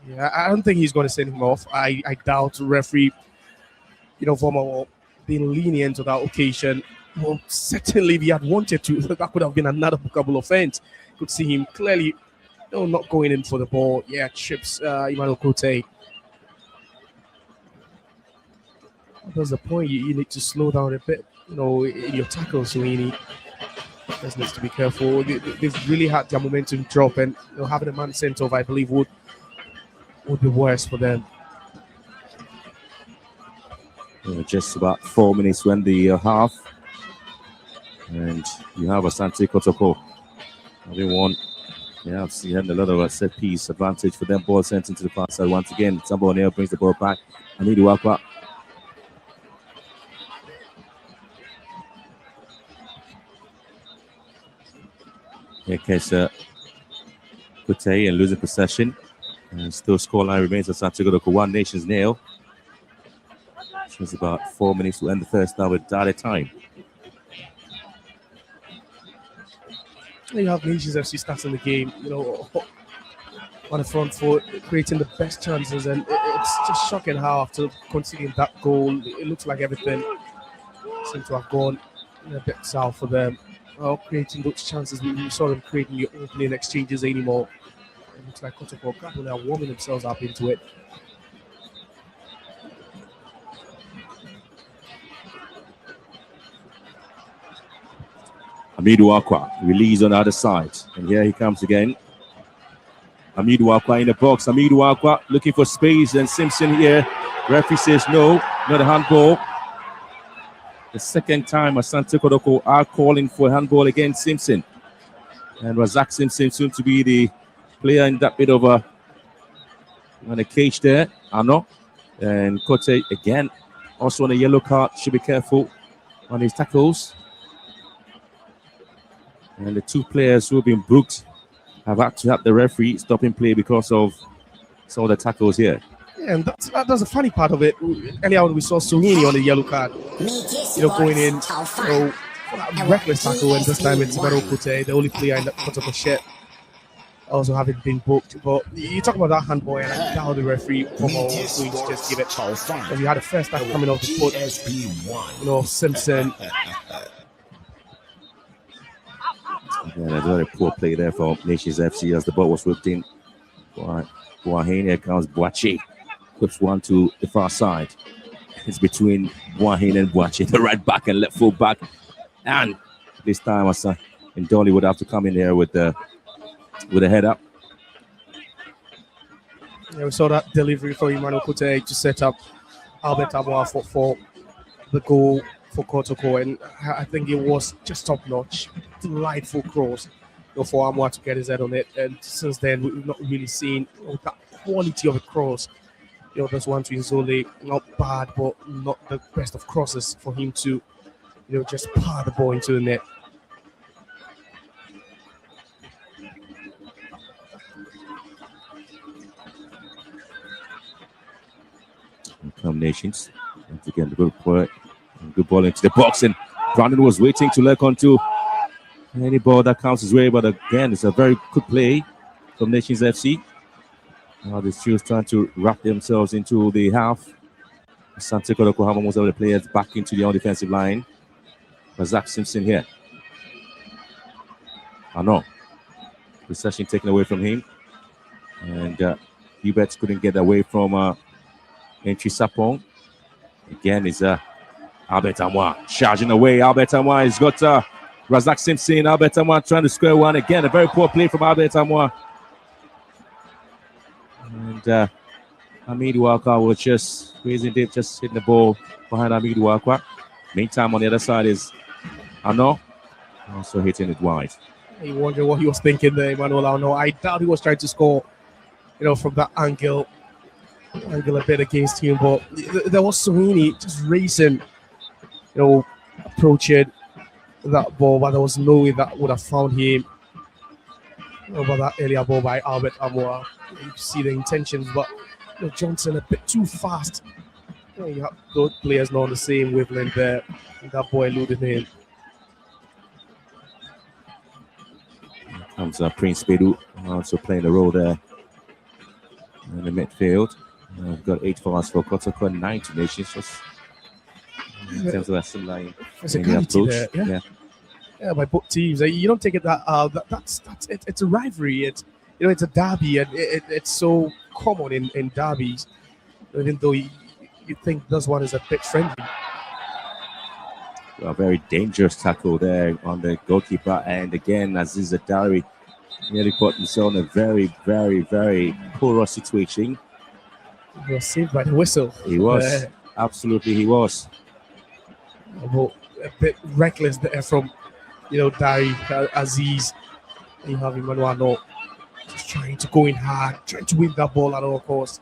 Yeah, I don't think he's going to send him off. I doubt the referee, Vomo being lenient on that occasion. Well, certainly if he had wanted to, that could have been another bookable offense. Could see him clearly not going in for the ball. Yeah, trips Emmanuel Kote. That's the point. You need to slow down a bit, in your tackles, Sweeney. Just needs to be careful. They've really had their momentum drop, and having a man sent off, I believe, would be worse for them. Just about 4 minutes to end the half. And you have Asante Kotoko. Everyone, I've seen a lot of a set piece advantage for them. Ball sent into the far side once again. Somebody else brings the ball back. Amidu Wakwa. Here, Kesa Kute and losing possession. And still scoreline remains Asante Kotoko 1 Nations nil. It's about 4 minutes to end the first half with added time. You have Nations FC starting the game, on the front foot, creating the best chances, and it's just shocking how after conceding that goal, it looks like everything seems to have gone a bit south for them. Creating those chances, we saw them creating your opening exchanges anymore. It looks like Kotoko Kabul are warming themselves up into it. Amidu Akwa release on the other side. And here he comes again. Amidu Akwa in the box. Amidu Akwa looking for space. And Simpson here. Referee says no, not a handball. The second time Asante Kotoko are calling for a handball against Simpson. And Razak Simpson soon to be the player in that bit of a cage there. Ano. And Kote again. Also on a yellow card. Should be careful on his tackles. And the 2 players who have been booked have had to have the referee stopping play because of some of the tackles here. Yeah, and that's the funny part of it. Earlier on, we saw Sohini on the yellow card, going in, for that reckless tackle, and this time it's Maro Kote, the only player in that Kotoko shed, also having been booked. But you talk about that handball, and I doubt the referee was going to just give it. Because you had the first time coming off the foot, Simpson. Yeah, there's a very poor play there for Nations FC as the ball was whipped in. Boahene, here comes Boachi. Whips one to the far side. It's between Boahene and Boachi, the right back and left full back. And this time, and Dolly would have to come in there with a head up. Yeah, we saw that delivery for Emmanuel Kote to set up Albert Amoa for the goal for Kotoko, and I think it was just top notch, delightful cross for Amoa to get his head on it. And since then, we've not really seen that quality of a cross. There's one to Inzole, not bad, but not the best of crosses for him to, just power the ball into the net. Nations. Once again, the good ball into the box, and Brandon was waiting to look onto any ball that comes his way, but again, it's a very good play from Nations FC. Now the Steelers trying to wrap themselves into the half. Asante Kotoko have most of the players back into the own defensive line. Razak Simpson here. Possession taken away from him, and Hubert couldn't get away from Entry Sapong. Again, is Albert Amoa charging away. Albert Amoa has got Razak Simpson. Albert Amoa trying to square one. Again, a very poor play from Albert Amoa. And Amidu Wakwa was just raising deep, just hitting the ball behind Amidu Wakwa. Meantime, on the other side is Ano, also hitting it wide. You wonder what he was thinking there, Emmanuel Ano. I doubt he was trying to score, from that angle a bit against him, but there was Sohini just racing, approaching that ball, but there was no way that would have found him. Over that earlier ball by Albert Amoa. You see the intentions, but Johnson a bit too fast. You have those players not on the same wavelength there. That boy eluded him. Comes Prince Bedu, also playing the role there in the midfield. We've got 8 for us for Kotoko and 9 to Nations. Just in terms of that similar physicality there, yeah, by both teams. You don't take it that's it. It's a rivalry. It's it's a derby, and it's so common in derbies. Even though you think this one is a bit friendly. A very dangerous tackle there on the goalkeeper, and again Aziz Adari nearly put himself in a very, very, very poor situation. He was saved by the whistle. He was, absolutely he was. A bit reckless there from Dari Aziz. You have Emmanuel just trying to go in hard, trying to win that ball at all costs.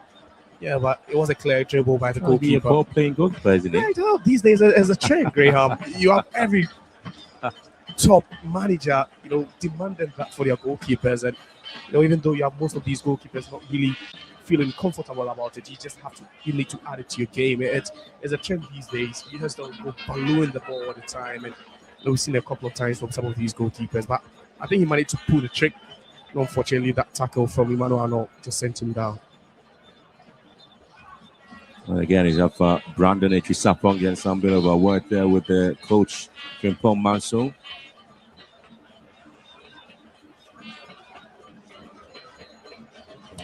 Yeah, but it was a clear dribble by the goalkeeper. Ball playing goalkeeper, isn't it? Yeah, these days as a trend, Graham. You have every top manager, demanding that for their goalkeepers, and even though you have most of these goalkeepers not really feeling comfortable about it, you need to add it to your game. It's a trend these days. You just don't go balloon the ball all the time, and we've seen a couple of times from some of these goalkeepers. But I think he managed to pull the trick. Unfortunately, that tackle from Emmanuel just sent him down. Well, again, he's up for Brandon Echisapong getting some bit of a work there with the coach, Frimpong Manso.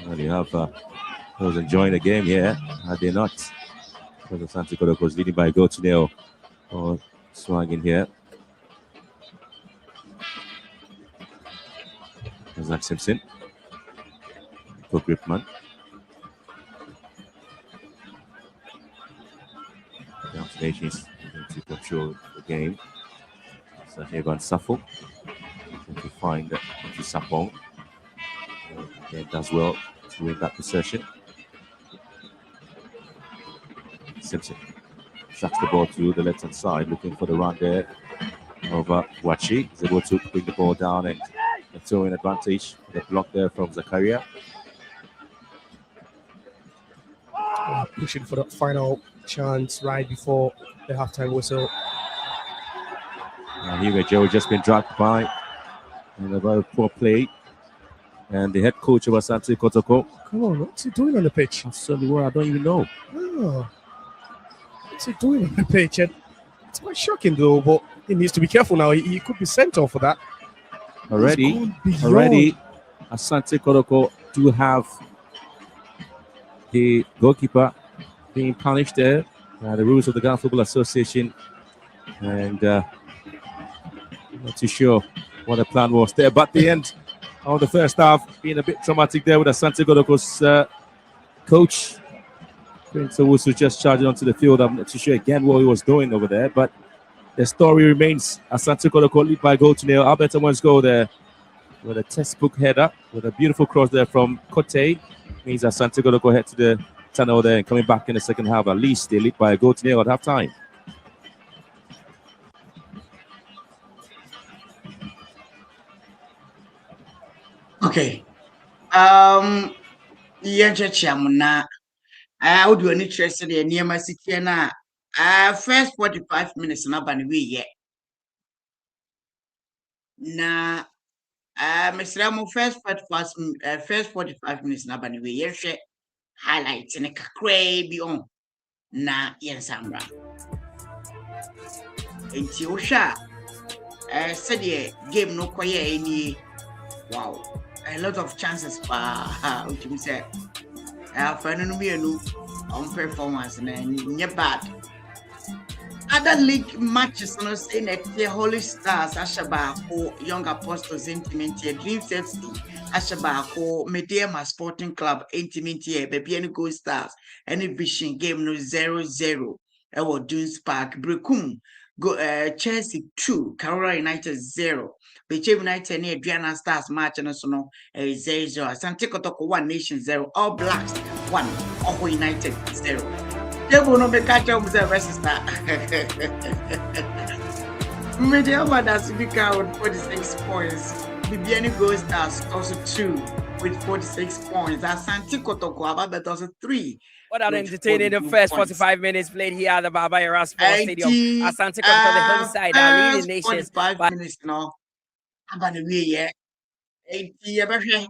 Well, you have those enjoying the game here. Had they not, because Asante Kotoko was leading by a goal to nil or swinging here. Zach Simpson, for Gripman. Nations to control the game. So Evan Safo to find Sapong. Again, does well to win that possession. Simpson sacks the ball to the left hand side, looking for the run there over Wachi. He's able to bring the ball down and throw in advantage. The block there from Zakaria. Pushing for the final chance right before the halftime whistle. And here Joe just been dragged by in a very poor play. And the head coach of Asante Kotoko. Come on, what's he doing on the pitch? Certainly, well, I don't even know. Oh, what's he doing on the pitch? And it's quite shocking though, but he needs to be careful now. He could be sent off for that. Already, Asante Kotoko do have the goalkeeper being punished there. The rules of the Ghana Football Association, and not too sure what the plan was there. But the end of the first half being a bit traumatic there with Asante Kotoko's coach. Prince Owusu just charging onto the field. I'm not too sure again what he was doing over there, but the story remains. Asante Kotoko lead by goal to nil. Albert Amoa's goal there with a textbook header with a beautiful cross there from Kote. Means Asante Kotoko head to the tunnel there and coming back in the second half. At least they lead by a goal to nil at half time. Okay. Yenchechamuna. I would do any interest in the near my city na. First 45 minutes na banwe ye. Na Mr. Ramo first 45 minutes na banwe ye share highlights in a kakray beyond na yensambra. Enti osha said the game no kwaye any wow. A lot of chances which we said on performance and bad. Other league matches in the Holy Stars, Ashabako, Young Apostles Intimacy, Dream Safety, Ashabako, Medema Sporting Club Intimacy, Baby and Gold Stars, any Vision game no 0-0. Ewo Dunes Park, Brekum, Chelsea 2, Carolina United 0. Beche United near Adriana Stars match and so no 0-0. Asante Kotoko 1 Nation 0. All Blacks 1. Oho United 0. Table no be catch up with the versus that. Media that's speaker with 46 points. Bibiani Gold Stars also 2 with 46 points. Asante Kotoko Ababet also 3. What an entertaining the first 45 minutes played here at the Baba Sports Stadium. Asante Kotoko, the home side, are leading nations. 45 minutes now. About the way, yeah. 80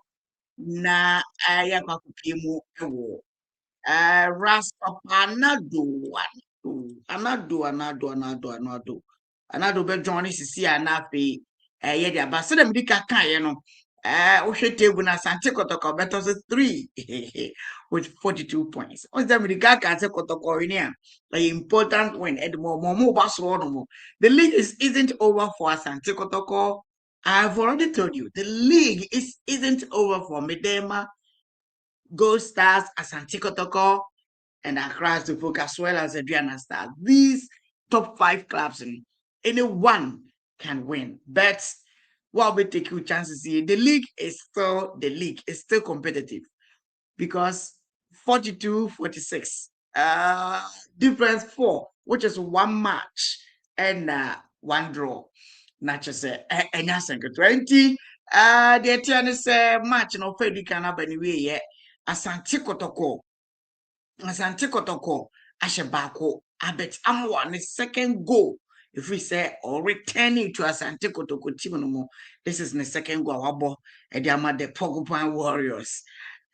na yakakupie mu ewo. Rastapa anado be join sisi anafe ye dia ba se dem di kaka ye no wo hwe table na Asante Kotoko better so 3 with 42 points. Once them di kaka Asante Kotoko ni an important win and more basro no mo. The league isn't over for Asante Kotoko. I've already told you the league isn't over for Medema, Gold Stars, Asante Kotoko, and Accra to Folk as well as Adriana Stars. These top 5 clubs, anyone can win. But what we take your chances here? The league is still competitive because 42-46, difference 4, which is 1 match and 1 draw. Not just and 20. The tennis match no Fedi Canaba anyway yet. Asante Kotoko Ashabako Abet Amwa the second goal. If we say or returning to Asante Kotoko team no more, this is the second goal wabo and the ama the Pogopan Warriors.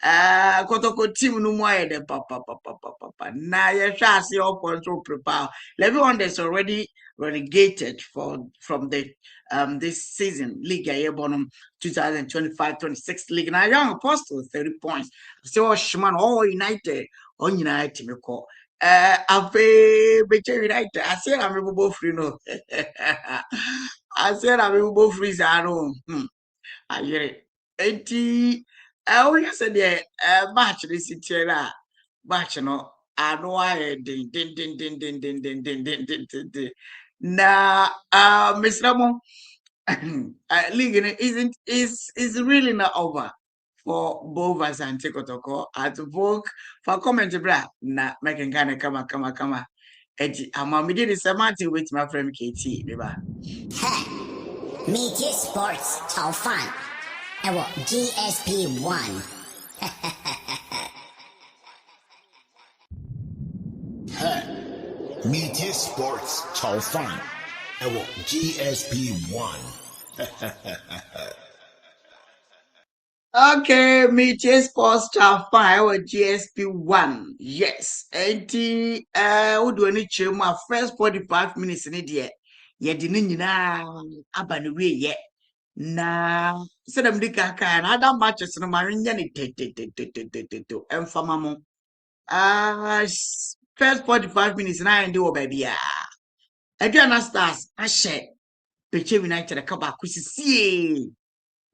Kotoko team no more the papa. Now you shall see all points to prepare. Everyone that's already relegated from the this season league bonum 2025-26 league. Now young apostle 30 points. So Shman all United on United me call. Afe Beche United. I said I'm able free no. I said I'm able free. I know. I hear it. 80. I always said the match this year. Match no. I know I din. Now, Miss Ramon, league is really not over for both Asante Kotoko at Vogue for comment bra na making kind kama eti amamidi the semanti with my friend KT beba. Media Sports Taufan. Ewo GSP 1. Media Sports Taufan. Ewo GSP 1. Okay, Media Sports Taufan or GSP 1. Yes. Eti would do any my first 45 minutes in it yet nyina aba ne we ye na se dem di kaka na other matches no marinya ni teteteteteteteto emfama mo first 45 minutes na end wo ba bia Adriana Stars ahye Peche United ka ba kwisisie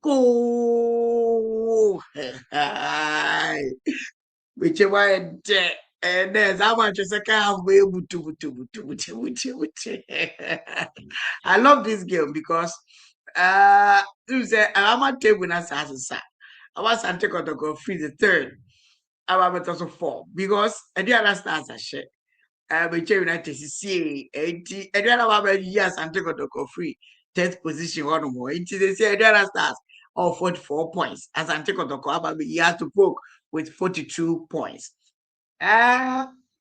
go Peche wa de and there's how much is a car way butu. I love this game because you say I'm a table na sa. I was Asante Kotoko free the third. I was also 4 because the other stars are share. Beche United see 80 and the other years Asante Kotoko free 10th position one more. It is the other stars of 44 points. Asante Kotoko about years to poke with 42 points.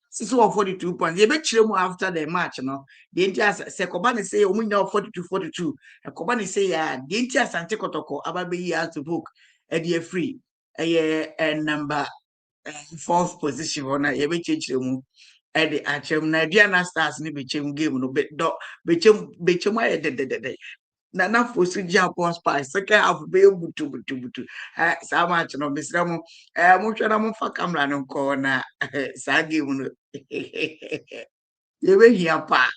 Since 42 points, they bet you after the match, no. The entire Sekobani say, we know 42. And Kobani say, the entire Asante Kotoko about be years to book a year free, a number 4th position on a change them at the Achem Nadiana Stars, ni became game, no bet dog, became my de. Na for Japan spy second half be butu sa much no bisra mo mo hwera mo fa camera no ko na sa game no ye be hia pa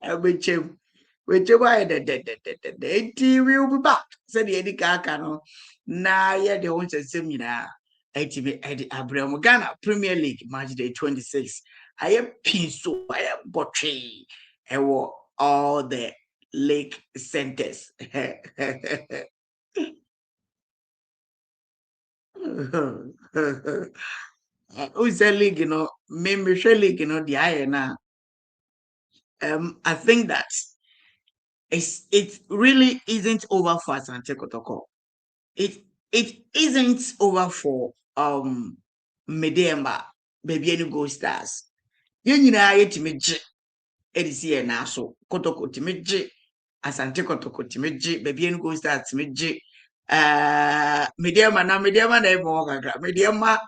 bechem why the will be back said the edika no na ye de won sesem nyina itibi edi abramo Ghana Premier League match day 26 aye pin so aye botwe ewo all the lake centers. Who's that league, membership league, the INA. I think that it really isn't over for Asante Kotoko. It isn't over for Medemba, baby any go stars. You know it me edisi na so Kotoko timeji Asante Kotoko timeji baby any go stars timeji Medemba na ebo gagra Medemba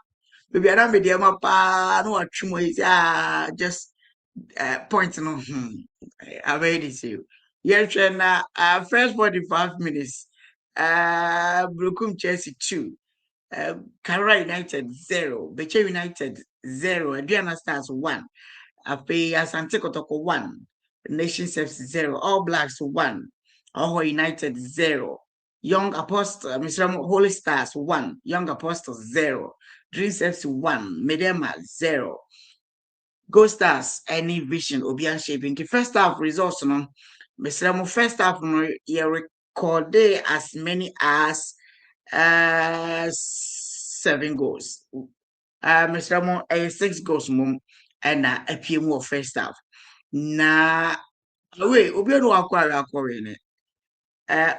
baby ana Medemba pa no atwimo is just point no I made it you. Yes, and first 45 minutes. Brukum Chelsea 2. Carra United 0. Beche United 0. Adriana Stars 1. Ape Asante Kotoko 1. Nation Service 0. All Blacks 1. Oho United 0. Young Apostle, Mr. Holy Stars 1. Young Apostles 0. Dreams FC 1. Medema 0. Go Stars any vision obian shaping the first half results no Mr. First half no you recorded as many as 7 goals. Mr. 6 goals mum and a PM of first half. Na we obian no akwa ne.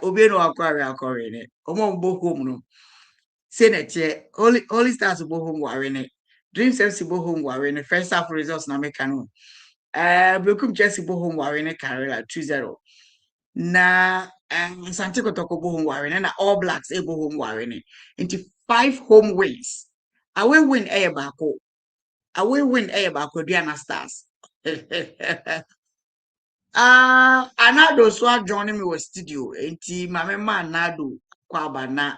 Obian no akwa ne. Omo bo home no. Senate Holy Stars bo home warene. Dreams FC bo home warene. First half results na make no. Bekum Chelsea bo home warene carriera 2-0. Na Asante Kotoko bo home warene na All Blacks bo home warene. Into 5 home wins. Away win bako. Away win bako Diana Stars. Anado so joining me was studio. Enti mama Anado kwaba na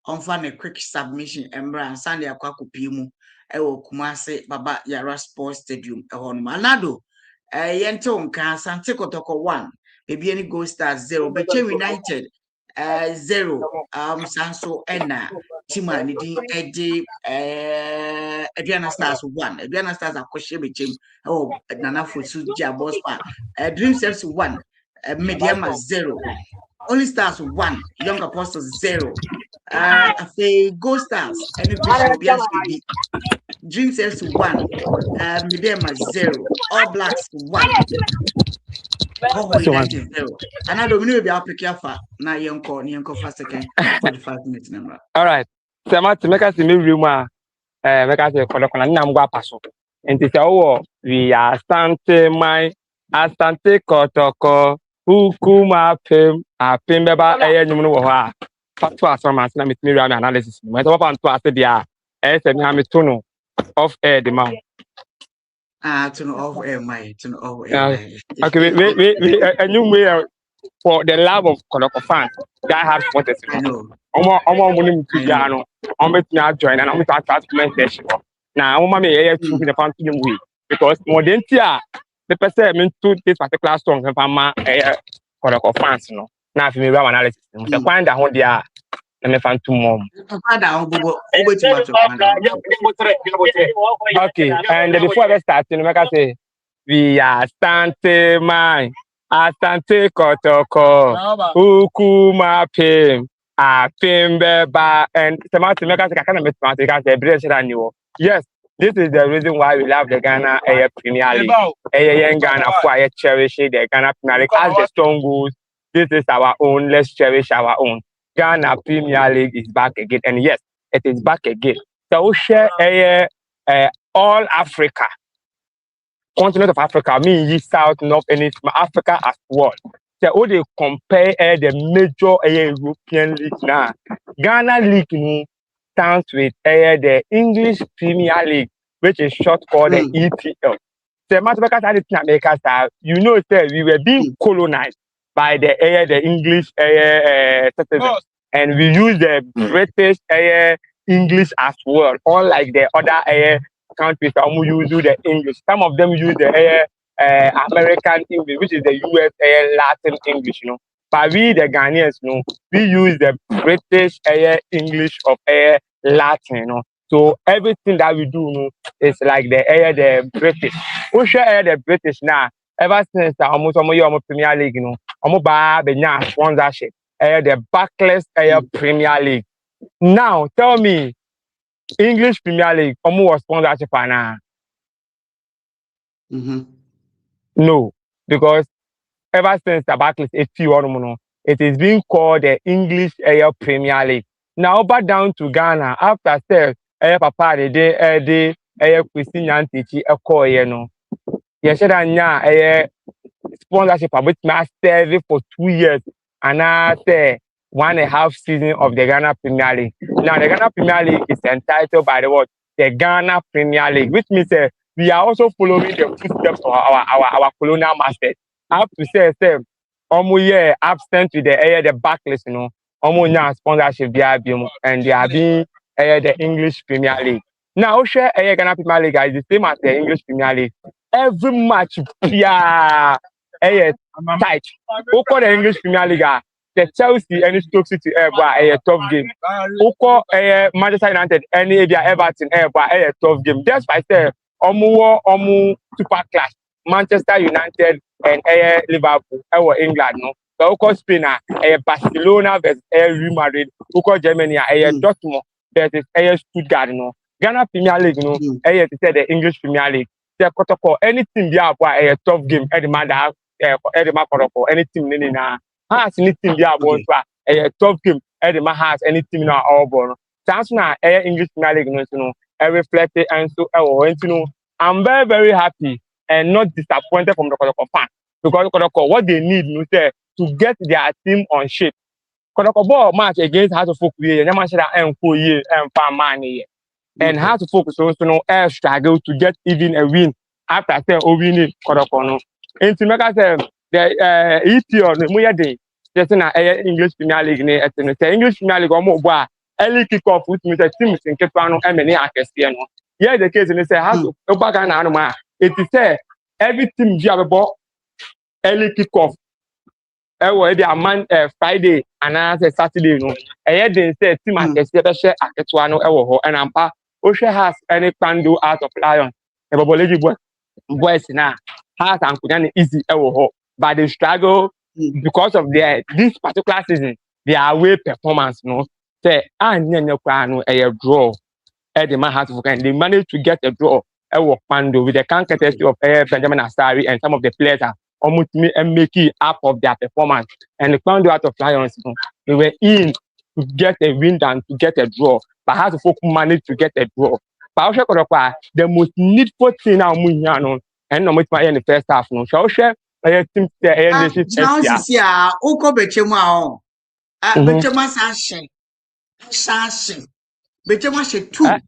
onfa ne quick submission embra and Sunday akwakopi mu ewo Kumase Baba Yara Sports Stadium ehon Anado yente onka Asante Kotoko 1 baby any Go Stars 0 Beche United 0 Sanso ena tima ni din eje Adriana Stars 1 Adriana Stars akwhye bechem Nana Fosu Jabos pa Dreams FC 1 Mediama 0 Only Stars 1 Young Apostles 0 Go Stars any vision obianse bi Dreams FC 1 Mediama 0 All Blacks 1 Oh, United 0 and I don't know if you are picking up na yenko for second 45 minutes number. All right. So I'm to make us me room make us kolokona na mgwa paso. Enti se owo we Asante Kotoko hukuma apem beba nyum no wo ho a. Pato asoma na me room analysis. Me to pa nto ase dia se me ha me to no off air the man. To know off air my okay we anyum we for the love of Kotoko fans that have supporters. I know. Omo munim tuja no. Omo betuna join and omo start comment section. Na omo me true in the fan to we because more than tia the person mean to this particular song and ma Kotoko fans no. Na fi me real analysis. The find that ho dia na me fan to mom. Okay, and before I start, make I say we are Asante Kotoko hukuma apembeba and tomorrow make us kind of mathematics. Yes, this is the reason why we love the Ghana Premier League. Ghana for cherish the Ghana Premier League as the song goes. This is our own. Let's cherish our own. Ghana Premier League is back again, and yes, it is back again. So we share all Africa, continent of Africa, East, South, North, and East Africa as well. So they compare the major European league now. Ghana League stands with the English Premier League, which is short called the EPL. So you know, we were being colonized by the English citizens, and we use the British English as well, unlike the other countries that use the English. Some of them use the American English, which is the US Latin English, But we, the Ghanaians, we use the British English of Latin, So everything that we do is like the British. We share the British now. Ever since almost Premier League, the sponsorship, the backless Premier League. Now tell me, English Premier League, was sponsorship now? No, because ever since the backlist a few on it is being called the English Premier League. Now back down to Ghana after say papa de Christine Yantichi a call no. Yes, nya sponsorship about my serve for 2 years and I say 1.5 season of the Ghana Premier League. Now the Ghana Premier League is entitled by the word the Ghana Premier League, which means we are also following the footsteps of our colonial masters. I have to say, almost absent with the backlist, almost sponsorship and they are being the English Premier League. Now, share Ghana Premier League is the same as the English Premier League. Every match, tight. Oko the English Premier League, the Chelsea and Stoke City a tough game. Oko Manchester United any Everton a tough game. Just by say omu super class Manchester United and Liverpool England no. So Oko Spain Barcelona versus Real Madrid. Oko Germany Dortmund versus Stuttgart no. Ghana Premier League no to say the English Premier League. The Kotoko anything be a tough game any man that anything na has anything be about a tough game any man has anything na all born. Chance na English Premier League no reflect and so I'm very very happy and not disappointed from the Kotoko fan because Kotoko what they need to get their team on shape. Kotoko ball match against how to focus and how to focus also struggle to get even a win after winning Kotoko no. And to make us the EPL no more day just na English Premier League the English Premier League omo early kick off with me teams in Ketano many akese no. Here the case they say how to back na no it is say every team be about early kick off a man Friday and Saturday no. Then say team akese be share aketwa no ho and ampa Osha has any pando out of Lion. The Boboleji boys now has and could easy but they struggle because of this particular season, their away performance, no. Say a draw. The man has they managed to get a draw pando with the courtesy of Benjamin Asari and some of the players are almost making up of their performance. And the pando out of Lions, they were in to get a win and to get a draw. But how to focus manage to get a draw. But the most needful thing now and no much in the first half. No, shall share a team. Now, see, Oko Bechema, Bechema Sashi, Bechema 2,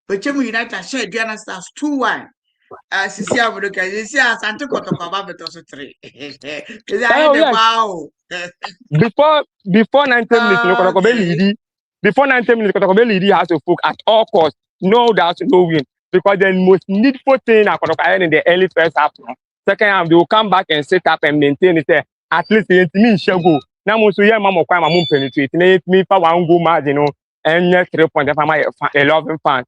Bechema United share Diana Stars 2-1. Sisi Abuduka, Sisi Asante Kotoko Babetos 3. Before 90 minutes, before 90 minutes, Kotoko lead has to focus at all costs. No doubt, no win. Because the most needful thing in the early first half. Second half, they will come back and set up and maintain it. At least it means go. Now, most of them are going to penetrate. Me for one goal margin, and 3 points for my 11 fans.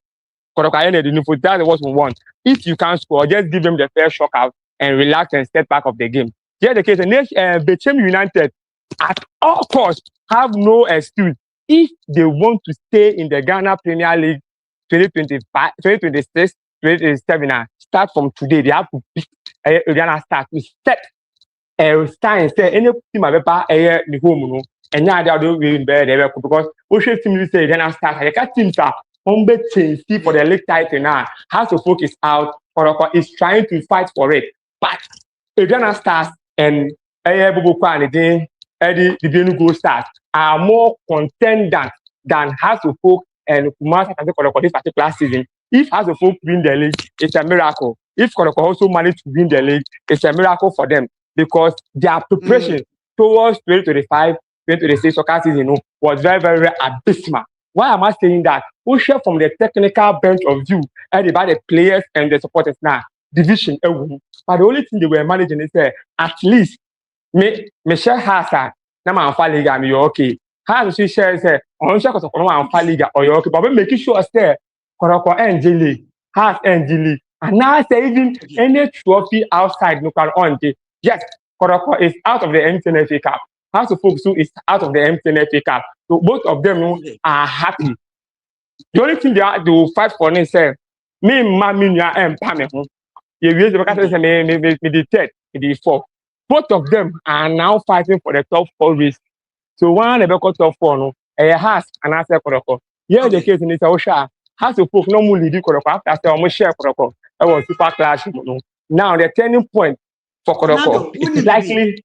That's what we want. If you can't score, just give them the first shock out and relax and step back of the game. Here the case, Bechem United at all costs have no excuse if they want to stay in the Ghana Premier League 2025, 2026, 2027. Start from today. They have to beat Ghana start to set start and say any team have the home no and now they are doing better because we should team say Ghana start. I can't teams are see for the league title now. Has to focus out. Kotoko is trying to fight for it, but Ghana stars and Bubukwa and Eddie the Benugo stars are more contenders than has to focus and Kumasi Kotoko this particular season. If has to focus win the league, it's a miracle. If Kotoko also managed to win the league, it's a miracle for them because their preparation towards 2025, 2026 soccer season was very, very abysmal. Why am I saying that? We share from the technical bench of view and about the players and the supporters now. Division, but the only thing they were managing is at least me share Hasa, now my liga, I'm okay. How to share say on share because of liga or okay, but making sure say Kotoko NG has NG and now say even any trophy outside local on yes, Kotoko is out of the MTNFA Cup. House of Folks is out of the MTNFA Cup. So both of them are happy. The only thing they will fight for is say me Maminia and Pame. You use the me the third, the fourth. both of them are now fighting for the top 4 race. So one of the top 4 no, has an answer Kotoko. Yeah, the case in this Osha has to put no more lead Kotoko after almost share Kotoko. I was super clash. Now the turning point for Kotoko is likely.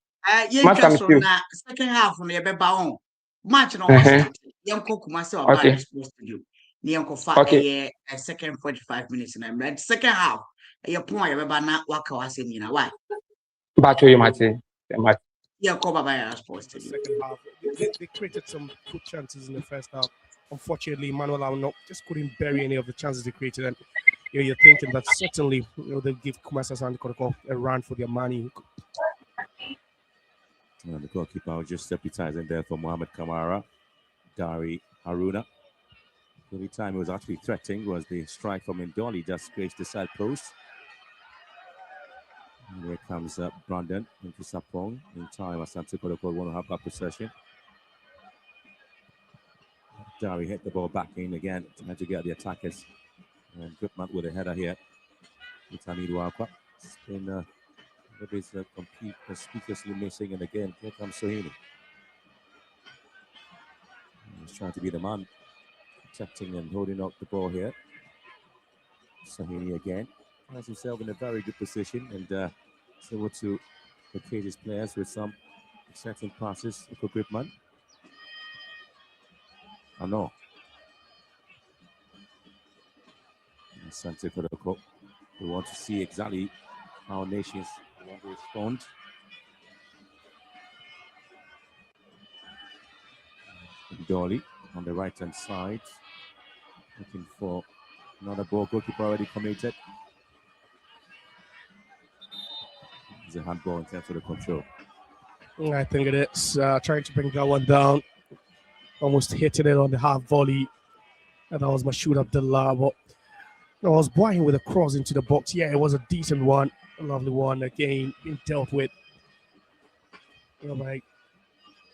Na second half on the on match no start. Yanko Kumasi or by supposed to do. Yanko fa a second 45 minutes in the second half. A point na waka was in why. Bacho you might say. Yanko Baba supposed to do. Second half, they created some good chances in the first half. Unfortunately, Manuel Auno just couldn't bury any of the chances they created, and you're thinking that certainly they'll give Kumasi Asante Kotoko a run for their money. And the goalkeeper was just deputizing there for Mohamed Kamara. Gary Haruna. The only time he was actually threatening was the strike from Ndoli, just graced the side post. And here comes Brandon into Sapong. In time, Asante Kotoko want to have that possession. Gary hit the ball back in again, trying to get the attackers. And Gripman with a header here. Itani Duakwa. It's been conspicuously missing, and again, here comes Sohini. He's trying to be the man, protecting and holding up the ball here. Sohini again finds himself in a very good position and is able to locate his players with some exciting passes for Gripman. No. Asante Kotoko. We want to see exactly how nations want to respond. Dolly on the right hand side, looking for another ball. Goalkeeper already committed. It's a handball in terms of the control. I think it is trying to bring that one down. Almost hitting it on the half volley. And that was Mashoud Abdullah. But I was blind with a cross into the box. Yeah, it was a decent one. A lovely one. Again, being dealt with. Like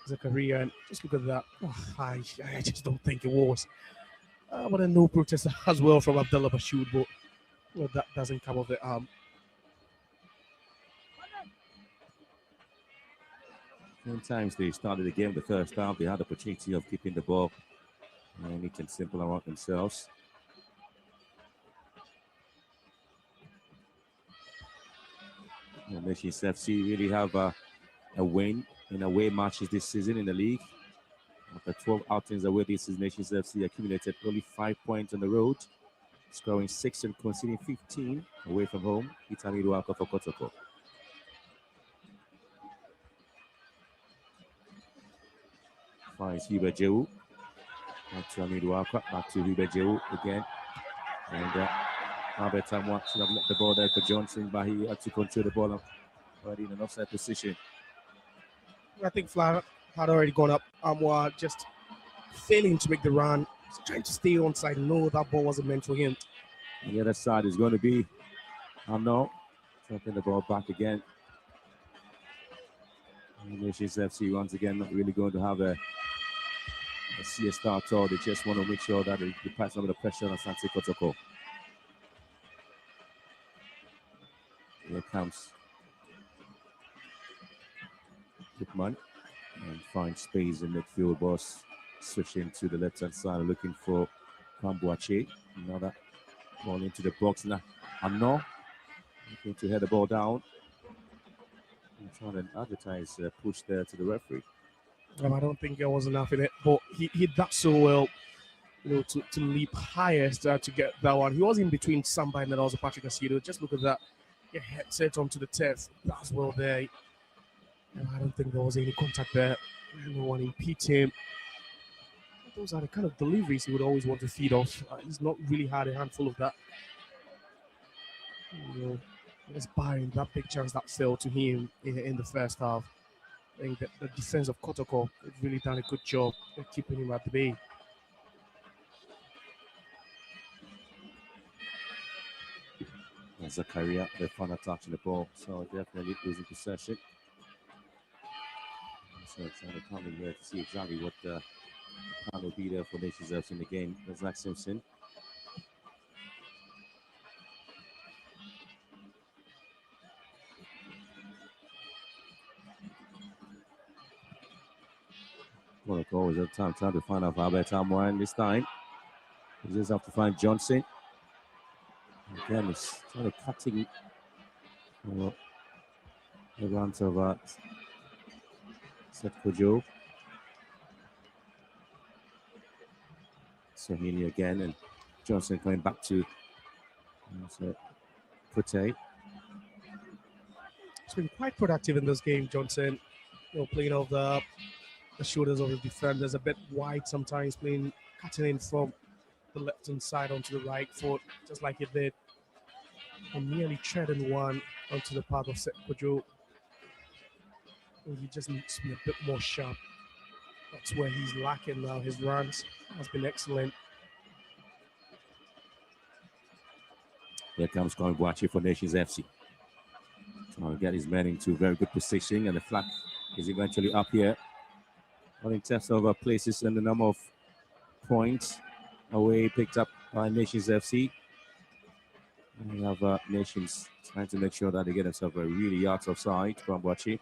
Zakaria. And just look at that. Oh, I just don't think it was. But a no protest as well from Abdullah Mashoud. But that doesn't come off the arm. Sometimes they started the game the first half. They had the opportunity of keeping the ball neat and simple around themselves. Nations FC really have a win in away matches this season in the league. After 12 outings away this season, Nations FC accumulated only 5 points on the road, scoring 6 and conceding 15 away from home. Itani Ruaka for Kotoko. Finds Hubert Jehu. Back to Amidu Akwa. Back to Hubert Jehu again. And Albert Tamwa should have let the ball there for Johnson, but he had to control the ball already in an offside position. I think Fly had already gone up. Amwa just failing to make the run. He's trying to stay onside. No, that ball wasn't meant for him. On the other side is going to be Amno. Taking the ball back again. Nations FC once again not really going to have a CSR at all. They just want to make sure that they pass some of the pressure on Asante Kotoko. Here comes Goodman and finds space in midfield. Boss switching to the left hand side, looking for Kambuache. Another ball into the box now. Amno looking to head the ball down. I'm trying to advertise push there to the referee. I don't think there was enough in it, but he did that so well, to leap highest to get that one. He was in between Samba and then also Patrick Asido. Just look at that. Get headset onto the test. That's well there. I don't think there was any contact there. No one impede him. Those are the kind of deliveries he would always want to feed off. He's not really had a handful of that. Just barring that big chance that fell to him in the first half. I think that the defense of Kotoko has really done a good job of keeping him at the bay. Zakaria, the fun touching the ball, so definitely losing possession. So it's coming here to see exactly what the plan will be there for Nations FC in the game. There's Zach Simpson. Kotoko is at time trying to find out Albert Samoa, and this time he just have to find Johnson. Again, he's trying to cutting the runs of Seth Kojo. Sohini again, and Johnson coming back to Kote. He's been quite productive in this game, Johnson. Playing off the shoulders of the defenders, a bit wide sometimes, cutting in from the left-hand side onto the right foot, just like he did, and nearly treading one onto the path of Seth Kojo. He just needs to be a bit more sharp. That's where he's lacking now. His runs has been excellent. Here comes Kongwachi for Nations FC. Trying to get his men into very good position, and the flag is eventually up here. But in terms of places and the number of points away picked up by Nations FC, and we have Nations trying to make sure that they get themselves a really yards offside. Kongwachi.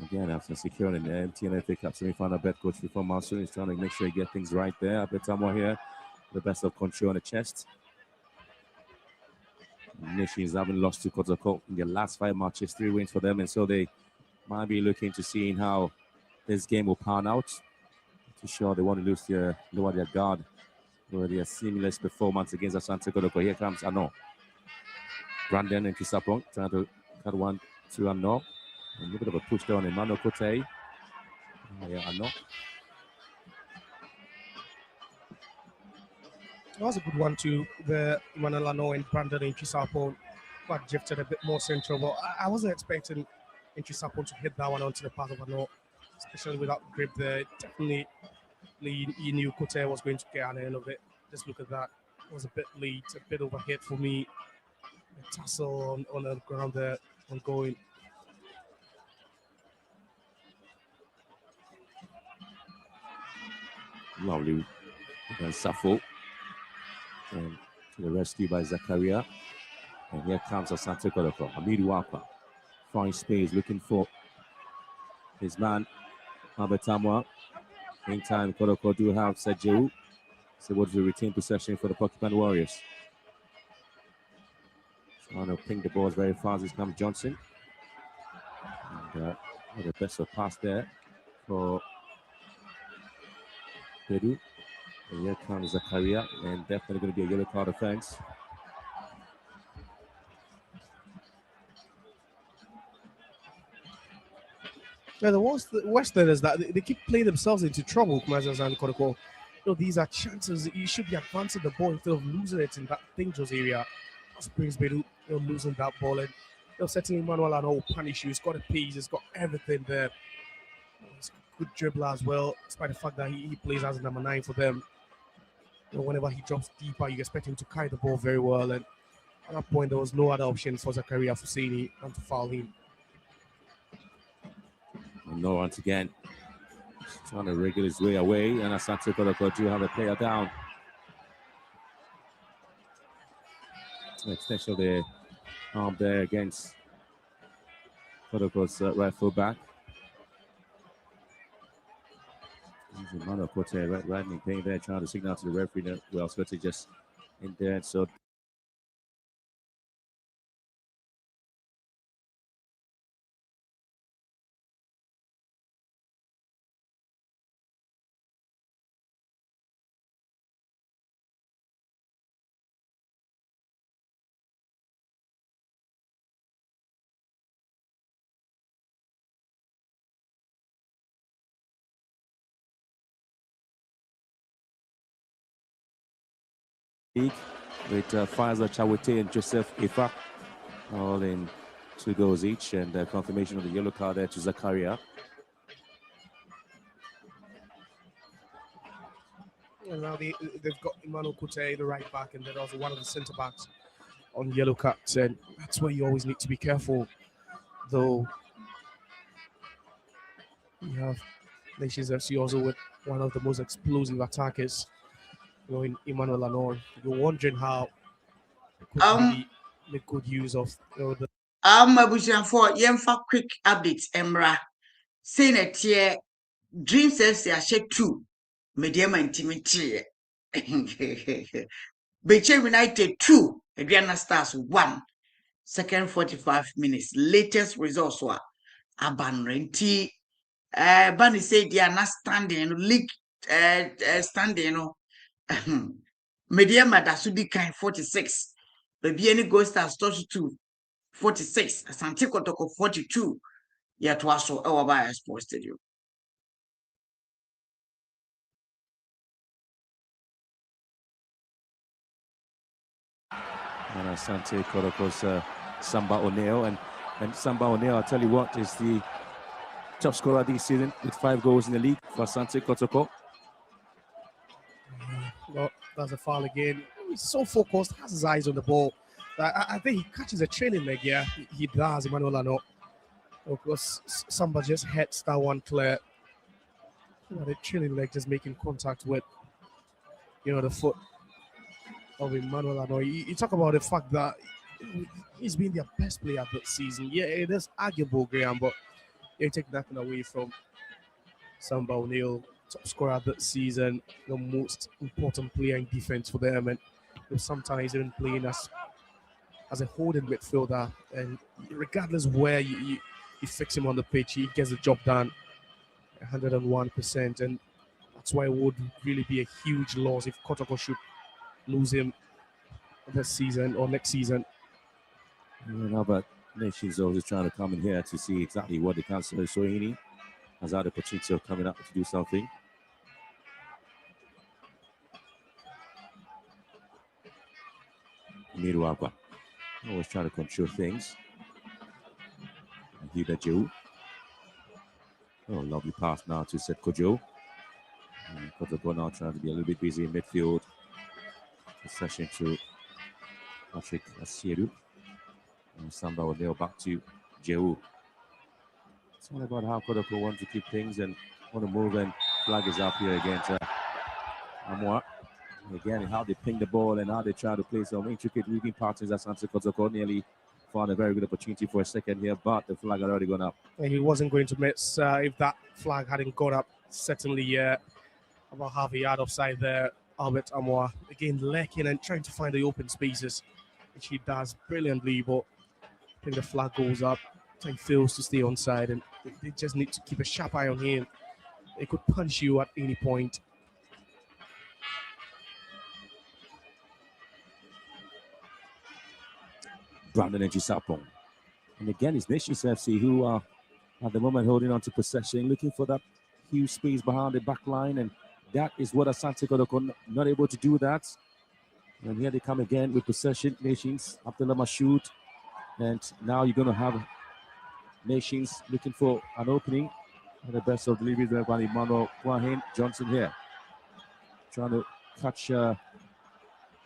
Again, after securing the MTN FA Cup semi-final bet, coach before Marshall is trying to make sure he gets things right there. A bit more here, the best of control on the chest. Nations haven't lost to Kotoko in their last 5 matches, 3 wins for them, and so they might be looking to seeing how this game will pan out. To sure they want to lower their guard for their seamless performance against Asante Kotoko. Here comes Ano. Brandon and Kisapong trying to cut one to Ano. A little bit of a push there on Emmanuel Kote. Ano. That was a good one too. The Emmanuel Ano and Brandon and Chisapon got drifted a bit more central, but I wasn't expecting Chisapon to hit that one onto the path of Ano, especially without grip there. Definitely, you knew Kote was going to get on the end of it. Just look at that. It was a bit late, a bit overhit for me. A tussle on the ground there, ongoing. Lovely against Safo. And to the rescue by Zakaria. And here comes Asante Kotoko. Hamidu Wapa. Finds space, looking for his man, Albert Samoa. Meantime, Kotoko do have Sejeru. So what is the retain possession for the Porcupine Warriors? Trying to ping the balls very fast. Here comes Johnson. And the best of pass there for Peru. And here comes Zakaria, and definitely going to be a yellow card offense. Yeah, the worst thing is that they keep playing themselves into trouble, Kumazas and Kotoko. These are chances. You should be advancing the ball instead of losing it in that dangerous area. Springs Bedu, losing that ball, and setting Emmanuel and all punish you. He's got a pace, he's got everything there. He's a good dribbler as well, despite the fact that he plays as number 9 for them. Whenever he drops deeper, you expect him to carry the ball very well. And at that point, there was no other option for Zakaria Fusini than to foul him. And no, once again, trying to wriggle his way away. And Asante Kotoko do have a player down. Extension of the arm there against Kotoko's right full back. Emmanuel Kote right in pain there, trying to signal to the referee that well, Scotty just in there. So with Faisal Chawete and Joseph Ifa all in 2 goals each, and confirmation of the yellow card there to Zakaria. And now they've got Emmanuel Kote, the right back, and then also one of the centre backs on yellow cards, and that's where you always need to be careful. Though you have Nations FC also with one of the most explosive attackers, in Emmanuel Lanor. You're wondering how they could really make good use of the for yemfa quick updates emra. Saying a tier Dream says ya share 2. Medium intimate. Beche United 2. Adriana Stars 1. Second 45 minutes. Latest results were Abanrenti. Bunny said they are not standing league standing. Medium Madasudi kind 46. Baby any Ghost Stars 32. 46. Asante Kotoko 42. Yet was so our by Sports Stadium. And Asante Kotoko's Samba O'Neill. And Samba O'Neill, I'll tell you what, is the top scorer this season with 5 goals in the league for Asante Kotoko. Well, that's a foul again. He's so focused, has his eyes on the ball. I think he catches a trailing leg, yeah. He does, Emmanuel Ano. Of course, Samba just heads that one clear. The trailing leg just making contact with, the foot of Emmanuel Ano. You talk about the fact that he's been their best player this season. Yeah, it is arguable, Graham, but you take nothing away from Samba O'Neill, top scorer this season, the most important player in defense for them, and sometimes even playing as a holding midfielder. And regardless where you fix him on the pitch, he gets the job done 101%. And that's why it would really be a huge loss if Kotoko should lose him this season or next season. But Nations always trying to come in here to see exactly what the council is showing. Has had the potential coming up to do something. Miruapa always trying to control things. Huda Joe. Oh, lovely pass now to Seth Kojo. Kotoko now trying to be a little bit busy in midfield. Possession to Patrick Asiedu. And Samba O'Neill back to Joe. It's all about how Kotoko wants to keep things and want to move, and flag is up here against Amwa. Again, how they ping the ball and how they try to play some intricate moving patterns. Asante Kotoko nearly found a very good opportunity for a second here, but the flag had already gone up. And he wasn't going to miss if that flag hadn't gone up. Certainly, about half a yard offside there. Albert Amwa again lacking and trying to find the open spaces, which he does brilliantly, but I think the flag goes up. He fails to stay onside, and they just need to keep a sharp eye on him. They could punch you at any point. Brandon Ejisapong. And again, it's Nations FC who are at the moment holding on to possession, looking for that huge space behind the back line, and that is what Asante Kotoko not able to do that. And here they come again with possession, Nations, Abdullah Mashoud. And now you're going to have Nations looking for an opening. And the best of deliveries by Emmanuel Kwahin Johnson here. Trying to catch a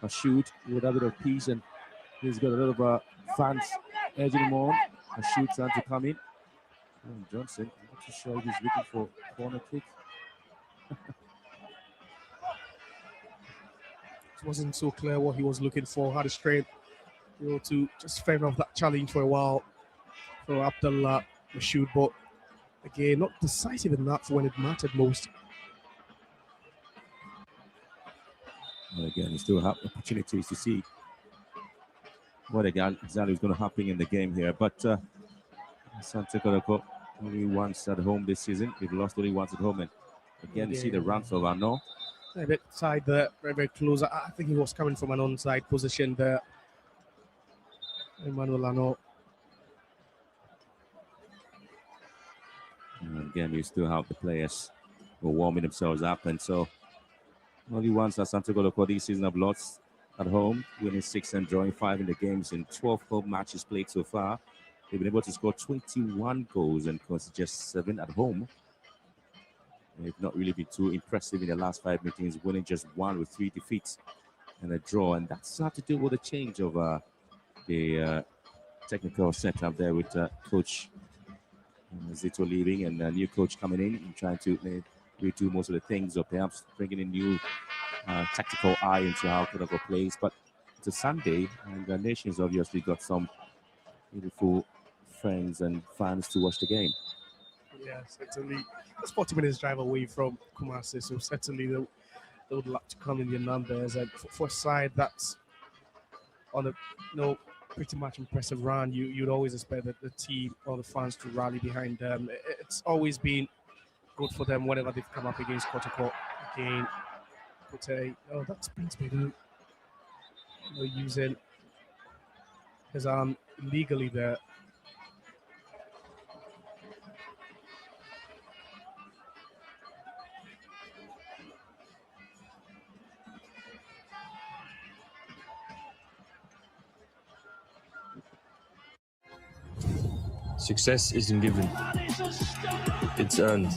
shoot with a bit of peace, and he's got a lot of fans edging him on. A shoot trying to come in. And Johnson, I'm not too sure if he's looking for a corner kick. It wasn't so clear what he was looking for. Had a strength, to just fend off that challenge for a while for Abdullah Mashoud, but again, not decisive enough when it mattered most. And again, you still have opportunities to see what exactly is going to happen in the game here. But Asante Kotoko only once at home this season. We've lost only once at home. And again, you see the runs of Arno. A bit side there, very, very close. I think he was coming from an onside position there. Emmanuel Arno. And again, you still have the players who are warming themselves up. And so only once Asante Kotoko this season have lost at home, winning 6 and drawing 5 in the games in 12 home matches played so far. They've been able to score 21 goals and concede just 7 at home. They've not really been too impressive in the last 5 meetings, winning just 1 with 3 defeats and a draw. And that's had to do with the change of the technical setup there with Coach Zito leaving and a new coach coming in and trying to redo most of the things, or perhaps bringing a new tactical eye into how Kotoko plays. But it's a Sunday, and the Nations obviously got some beautiful friends and fans to watch the game. Yeah, certainly. It's 40 minutes drive away from Kumasi, so certainly they would like to come in their numbers. And for a side that's on a pretty much impressive run, you'd always expect that the team or the fans to rally behind them. It's always been good for them whenever they've come up against Kotoko. Again, that's Prince Bedu using his arm illegally there. Success isn't given, it's earned.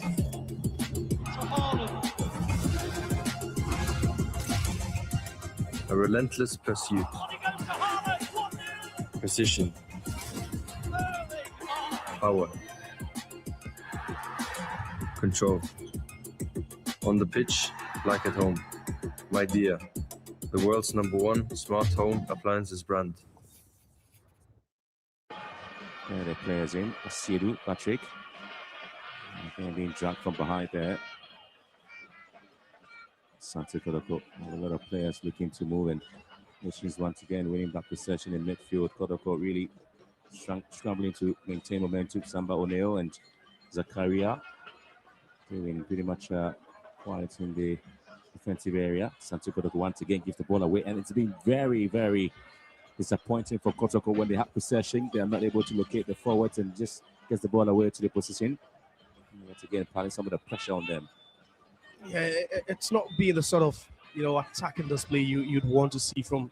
A relentless pursuit, precision, power, control. On the pitch, like at home. My dear, the world's #1 smart home appliances brand. There the players in. Asiru, Patrick. Again, being dragged from behind there. Asante Kotoko. A lot of players looking to move, and Nations once again winning back possession in midfield. Kotoko really struggling to maintain momentum. Samba Oneo and Zakaria doing pretty much quiet in the defensive area. Asante Kotoko once again gives the ball away, and it's been very, very disappointing for Kotoko when they have possession. They are not able to locate the forwards and just gets the ball away to the position. Once again, piling some of the pressure on them. Yeah, it's not being the sort of attacking display you'd want to see from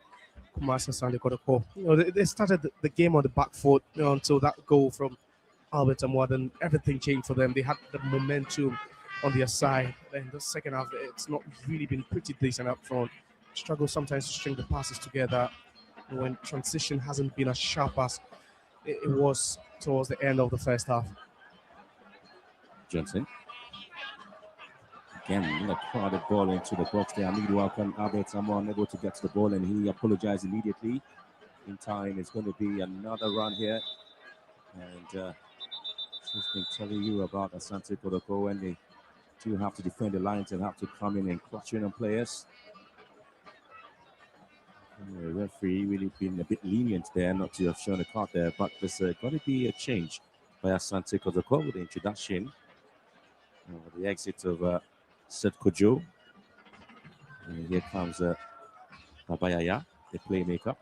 Kumasi Asante Kotoko. They started the game on the back foot until that goal from Albert Amwa. Then everything changed for them. They had the momentum on their side. Then the second half, it's not really been pretty decent up front. Struggle sometimes to string the passes together when transition hasn't been as sharp as it was towards the end of the first half. Johnson. Again, a crowded ball into the box there. Meanwhile, Albert Amwa unable to get to the ball, and he apologized immediately. In time, it's going to be another run here. And just been telling you about Asante Kotoko when they do have to defend the lines and have to come in and clutch in on players. The referee really been a bit lenient there, not to have shown a card there, but there's going to be a change by Asante Kotoko with the introduction, the exit of Seth Kojo. And here comes Babayaya, the playmaker,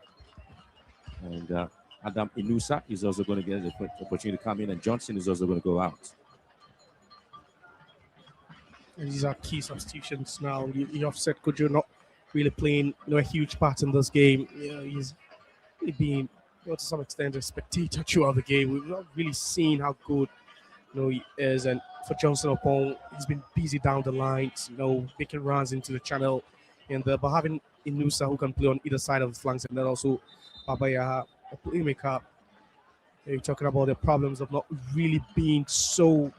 and Adam Inusa is also going to get the opportunity to come in, and Johnson is also going to go out. And these are key substitutions now. You have Seth Kojo not really playing a huge part in this game. He's really been to some extent a spectator throughout the game. We've not really seen how good he is. And for Johnson Opong, he's been busy down the lines, making runs into the channel, and but having Inusa who can play on either side of the flanks, and then also Babaya, a playmaker. You're talking about the problems of not really being so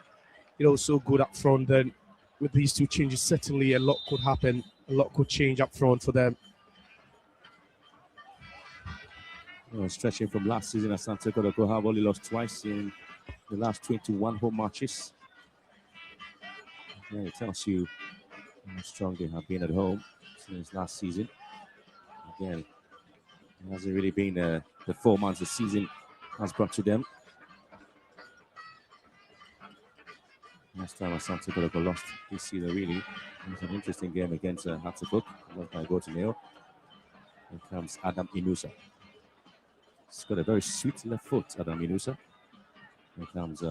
good up front. Then with these two changes, certainly a lot could happen. A lot could change up front for them. Stretching from last season, Asante Kotoko have only lost twice in the last 21 home matches. Yeah, it tells you how strong they have been at home since last season. Again, it hasn't really been the 4 months the season has brought to them. Last time Asante Kotoko lost this season, really. It was an interesting game against Hatzabuk. Lost by goal to nil. Here comes Adam Inusa. He's got a very sweet left foot, Adam Inusa. Here comes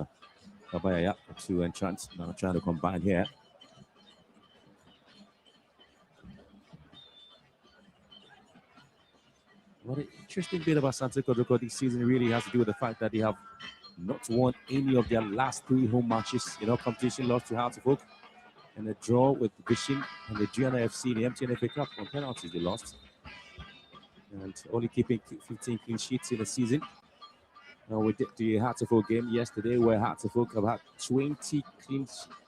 Babayaya, two entrants now trying to combine here. What an interesting bit about Asante Kotoko this season really has to do with the fact that they have not won any of their last 3 home matches. Competition lost to Hartlepool and a draw with Vision and the Gianna FC, the MTN FA Cup on penalties they lost. And only keeping 15 clean sheets in the season. Now we did the Hartlepool game yesterday where Hartlepool have had 20 clean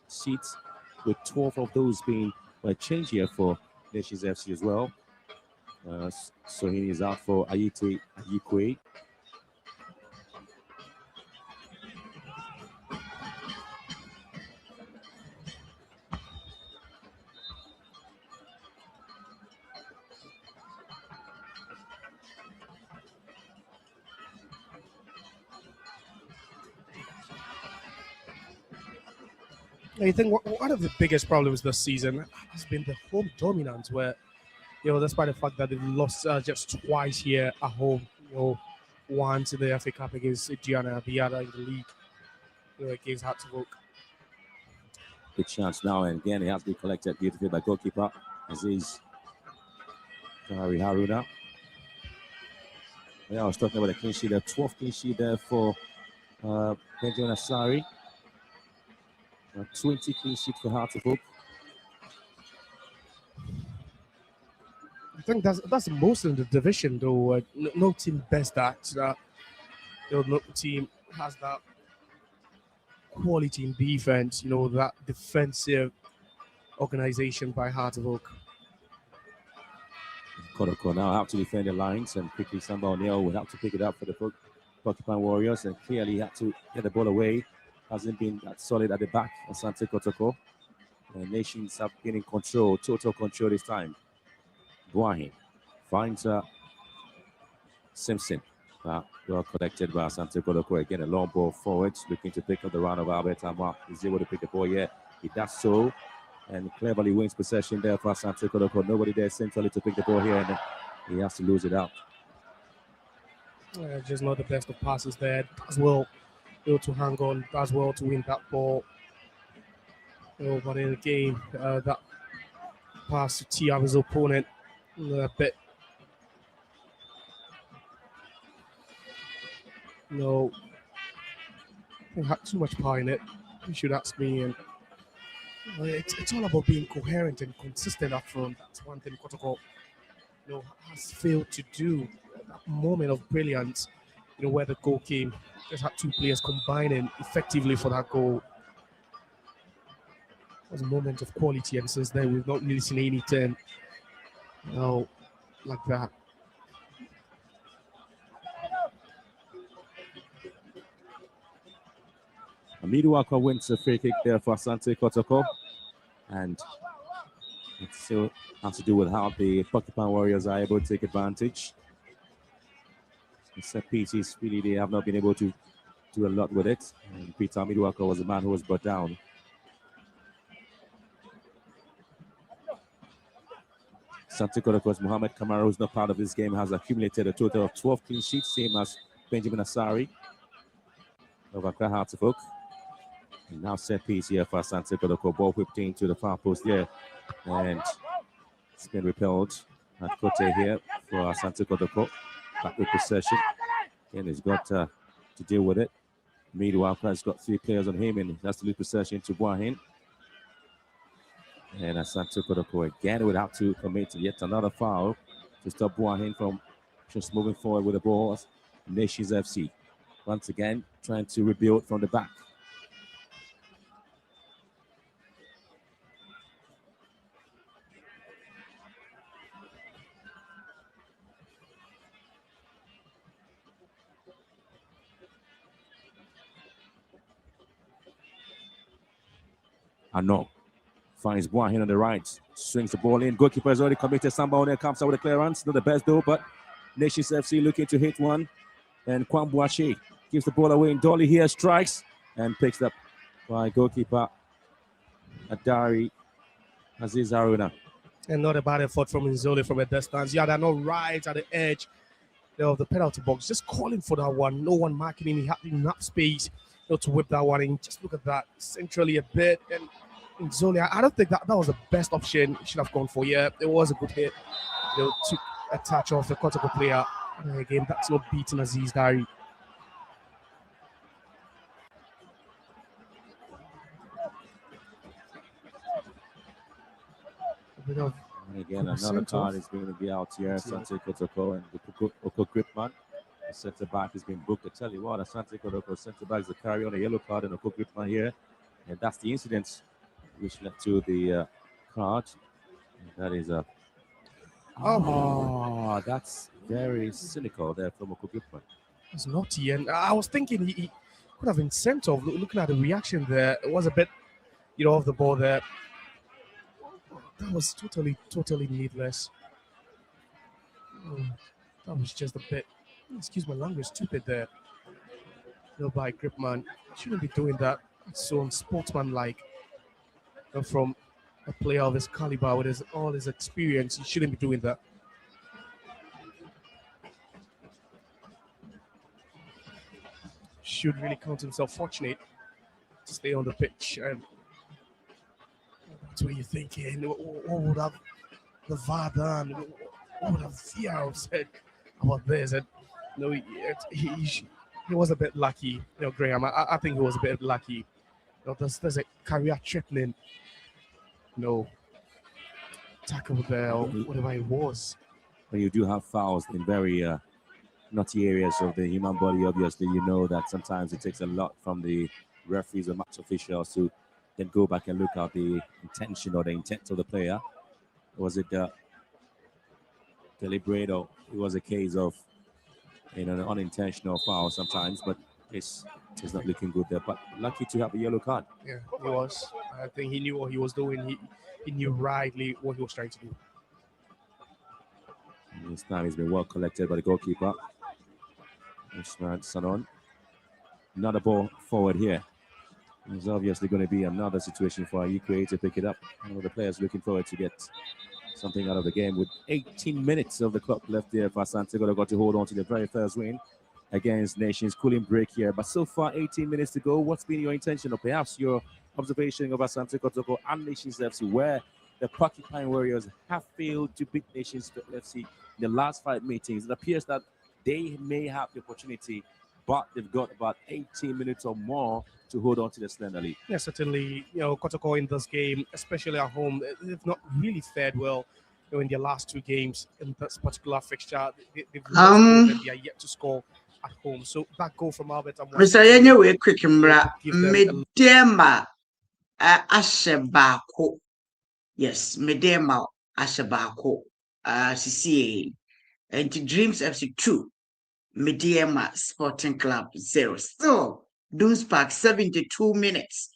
sheets, with 12 of those being a change here for Nations FC as well. So he is out for Ayite Ayikwe. I think one of the biggest problems this season has been the home dominance, where, despite the fact that they've lost just twice here at home, once in the FA Cup against Gianna, the other in the league, against Hartlepool. Good chance now, and again, it has been collected beautifully by goalkeeper Aziz Haruna. Yeah, I was talking about the clean sheet, the 12th clean sheet there for Benjamin Asari. 20 clean sheet for Hartlepool. I think that's the most in the division, though. No team best that. No team has that quality in defense. That defensive organization by Hartlepool. Kotoko now have to defend the lines, and quickly Samba O'Neill will have to pick it up for the Porcupine Warriors, and clearly had to get the ball away. Hasn't been that solid at the back. Asante Kotoko. The Nations have been in control, total control this time. Buahin finds Simpson. Well collected by Asante Kotoko. Again, a long ball forward, looking to pick up the round of Albert Amwa. He's able to pick the ball here. He does so, and cleverly wins possession there for Asante Kotoko. Nobody there centrally to pick the ball here, and he has to lose it out. Just not the best of passes there. As well, to hang on, as well to win that ball. But in the game, that pass to tee up his opponent a bit. He had too much power in it. You should ask me. And it's all about being coherent and consistent up front. That's one thing Kotoko has failed to do. That moment of brilliance, where the goal came. Just had two players combining effectively for that goal. It was a moment of quality, and since then we've not really seen anything like that. Amiduaka wins a free kick there for Asante Kotoko, and it still has to do with how the Porcupine Warriors are able to take advantage. The set pieces, really, they have not been able to do a lot with it. And Peter Amiduaka was the man who was brought down. Asante Kotoko's Mohamed Kamara, who's not part of this game, has accumulated a total of 12 clean sheets, same as Benjamin Asari of Accra Hartlepool. And now set piece here for Asante Kotoko. Ball whipped into the far post here, and it's been repelled at Kote here for Asante Kotoko. Back with possession. And he's got to deal with it. Miduaka has got 3 players on him, and he has to lose possession to Buahin. And Asante Kotoko again would have to commit yet another foul to stop Buahin from just moving forward with the ball. Nations FC once again trying to rebuild from the back. Ano finds Buahin on the right, swings the ball in. Goalkeeper has already committed. Samba One comes out with a clearance. Not the best though, but Nations FC looking to hit one. And Kwambuache gives the ball away. And Dolly here strikes and picks up by goalkeeper Adari Aziz Haruna. And not a bad effort from Nzoli from a distance. Yeah, they're not right at the edge of the penalty box. Just calling for that one. No one marking him. He had enough space to whip that one in. Just look at that. Centrally a bit. And Nzoli, I don't think that was the best option he should have gone for. Yeah, it was a good hit. Took a touch off the Kotoko player. And again, that's not beating Aziz Dari. And again, another card is going to be out here. Asante Kotoko and Oko Gripman. The centre back has been booked. I tell you what, Asante Kotoko centre back is a carry on a yellow card, and Oko Gripman here. And that's the incident which led to the card. And that is a. That's very cynical there from Oko Gripman. It's naughty, and I was thinking he could have been sent off. Looking at the reaction there, it was a bit, off the ball there. That was totally needless. That was just a bit, excuse my language, stupid there. By Gripman. Shouldn't be doing that. It's so unsportsmanlike. from a player of his caliber with all his experience. He shouldn't be doing that. Should really count himself fortunate to stay on the pitch. And that's what you're thinking. What would have the VAR done? What would have VAR said about this? And he was a bit lucky, Graham. I think he was a bit lucky. There's a career-threatening, tackle there or whatever it was. When you do have fouls in very nutty areas of the human body, obviously, you know that sometimes it takes a lot from the referees or match officials to then go back and look at the intention or the intent of the player. Was it deliberate, or it was a case of an unintentional foul sometimes? But it's not looking good there. But lucky to have a yellow card. Yeah, he was. I think he knew what he was doing. He knew rightly what he was trying to do. And this time he's been well collected by the goalkeeper. Usman Sanon. Another ball forward here. There's obviously going to be another situation for Ukraine to pick it up. One of the players looking forward to get something out of the game with 18 minutes of the clock left there for Asante Kotoko to hold on to the very first win against Nations. Cooling break here, but so far 18 minutes to go. What's been your intention or perhaps your observation of Asante Kotoko and Nations FC, where the Porcupine Warriors have failed to beat Nations FC in the last 5 meetings? It appears that they may have the opportunity, but they've got about 18 minutes or more to hold on to the slender lead. Yeah, certainly. Kotoko in this game, especially at home, they've not really fared well. In their last 2 games in this particular fixture, they've lost and they are yet to score at home. So that goal from Albert Amwa. Mr. Yenye we quick mbra medema ashebako. Yes, medema ashebako. CCA and Dreams FC 2. Medema Sporting Club 0. Still, Dunes Park 72 minutes.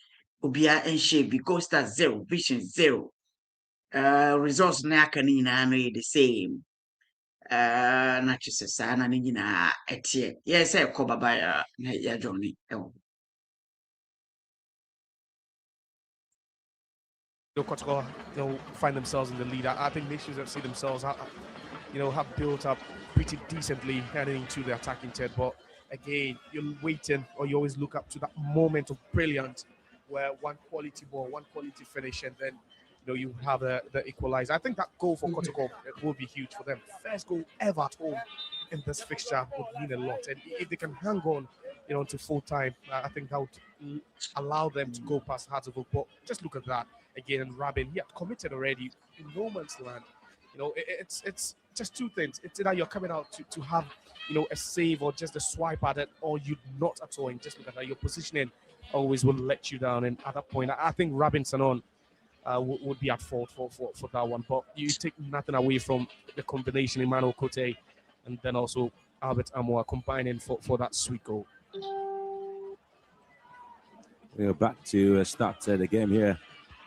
Ubia and Shebi Costa 0, Vision 0. Results na kanina no the same. Na chise sana ni nyina etie. Yes, I call baba ya Johnny. Kotoko, find themselves in the lead. I think Nations FC themselves have built up pretty decently heading into the attacking third. But again, you're waiting, or you always look up to that moment of brilliance where one quality ball, one quality finish, and then you have the equalizer. I think that goal for Kotoko will be huge for them. First goal ever at home in this fixture would mean a lot. And if they can hang on, to full time, I think that would allow them to go past Hartlepool. But just look at that again. And Rabin, he had committed already in no man's land. It's just 2 things. It's either you're coming out to have, a save or just a swipe at it, or you're not at all. And just look at that. Your positioning always will let you down. And at that point, I think Rabin Sanon would be at fault for that one. But you take nothing away from the combination Emmanuel Kote and then also Albert Amoa combining for that sweet goal. We're back to start the game here.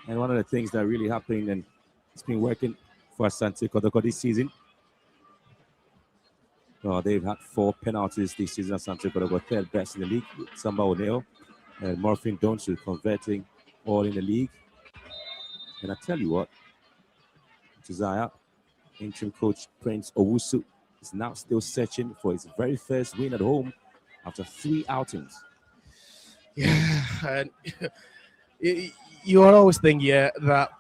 And one of the things that really happened, and it's been working for Asante Kotoko this season. They've had 4 penalties this season. Asante Kotoko third best in the league with Samba O'Neill and Morphin Donsu converting all in the league. And I tell you what, Josiah, interim coach Prince Owusu is now still searching for his very first win at home after 3 outings. Yeah, and you always think, that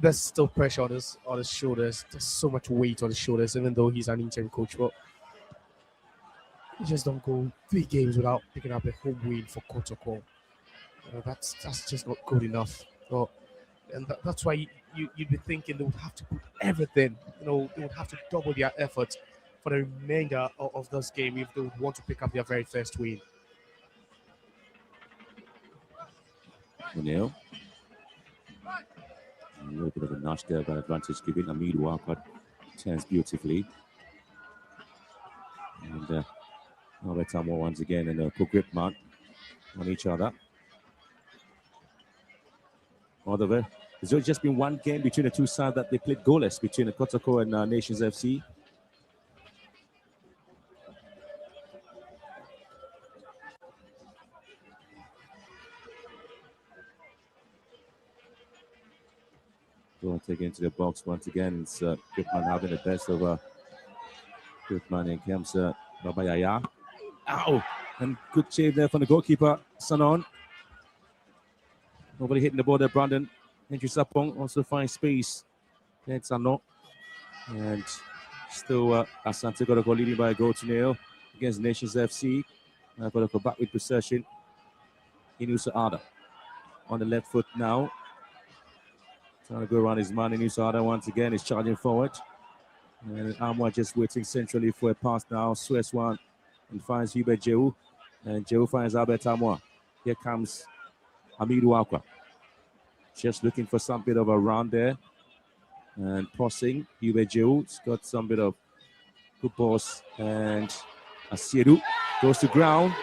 there's still pressure on his shoulders. There's so much weight on his shoulders, even though he's an interim coach. But you just don't go 3 games without picking up a home win for Kotoko. That's just not good enough. And that's why you'd be thinking they would have to put everything. They would have to double their efforts for the remainder of this game if they would want to pick up their very first win. O'Neill. A little bit of a notch there by advantage, giving Amid Walcott turns beautifully. And Albert Amoa once again and a grip man on each other. Although there's just been 1 game between the 2 sides that they played goalless, between Kotoko and Nations FC. Go and take it into the box once again. It's Goodman having the best over Goodman and Kemsa Babayaya. Ow! And good save there from the goalkeeper, Sanon. Nobody hitting the ball there, Brandon. Henry Sapong also finds space. It's Sanon. And still Asante Kotoko leading by a goal to nil against Nations FC. Kotoko back with possession. Inusa Ada on the left foot now. Trying to go around his man. Inusa Ada once again is charging forward. And Amwa just waiting centrally for a pass now. Swears one and finds Hubert Jehu. And Jehu finds Albert Amwa. Here comes Amidu Akwa. Just looking for some bit of a run there. And passing. Hubert Jehu's got some bit of good pass. And Asiedu goes to ground.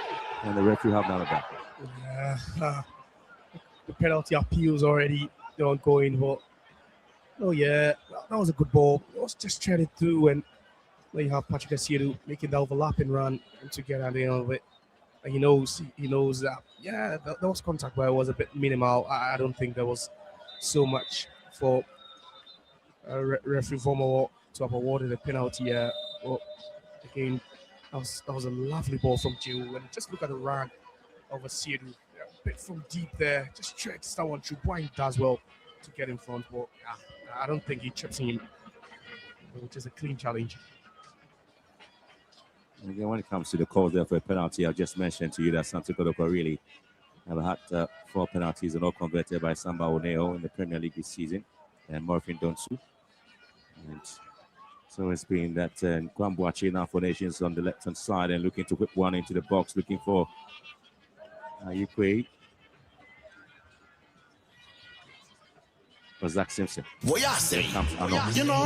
And the referee have none of that. Yeah, the penalty appeals already ongoing, but oh yeah, that was a good ball. It was just threaded through, and then you have Patrick Asiedu making the overlapping run to get at the end of it. And he knows that yeah, there was contact, but it was a bit minimal. I don't think there was so much for referee Vomo to have awarded a penalty. But again, that was a lovely ball from Jiu, and just look at the run of Asiedu. A bit from deep there, just tracks that one through. Brian does well to get in front, but I don't think he trips him, which is a clean challenge. And again, when it comes to the calls there for a penalty, I've just mentioned to you that Asante Kotoko really have had 4 penalties and all converted by Samba Oneo in the Premier League this season, and Morfin Donsu. And so it's been that Kwambuachi now for Nations on the left-hand side and looking to whip one into the box, looking for Ayukwe. Zach Simpson. What y'all say? You know,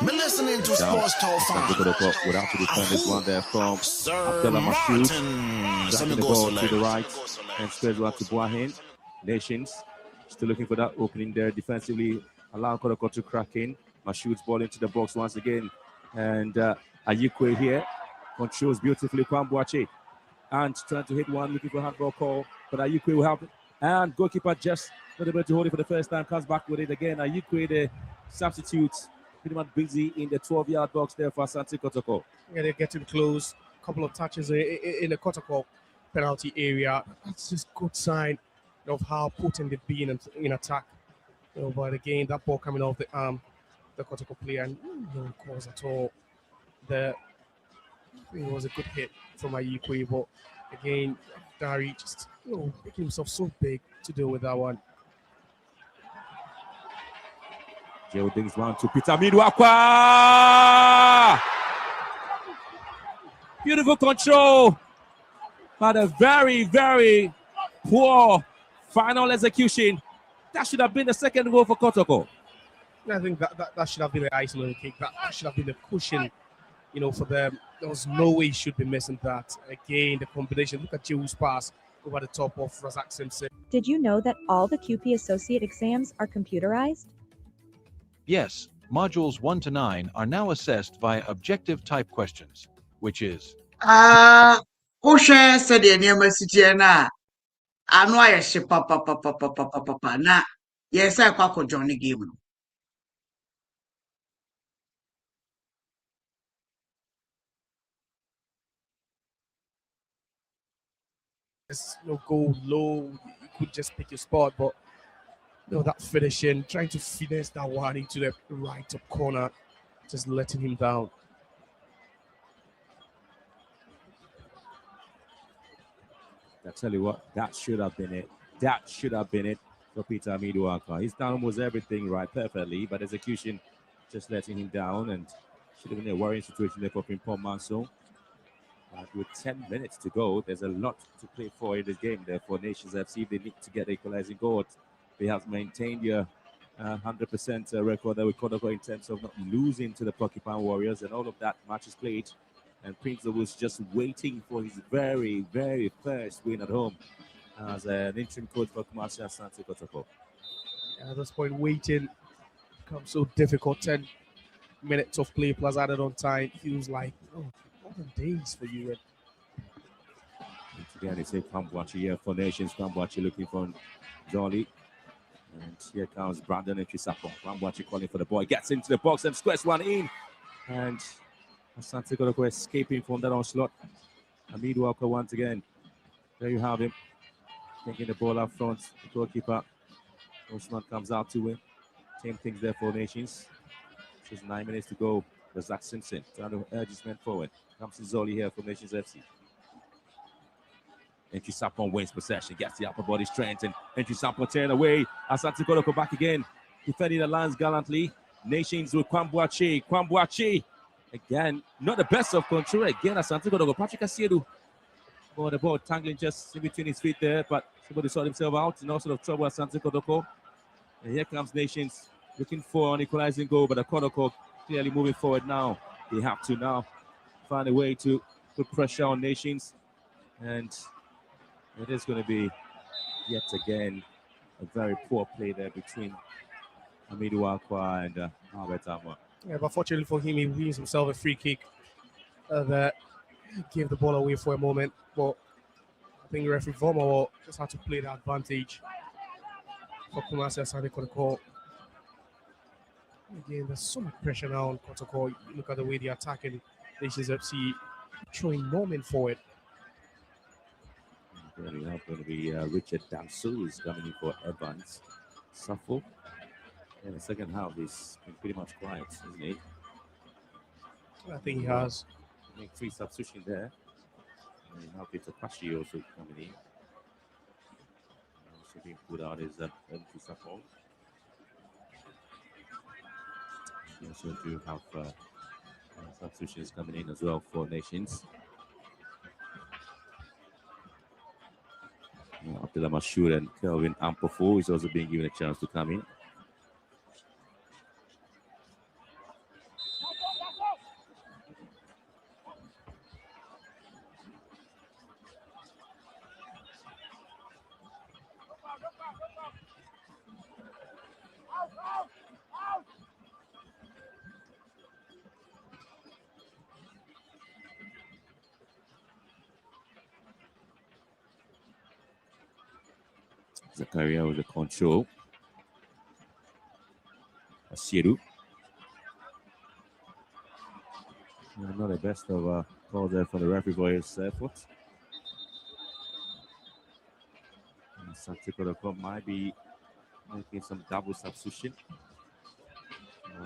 me listening to Sports Talk Fan. Would have to defend this one there from Abdullah Mashoud. Backing the ball to the right and spreads one to Boahin. Nations still looking for that opening there defensively. Allow Kotoko to crack in. Mashoud's ball into the box once again. And Ayukwe here controls beautifully Kwambuachi. And trying to hit one, looking for a handball call. But Ayukwe will have it. And goalkeeper just not able to hold it for the first time, comes back with it again. Ayukwe, the substitute, pretty much busy in the 12-yard box there for Asante Kotoko. Yeah, they're getting close. A couple of touches in the Kotoko penalty area. That's just good sign of how potent they've been in attack. But again, that ball coming off the arm, the Kotoko player, and no cause at all. It was a good hit from Ayukwe, but again, Dari just making himself so big to deal with that one. Joe Dings round to Peter Midwakwa. Beautiful control, but a very, very poor final execution. That should have been the second goal for Kotoko. I think that should have been the icing on the cake. That should have been the cushion, for them. There was no way he should be missing that. Again, the combination. Look at Jiwu's pass over the top of Razak Simpson. Did you know that all the QP Associate exams are computerized? Yes, modules 1 to 9 are now assessed via objective type questions, which is Oshe said the name Sitiana. I know I ship papa na yes I quack Johnny game. Go low, you could just pick your spot, but that finishing, trying to finesse that one into the right top corner, just letting him down. I tell you what, that should have been it. That should have been it for Peter Amiduaka. He's done almost everything right perfectly, but execution just letting him down, and should have been a worrying situation there for Pimpon Manso. With 10 minutes to go, there's a lot to play for in this game there for Nations FC. They need to get equalizing goal. They have maintained your 100% record there with Kotoko in terms of not losing to the Porcupine Warriors, and all of that matches played. And Prince was just waiting for his very, very first win at home as an interim coach for Kumasi Asante Kotoko. At this point, waiting becomes so difficult. 10 minutes of play plus added on time feels like more than days for you. Once again, it's a Kambuachi here for Nations. Kambuachi looking for Dolly. And here comes Brandon Echisapo. Kwambuachi calling for the ball. Gets into the box and squares one in. And Asante Kotoko escaping from that onslaught. Hamid Walker once again. There you have him. Taking the ball up front. The goalkeeper. Osman comes out to win. Same things there for Nations. Just 9 minutes to go. For Zach Simpson trying to urge his men forward. Comes to Zoli here for Nations FC. Entry Sapon wins possession, gets the upper body strength, and Entry Sapon turn away. Asante Kotoko back again. Defending the lines gallantly. Nations with Kwambuachi. Kwambuachi again, not the best of control. Again, Asante Kotoko. Patrick Asiedu. Oh, the ball tangling just in between his feet there, but somebody saw himself out. No sort of trouble, Asante Kotoko. And here comes Nations looking for an equalizing goal, but the Kotoko clearly moving forward now. They have to now find a way to put pressure on Nations. And it is going to be, yet again, a very poor play there between Hamidu Akwa and Albert Amwa. Yeah, but fortunately for him, he wins himself a free kick that gave the ball away for a moment. But I think referee Vomo just had to play the advantage for Kumasi Asante Kotoko. Again, there's so much pressure now on Kotoko. Look at the way they're attacking Nations FC, throwing Norman forward. Going to be Richard Dansu is coming in for Evans. Suffolk. In the second half, he's been pretty much quiet, isn't he? I think he has. Make 3 substitutions there. And now Peter Kashi also coming in. Also being put out is Entry Sapon. We also do have substitutions coming in as well for Nations. Abdullah Mashour and Kelvin Ampofo is also being given a chance to come in. Zakaria with the control. Asiedu. Not the best of calls there for the referee for his effort. Asante Kotoko might be making some double substitution.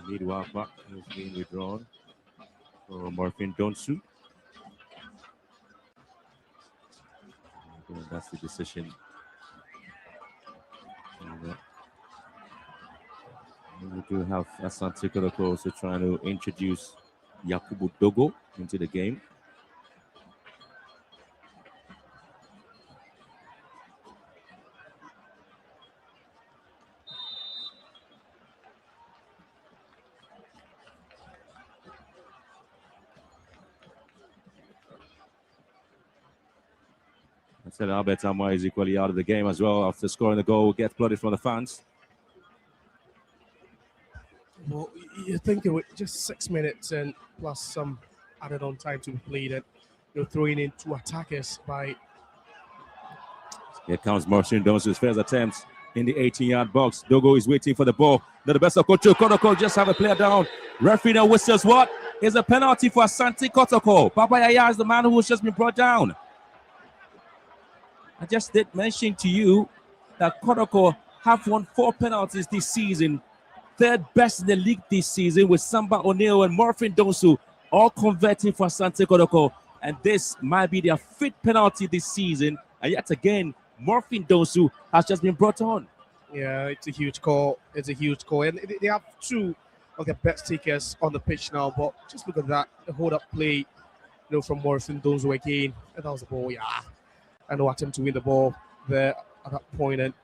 Midwalker is being withdrawn for Morfin Donsu. That's the decision. And we do have Asante Kotoko also trying to introduce Yakubu Dogo into the game. I said Albert Amwa is equally out of the game as well after scoring the goal. Gets blooded from the fans. Well, you're thinking with just 6 minutes and plus some added on time to be played, and you're throwing in 2 attackers by. Here comes Marcin Donsu's first attempt in the 18-yard box. Dogo is waiting for the ball. Not the best of control. Kotoko just have a player down. Referee now whistles what is a penalty for Asante Kotoko. Papa Yaya is the man who has just been brought down. I just did mention to you that Kotoko have won 4 penalties this season. 3rd best in the league this season with Samba O'Neill and Morfin Donsu all converting for Asante Kotoko. And this might be their 5th penalty this season. And yet again, Morfin Donsu has just been brought on. Yeah, it's a huge call. It's a huge call. And they have 2 of their best takers on the pitch now. But just look at that. The hold-up play from Morfin Donsu again. And that was the ball, yeah. And no attempt to win the ball there at that point. And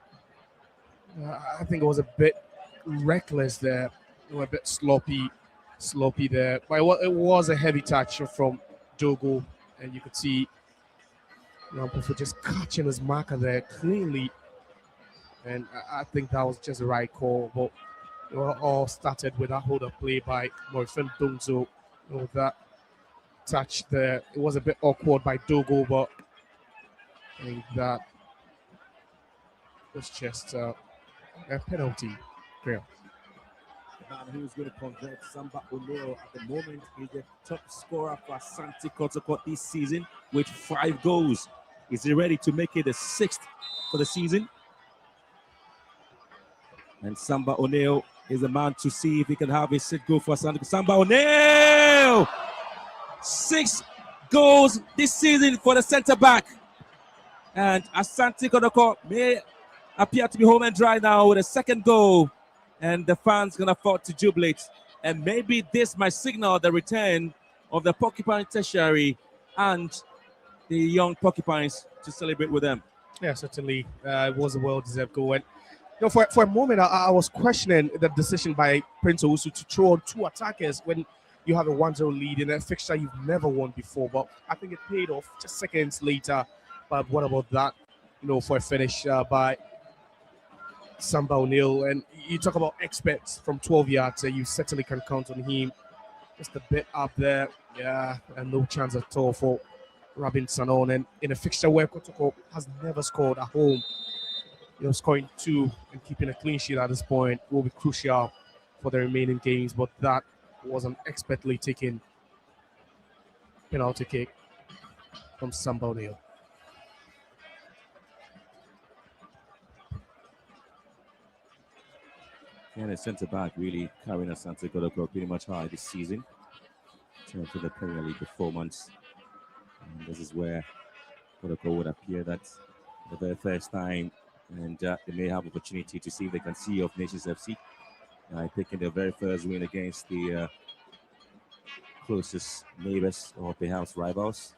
I think it was a bit reckless there. They were a bit sloppy there. But it was a heavy touch from Dogo. And you could see for just catching his marker there cleanly. And I think that was just the right call. But it all started with that hold-up play by Morfin Donsu. That touch there. It was a bit awkward by Dogo, but I think that was just a penalty. Graham. The man who's going to convert, Samba O'Neill, at the moment is the top scorer for Asante Kotoko this season with 5 goals. Is he ready to make it the 6th for the season? And Samba O'Neill is the man to see if he can have a 6th goal for Asante. Samba O'Neill! 6 goals this season for the centre-back. And Asante Kotoko may appear to be home and dry now with a 2nd goal. And the fans can afford to jubilate. And maybe this might signal the return of the Porcupine Tertiary and the young Porcupines to celebrate with them. Yeah, certainly. It was a well-deserved goal. And for a moment, I was questioning the decision by Prince Owusu to throw on 2 attackers when you have a 1-0 lead in a fixture you've never won before. But I think it paid off just seconds later. But what about that, for a finish by Samba O'Neill? And you talk about experts from 12 yards. You certainly can count on him. Just a bit up there. Yeah, and no chance at all for Robin Sanon. And in a fixture where Kotoko has never scored at home, scoring 2 and keeping a clean sheet at this point will be crucial for the remaining games. But that was an expertly taken penalty kick from Samba O'Neill. And the centre-back really carrying Asante Kotoko pretty much high this season in terms of the Premier League performance. And this is where Kotoko would appear that the very first time, and they may have opportunity to see if they can see off Nations FC. Taking their very first win against the closest neighbors or perhaps rivals.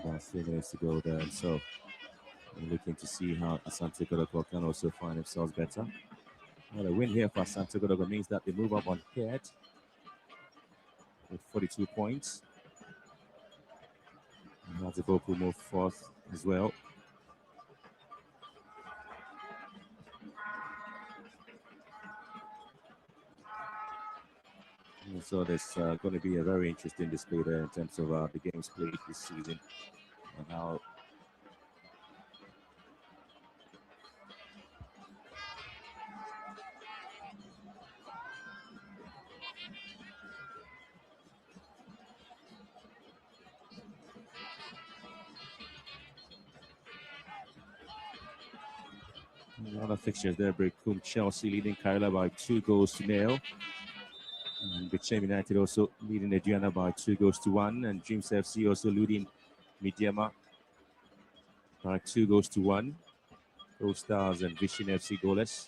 About 3 minutes to go there, and so we're looking to see how Asante Kotoko can also find themselves better. Well, a win here for Asante Kotoko means that they move up on head with 42 points. And that's Liverpool move 4th as well. And so there's going to be a very interesting display there in terms of the games played this season and how a lot of fixtures there. Brecum Chelsea leading Kaila by 2-0. And Bichem United also leading Adriana by 2-1. And Dreams FC also leading Midiama by 2-1. Gold Stars and Vision FC goalless.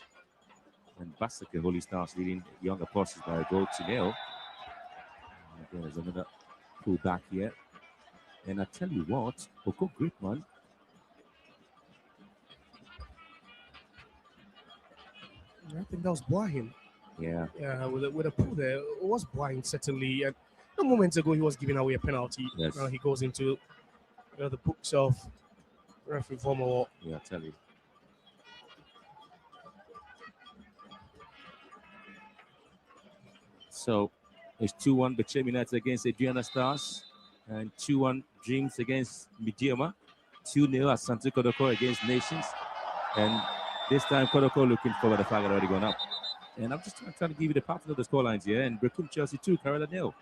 And Basaka Holy Stars leading Young Apostles by 1-0. Again, there's another pull back here. And I tell you what, Oko Griezmann. I think that was Boahim. Yeah. Yeah, with a pull there, it was Boahim certainly. And a moment ago, he was giving away a penalty. Yes. Now he goes into the books of referee former. Yeah, I tell you. So it's 2-1 Bichem United against Adriana Stars and 2-1 Dreams against Midiama. 2-0 Asante Kotoko against Nations. And this time Kotoko looking forward, the flag had already gone up. And I'm just trying to give you the pattern of the scorelines here. And Brecum Chelsea 2, Carolina 0.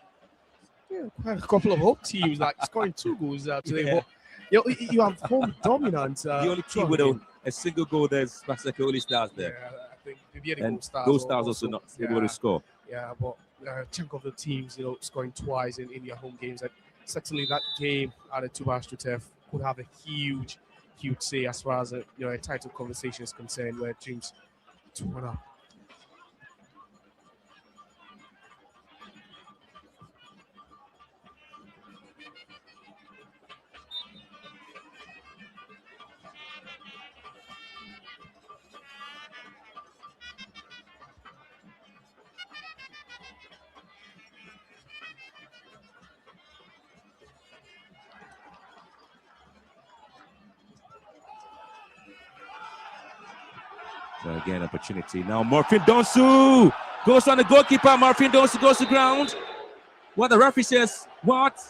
Yeah, quite a couple of home teams like scoring 2 goals today. Yeah. But you have home dominance. The only team with a single goal there's Basaka Holy Stars there. Yeah, I think the and Gold Stars also not able to score. Yeah, but a chunk of the teams, scoring twice in their home games. And certainly that game at the Tubash Turf could have a huge say as far as a title conversation is concerned, where teams 2-1 up. So again, opportunity. Now Morfin Donsu goes on the goalkeeper. Morfin Donsu goes to ground. What the referee says, what?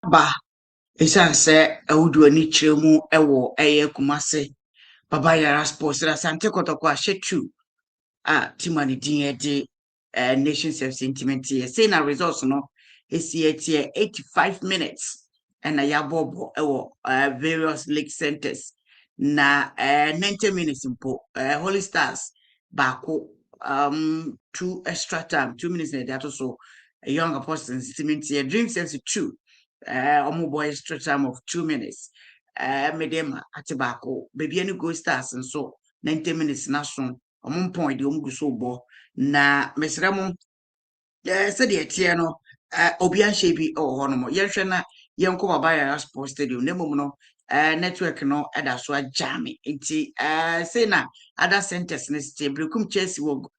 ba esan se awudu ani kyeremu ewo eye kumase baba yara sports ra Asante Kotoko ahyetu a timani din ede nation self sentiment say na results no esi etie 85 minutes and ya bobo ewo various league centers na 90 minutes mpo Holy Stars bako 2 extra time 2 minutes na that so a young apostles sentiment dream sense 2 omo boy extra time of 2 minutes medema atibako baby any go Stars and so 90 minutes na so omo point de omo so bo na mesremo said the tie no obi anhye bi ho no mo yehwe na yenko baba ya sports stadium na mum no network no eda so ajame nti say na other centers na stable kum Chelsea wo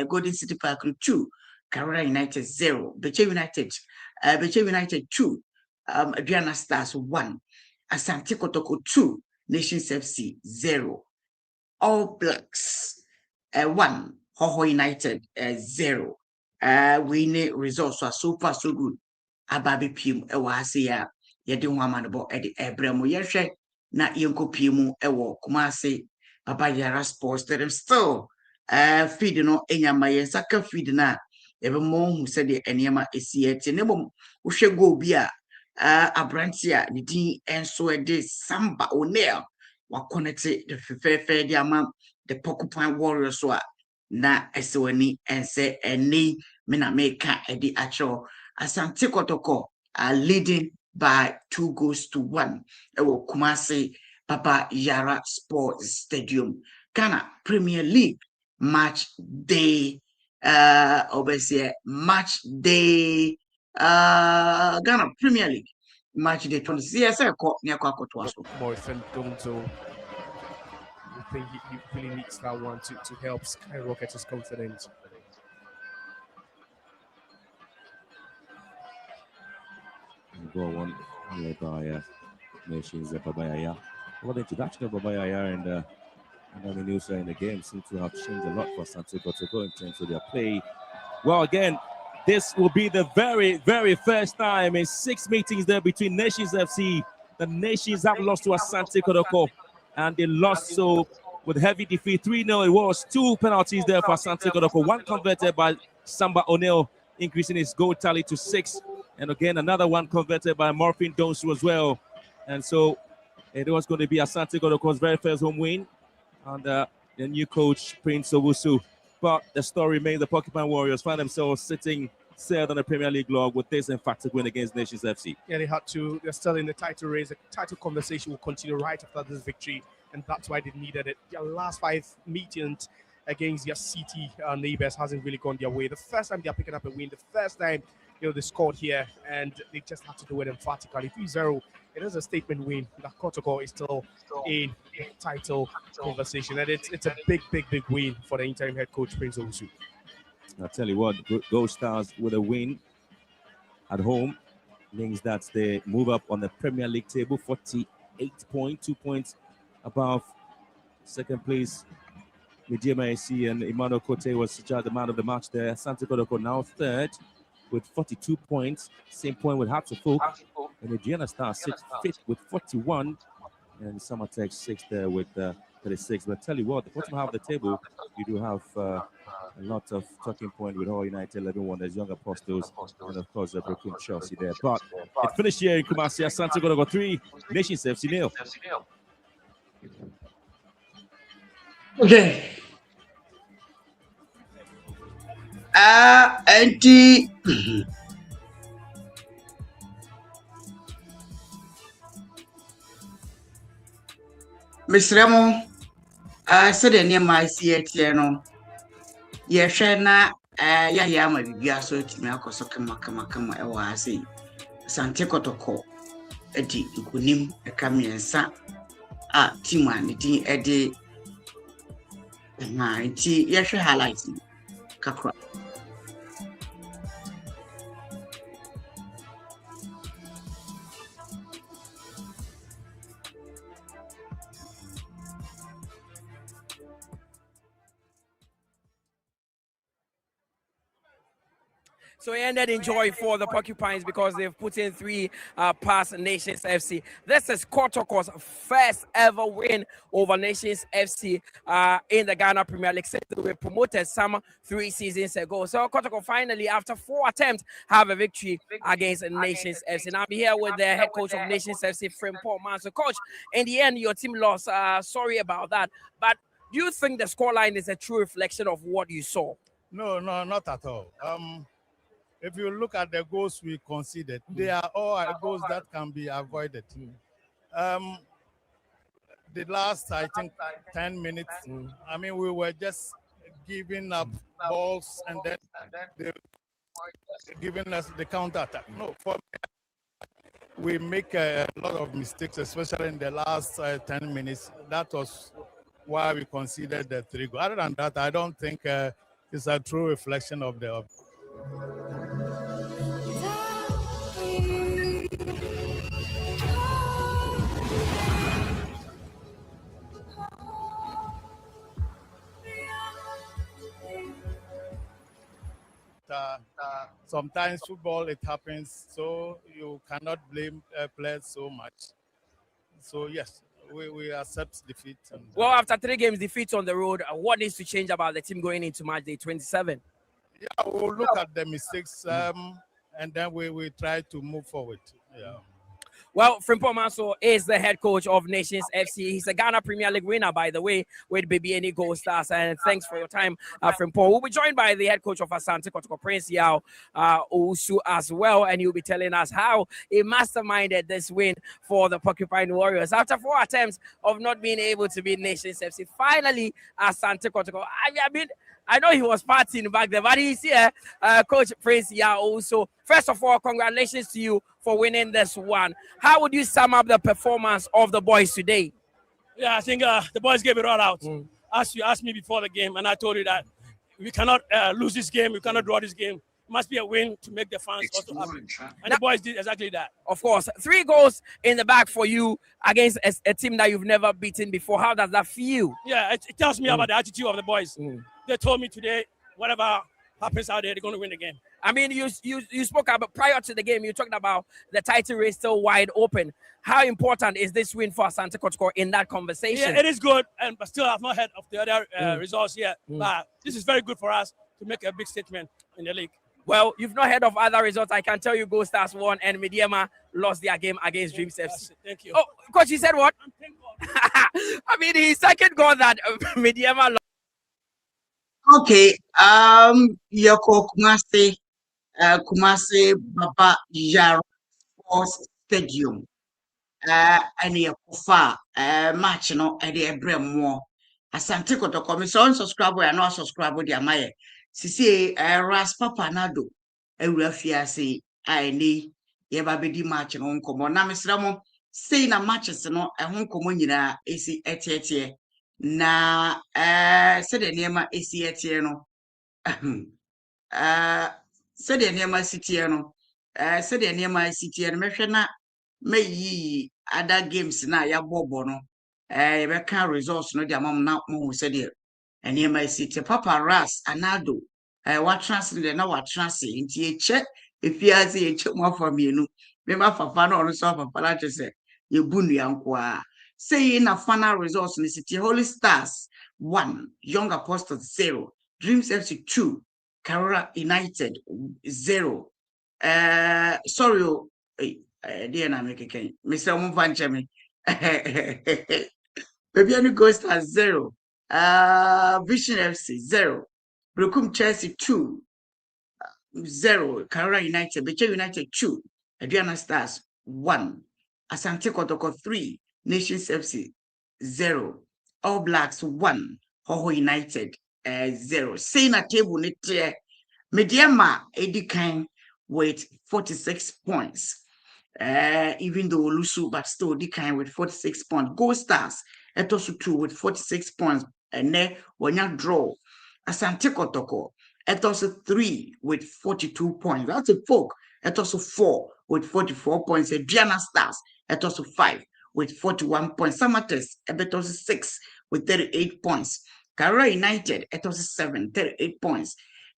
Golden City Park 2 Carolina United 0 Beche United 2 Aduana Stars 1 Asante Kotoko 2 Nations FC 0 All Blacks 1 Hoho United 0 winning results are so far so good ababe piem ewa ase ya yede ho amanebo ede ebremo yehwe na yenko piemu ewo Kumasi Baba Yara Sports them still feed no enyama yensaka feed na ebe mo hu se de enema esiete ne bom wo hwe go bi a abrantia ne din enso ede Samba O'Neil wa connect the fefe de ama the Porcupine Warriors so na esewani ense eni mina meka edi acho Asante Kotoko are leading by 2 goals to 1 ewo Kumasi Baba Yara Sports Stadium Ghana Premier League match day obviously match day Ghana Premier League match day 26 yes Morrison Donzo, I think he really needs that one to help skyrocket his confidence. Go on here by Nations Babaya. Well, the introduction of Babaya and the news in the game seems to have changed a lot for Asante Kotoko in terms of their play. Well, again, this will be the very, very first time in 6 meetings there between Nations FC. The Nations have lost to Asante Kotoko, and they lost so with heavy defeat 3-0. It was 2 penalties there for Asante Kotoko, 1 converted by Samba O'Neil, increasing his goal tally to 6. And again, another 1 converted by Morphine Donsu as well. And so it was going to be Asante Kotoko's very first home win. And the new coach, Prince Owusu. But the story remains the Porcupine Warriors find themselves sitting third on the Premier League log with this emphatic win against Nations FC. Yeah, they're still in the title race. The title conversation will continue right after this victory, and that's why they needed it. Their last 5 meetings against their city neighbors hasn't really gone their way. The first time they're picking up a win, the first time they scored here, and they just had to do it emphatically. 3-0. It is a statement win. That Kotoko is still in the title conversation, and it's a big win for the interim head coach Prince Owusu. I'll tell you what, Gold Stars with a win at home means that they move up on the Premier League table, 48 points, 2 points above second place. Midiyama AC and Emmanuel Kote was judged the man of the match there. Asante Kotoko now third with 42 points, same point with Hatfield. And Adriana Star sits fifth with 41, and Samatex sixth there with 36. But I tell you what, the bottom half of the table, you do have a lot of talking point with all United 11 there's Young Apostles, and of course the Brooklyn Chelsea there. But it finished here in Kumasi. Asante Kotoko 3, Nations FC 0. Okay. Anti Misremo said the name I see it no yehwe na ya ma bibia so timi akoso kama e wa ase Asante Kotoko edi nkunim ekamiensa a team an din edi na nti yehwe highlights kakra. So it ended in joy for the Porcupines because they've put in 3 past Nations FC. This is Kotoko's first ever win over Nations FC in the Ghana Premier League since they were promoted some 3 seasons ago. So Kotoko finally, after 4 attempts, have a victory against Nations FC. And I'm here with the head coach of Nations FC, Frimpong Man. So coach, in the end, your team lost. Sorry about that. But do you think the scoreline is a true reflection of what you saw? No, not at all. If you look at the goals we conceded, they are all goals that can be avoided. The last, I think, 10 minutes, I mean, we were just giving up balls and then they giving us the counter attack. No, for me, we make a lot of mistakes, especially in the last 10 minutes. That was why we conceded the 3 goals. Other than that, I don't think it's a true reflection of the. Sometimes football, it happens, so you cannot blame players so much. So yes, we accept defeat. And, well, after 3 games defeats on the road, what needs to change about the team going into match day 27? Yeah, we'll look at the mistakes and then we try to move forward. Yeah. Well, Frimpong Manso is the head coach of Nations FC. He's a Ghana Premier League winner, by the way, with BBNE Gold Stars. And thanks for your time, Frimpong. We'll be joined by the head coach of Asante Kotoko, Prince Yao Owusu, as well. And he'll be telling us how he masterminded this win for the Porcupine Warriors. After 4 attempts of not being able to beat Nations FC, finally, Asante Kotoko. I know he was partying back there, but he's here, Coach Prince Yao. So, first of all, congratulations to you for winning this one. How would you sum up the performance of the boys today? Yeah, I think the boys gave it all out. As you asked me before the game, and I told you that we cannot lose this game, we cannot draw this game. It must be a win to make the fans also happy. And the boys did exactly that. Of course, 3 goals in the back for you against a team that you've never beaten before. How does that feel? Yeah, it tells me about the attitude of the boys. They told me today, whatever happens out there, they're going to win the game. I mean, you spoke about, prior to the game, you talked about the title race still wide open. How important is this win for Asante Kotoko in that conversation? Yeah, it is good, but still I've not heard of the other results yet. But this is very good for us to make a big statement in the league. Well, you've not heard of other results. I can tell you Gold Stars won and Mediema lost their game against Dreams FC. Thank you. Oh, Coach, you said what? I mean, his second goal that Mediema lost. Okay, Yoko Kumasi Baba Yara Sports Stadium. And Yokofa match no at the Ebremo. Asante Kotoko, me so unsubscribe and not subscribe with your maya. Sisi Ras Papa Nado, a refiasi, I need Yababidi match on common. Now, Mr. Ramo, say na matches no a home communina AC etiete. Na said the name AC etieno. Said the name Citiano. Said the name Citiano. Meshana may ye other games na ya bobo no. Beka results no dia mom na mo said it. And here my city Papa Ras Anado. What translate na what translate into a check if you as a check more for me no. Remember for fun or so for Palace say you bunu yankwa. Saying a final results in the city Holy Stars 1, Young Apostles 0, Dreams FC 2, Carrera United 0. Sorry, dear Namiki, Mr. Mumvanchemi. Baby, any Ghost has 0. Vision FC 0. Brukum Chelsea 2. 0. Carrera United, Beche United 2. Adriana Stars 1. Asante Kotoko 3. Nations FC 0. All Blacks 1. Hoho United 0. Saying a table next Mediema Edikan with 46 points. Even though Lusu, but still Edikan with 46 points. Gold Stars Etosu 2 with 46 points. And then when you draw Asante Kotoko Etosu 3 with 42 points. That's a folk. Etosu 4 with 44 points. Diana Stars Etosu 5 with 41 points. Samates Etosu 6 with 38 points. Carrera United Etosu 7, 38 points.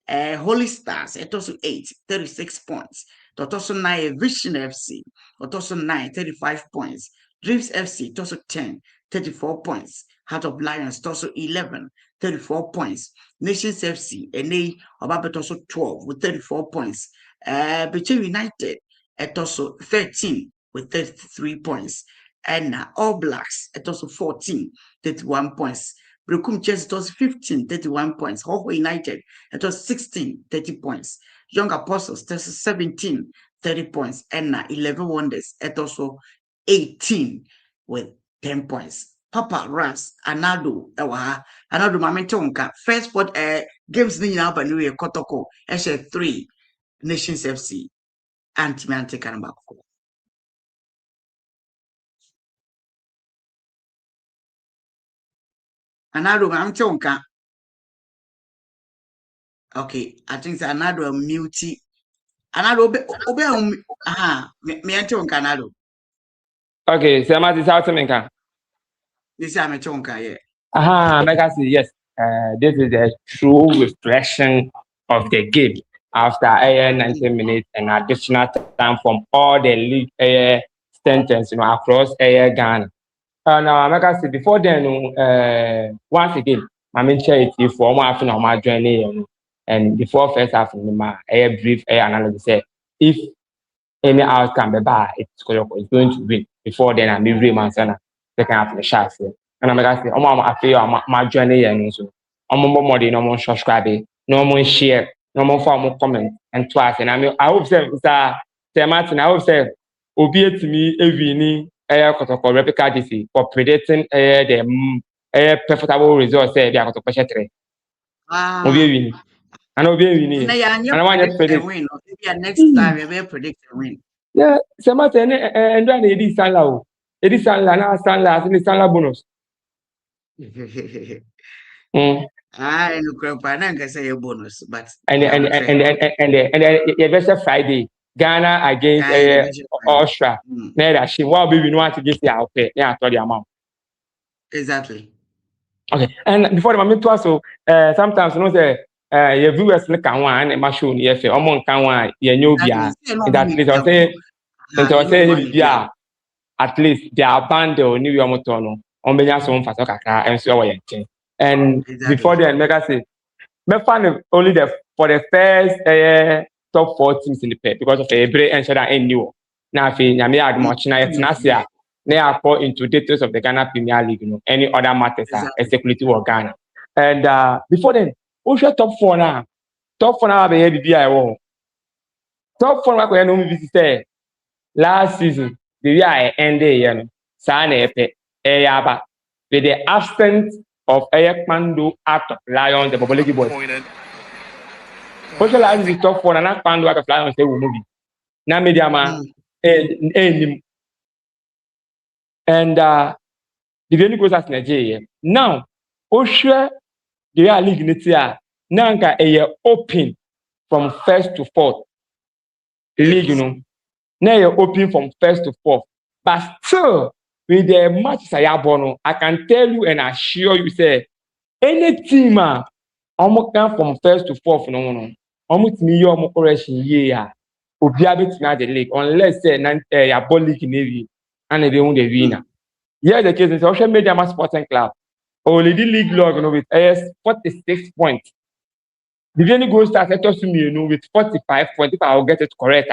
Holy Stars, Etoso 8, 36 points. Totoso 9, Vision FC, Totoso 9, 35 points. Dreams FC, Totoso 10, 34 points. Heart of Lions, Totoso 11, 34 points. Nations FC, NA, Totoso 12 with 34 points. Beche United, Etoso 13 with 33 points. And All Blacks, Etoso 14, 31 points. Brekum Chelsea, it was 15, 31 points. Hoho United, it was 16, 30 points. Young Apostles, it was 17, 30 points. And 11 Wonders, it also 18 with 10 points. Papa Ras, Anado, Anado Mamentonka, first spot games in Albanese Kotoko, SH 3, Nations FC, Anti Kanabako. Anado Mamentonka. Okay, I think it's another multi. Another me Canado. Okay, so I'm out to Menka. This is a chonka, yeah. Yes. This is the true reflection of the game after 90 minutes and additional time from all the league centers, across Ghana. Now, before then, once again, I'm in charity for one half of my journey, and before first half of my brief analysis, if any outcome be bad, it's going to win. Before then, I'm really second half of the shots. And I feel my journey, and so I'm more than no more subscribe, no more share, no more form comment, and twice. And I hope that Martin, I hope that obey to me every Kotoko replica DC for predicting the profitable results. They are going to push it. Obey and obey winning. And I want to predict win. Maybe next time we will predict a win. Yeah, so much and then it is Sanla. It is Sanla, now Sanla, and it's Sanla bonus. I look I can say a bonus, but and the Friday, Ghana against Austria. Now she will be want to get the outfit. Yeah, I the amount. Exactly. Okay, and before the moment also, sometimes you know say your viewers look at one and my show yes, say among can one you know that is I say yeah, at least they are bundle New York motor on Benya so for kakra and so and before then make I say me find only for the first top 4 teams in the pair because of a break and share and new. Now if nyame add much na yetenasia na akọ into details of the Ghana Premier League, any other matters are executive of Ghana. And before then, who's your top 4 now? Top 4 now be BBI. Top 4 we no visit last season. The year I ended Yaba with the absence of Kpando out of Lions, the Bobolegi boys. What's the top 4 and Kpando out of Lions they will move. Now media man and the venue goes as Nigeria. Now, Osha the real league netia now open from 1st to 4th. League, now you're open from 1st to 4th. But still, with the match Sayabono, I can tell you and assure you, say, any team almost come from 1st to 4th, no, almost me your correction year. Obiabe to the league, unless say a ball league navy and they own the winner. Here the case is social media sporting club. Already league log with 46 points. The Vienna goal starts at us with 45 points. If I'll get it correct.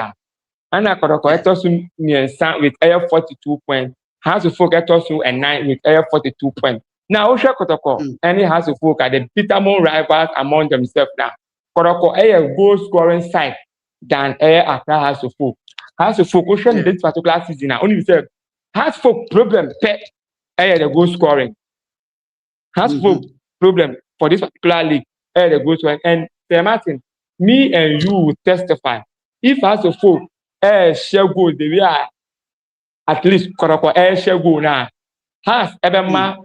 And I could correct us with 42 points. Has to focus us and 9 with 42 points. Now Osha Kotoko any has to focus at the bitter rivals among themselves now. Kotoko a goal scoring side than Accra has to focus. Has to focus on this particular season. Only say has for problem the goal scoring. Has for problem for this particular league the goal scoring. And Martin, me and you will testify. If has to focus share goal the way at least Koroko share goal now has the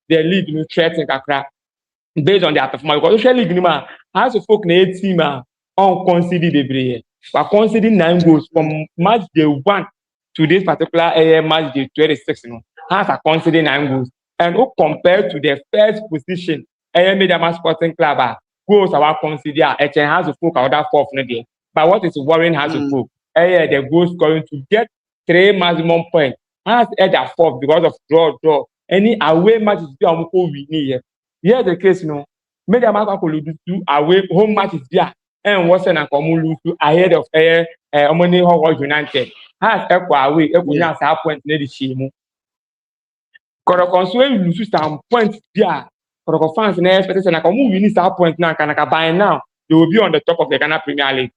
league no threatening Accra based on their performance because social league nima has to focus na team on consider the brain. But considering 9 goals from match day 1 to this particular match day 26, has a consider 9 goals. And compared to the first position, Media Sporting Club, goals our consider a chance has to folk out that fourth day. But what is worrying has to folk? The goal scoring to get 3 maximum points has at that fourth because of draw. Any away matches be on winning here. Here the case, maybe a man could lose 2 away home matches there. And what's an common lose to ahead of Omoni Howard United. Has equal away, equal now, point near the Shimu. Korokonswe lose some points there. Koroko fans in expectation like winning some point now, by now, they will be on the top of the Ghana Premier League.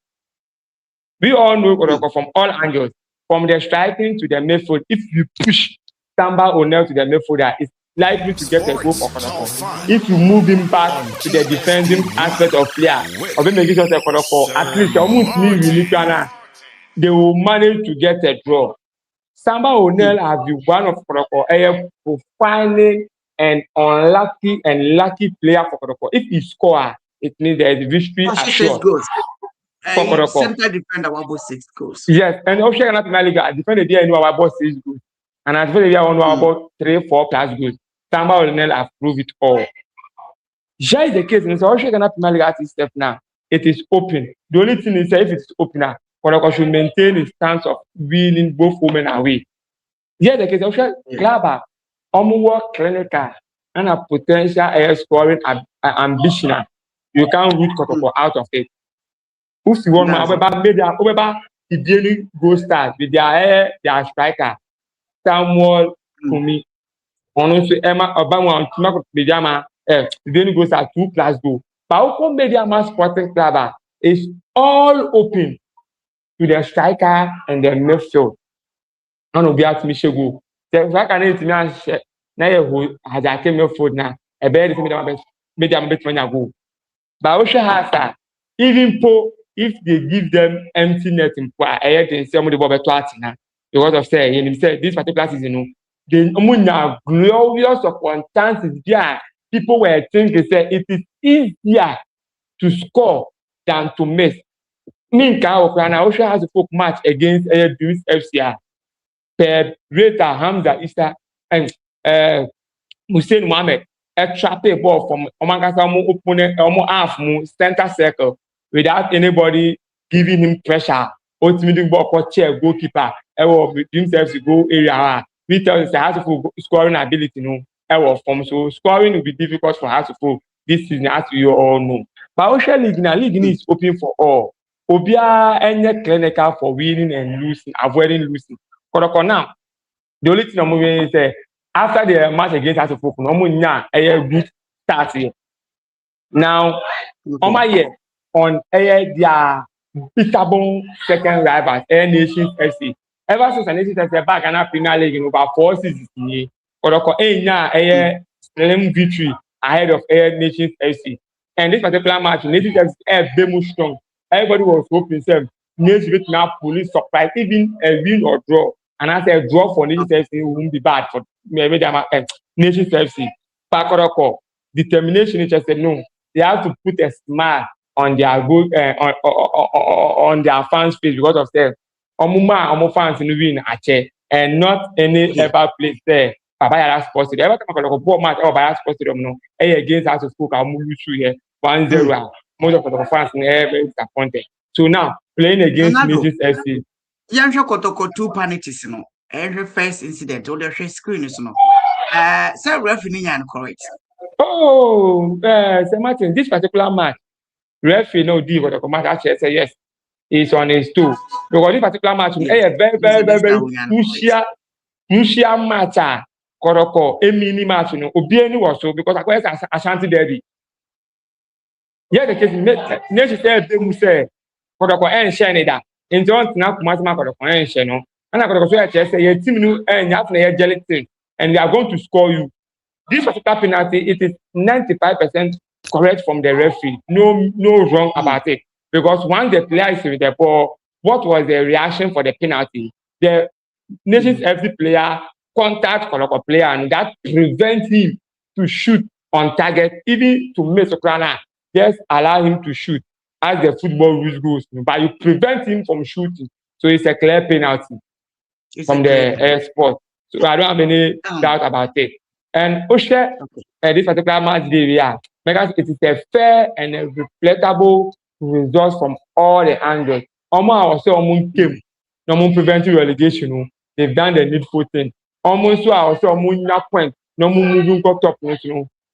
We all know Koroko from all angles, from the striking to the midfield. If you push Samba O'Neill to the midfielder, it's likely to get a goal for Koroko. If you move him back to the defending aspect of player, or maybe make it Koroko, at least they will manage to get a draw. Samba O'Neill has been one of Koroko profiling and unlucky and lucky player for Koroko. If he scores, it means there is victory assured. Center defender about 6 goals. Yes, and also Ghana League, I defend the day about 6 goals. And I defend the day about 3-4 plus goals. Samba O'Neill have proved it all. Here is the case, and so also Ghana League at this step now. It is open. The only thing is if it's open now, Koroko should maintain his stance of winning both women away. Here the case, also Glaba, work clinical, and a potential air scoring ambition. You can't root Koroko out of it. If you want the daily go start with their striker, Samuel Kumi, on Emma Obama, Pijama, the daily go start 2 plus goal. But Oko Media Sporting Club is all open to the striker and the midfield. I don't know if you have go. The striker needs to be now has a midfield now. A better media go. But also has that even if they give them empty net in somebody because of saying this particular season, the glorious upon chances there. People were thinking it is easier to score than to miss. Minka Okrana also has a folk match against Bruce FCR. Per Rita Hamza Issa and Hussein Mohammed trap a ball from Omangasamu opponent half center circle without anybody giving him pressure. Ultimately, ball for chair goalkeeper. Himself to go area. We tell us has to scoring ability so scoring will be difficult for Hasufo this season, as you all know. But also league is open for all. Obia any clinical for winning and losing, avoiding losing. Koroko now, the only thing I'm moving is after the match against Hasufo, a good start here. Now, on my year, on their beatable second rivals, Nations FC. Ever since Nations FC back in the Premier League in over 4 seasons, Koroko a slim victory ahead of Nations FC. And this particular match, Nations FC is very strong. Everybody was hoping Nations now police surprise, even a win or draw. And I said draw for Nations FC won't be bad for Nations FC. But Koroko, determination is just no. They have to put a smile on their good on their fans' face because of them. Omo fans in win ache and not any ever place there. Papa Sports Stadium. Every time I go ball match or Papa Sports Stadium no. Against us to school, I move you here 1-0. Most of the fans are very disappointed. So now playing against Mrs. FC. Asante Kotoko 2 penalties no. Every first incident or the screen is no. So referee and correct. Oh, Sir Martin, this particular match, referee no deal with the match. Actually, say yes, it's on his toe because this particular match is a very crucial match. Koroko, a mini match, Obiani was so because I quite Ashanti Derby. Yeah, the case Nation said they say Koroko and Shanida. In don't now Kumasma Koroko and Shano. And I got to say, a team and you have a jelly thing, and they are going to score you. This particular penalty, it is 95% correct from the referee. No wrong about it. Because once the player is with the ball, what was the reaction for the penalty? The Nations FC player contact Koroko player, and that prevents him to shoot on target, even to miss Okrana. Just allow him to shoot as the football rules goes. But you prevent him from shooting. So it's a clear penalty from the sport. So I don't have any doubt about it. And Oshe, this particular match day, because it is a fair and a reflectable result from all the angles. Almost came, no preventing relegation. They've done the needful thing. Almost so I also point, no more moving top,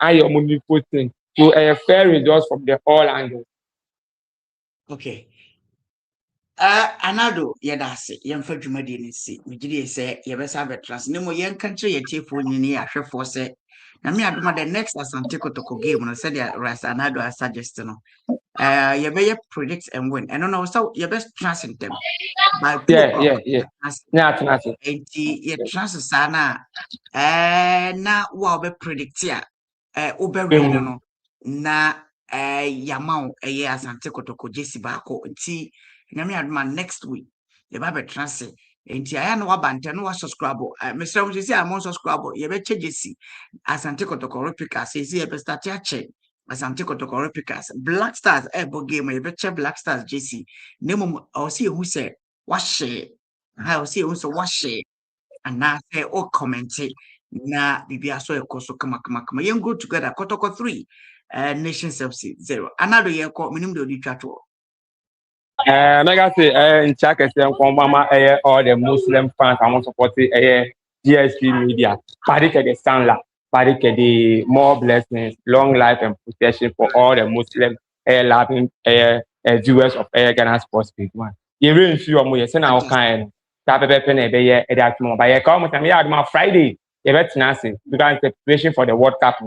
I am needful thing. So a fair result from the all angles. Okay. Anado yedase yemfa dwumadi ni si migiri se yebesa veterans nemo yen country yetiefo nyini ahwefo se na me adoma the next Asante Kotoko game no said Ras Anado as suggest no yebeye predict and win and no so yebest trans in them by 2 o'clock Yeah. enti ye trans sana na wa be predict ya obewin no na yamao Asante Kotoko jesi baako nti nyame adoma next week ye ba be transe enti aya no wabante no wa subscribe Mr. Mjisi amon subscribe ye be chejesi Asante Kotoko replicas say ye be start ya che Asante Kotoko replicas Black Stars ebo game ye be che Black Stars JC nemo o see who say wa share ha see who say wa share and say o comment na bibia so ekoso kama yen go together Kotoko 3 Nations FC 0 another year call minimum do twato Mega say in Chaka mama all the Muslim fans I want support GSP media. Parike the Stanla, Parike the more blessings, long life and protection for all the Muslim loving viewers of Ghana Sports Page 1. You really see what you say now kind. Tapepe pen ebe edakimo. But you come with me Friday. You bet Nancy because the preparation for the World Cup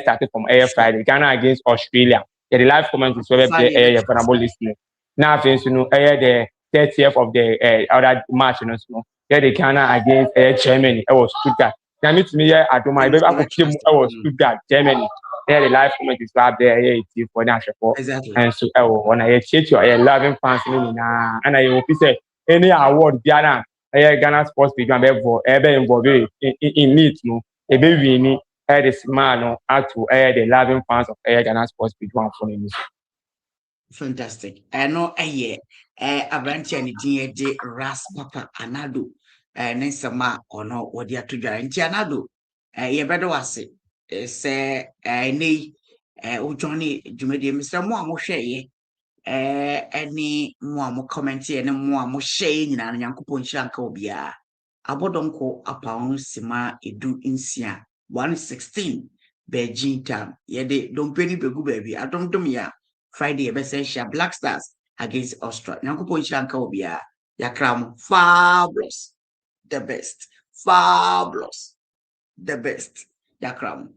started from Friday. Ghana against Australia. The live comment is where play vulnerable listening. Now, since the 30th of the other match, the Ghana against Germany, it was Stuttgart. Now, meet me here at my baby. I was Stuttgart, Germany. There, the live comment is up there for national. Exactly. And so, when I check your loving fans, and I hope you say any award, Ghana, Ghana Sports Page, ever involved in meet, a baby, this man, to the loving fans of Ghana Sports Page 1 for me. Fantastic. I know Abrantia ni dinye de Ras Papa Anado Nensama ono wodi atodwa nti Anado ye bedo wase se nei ujoni dwumadi Mr. Mo amohwe ye any mo amo comment ye ne mo amo share nyina na Nyankopon hyiranka obia abodonko apaun sima edu insia 116 Beijing time ye de dompeni begu baby adomdom ya Friday Essential Black Stars against Australia. Nyankopon hyiranka obia yakram fabulous the best yakram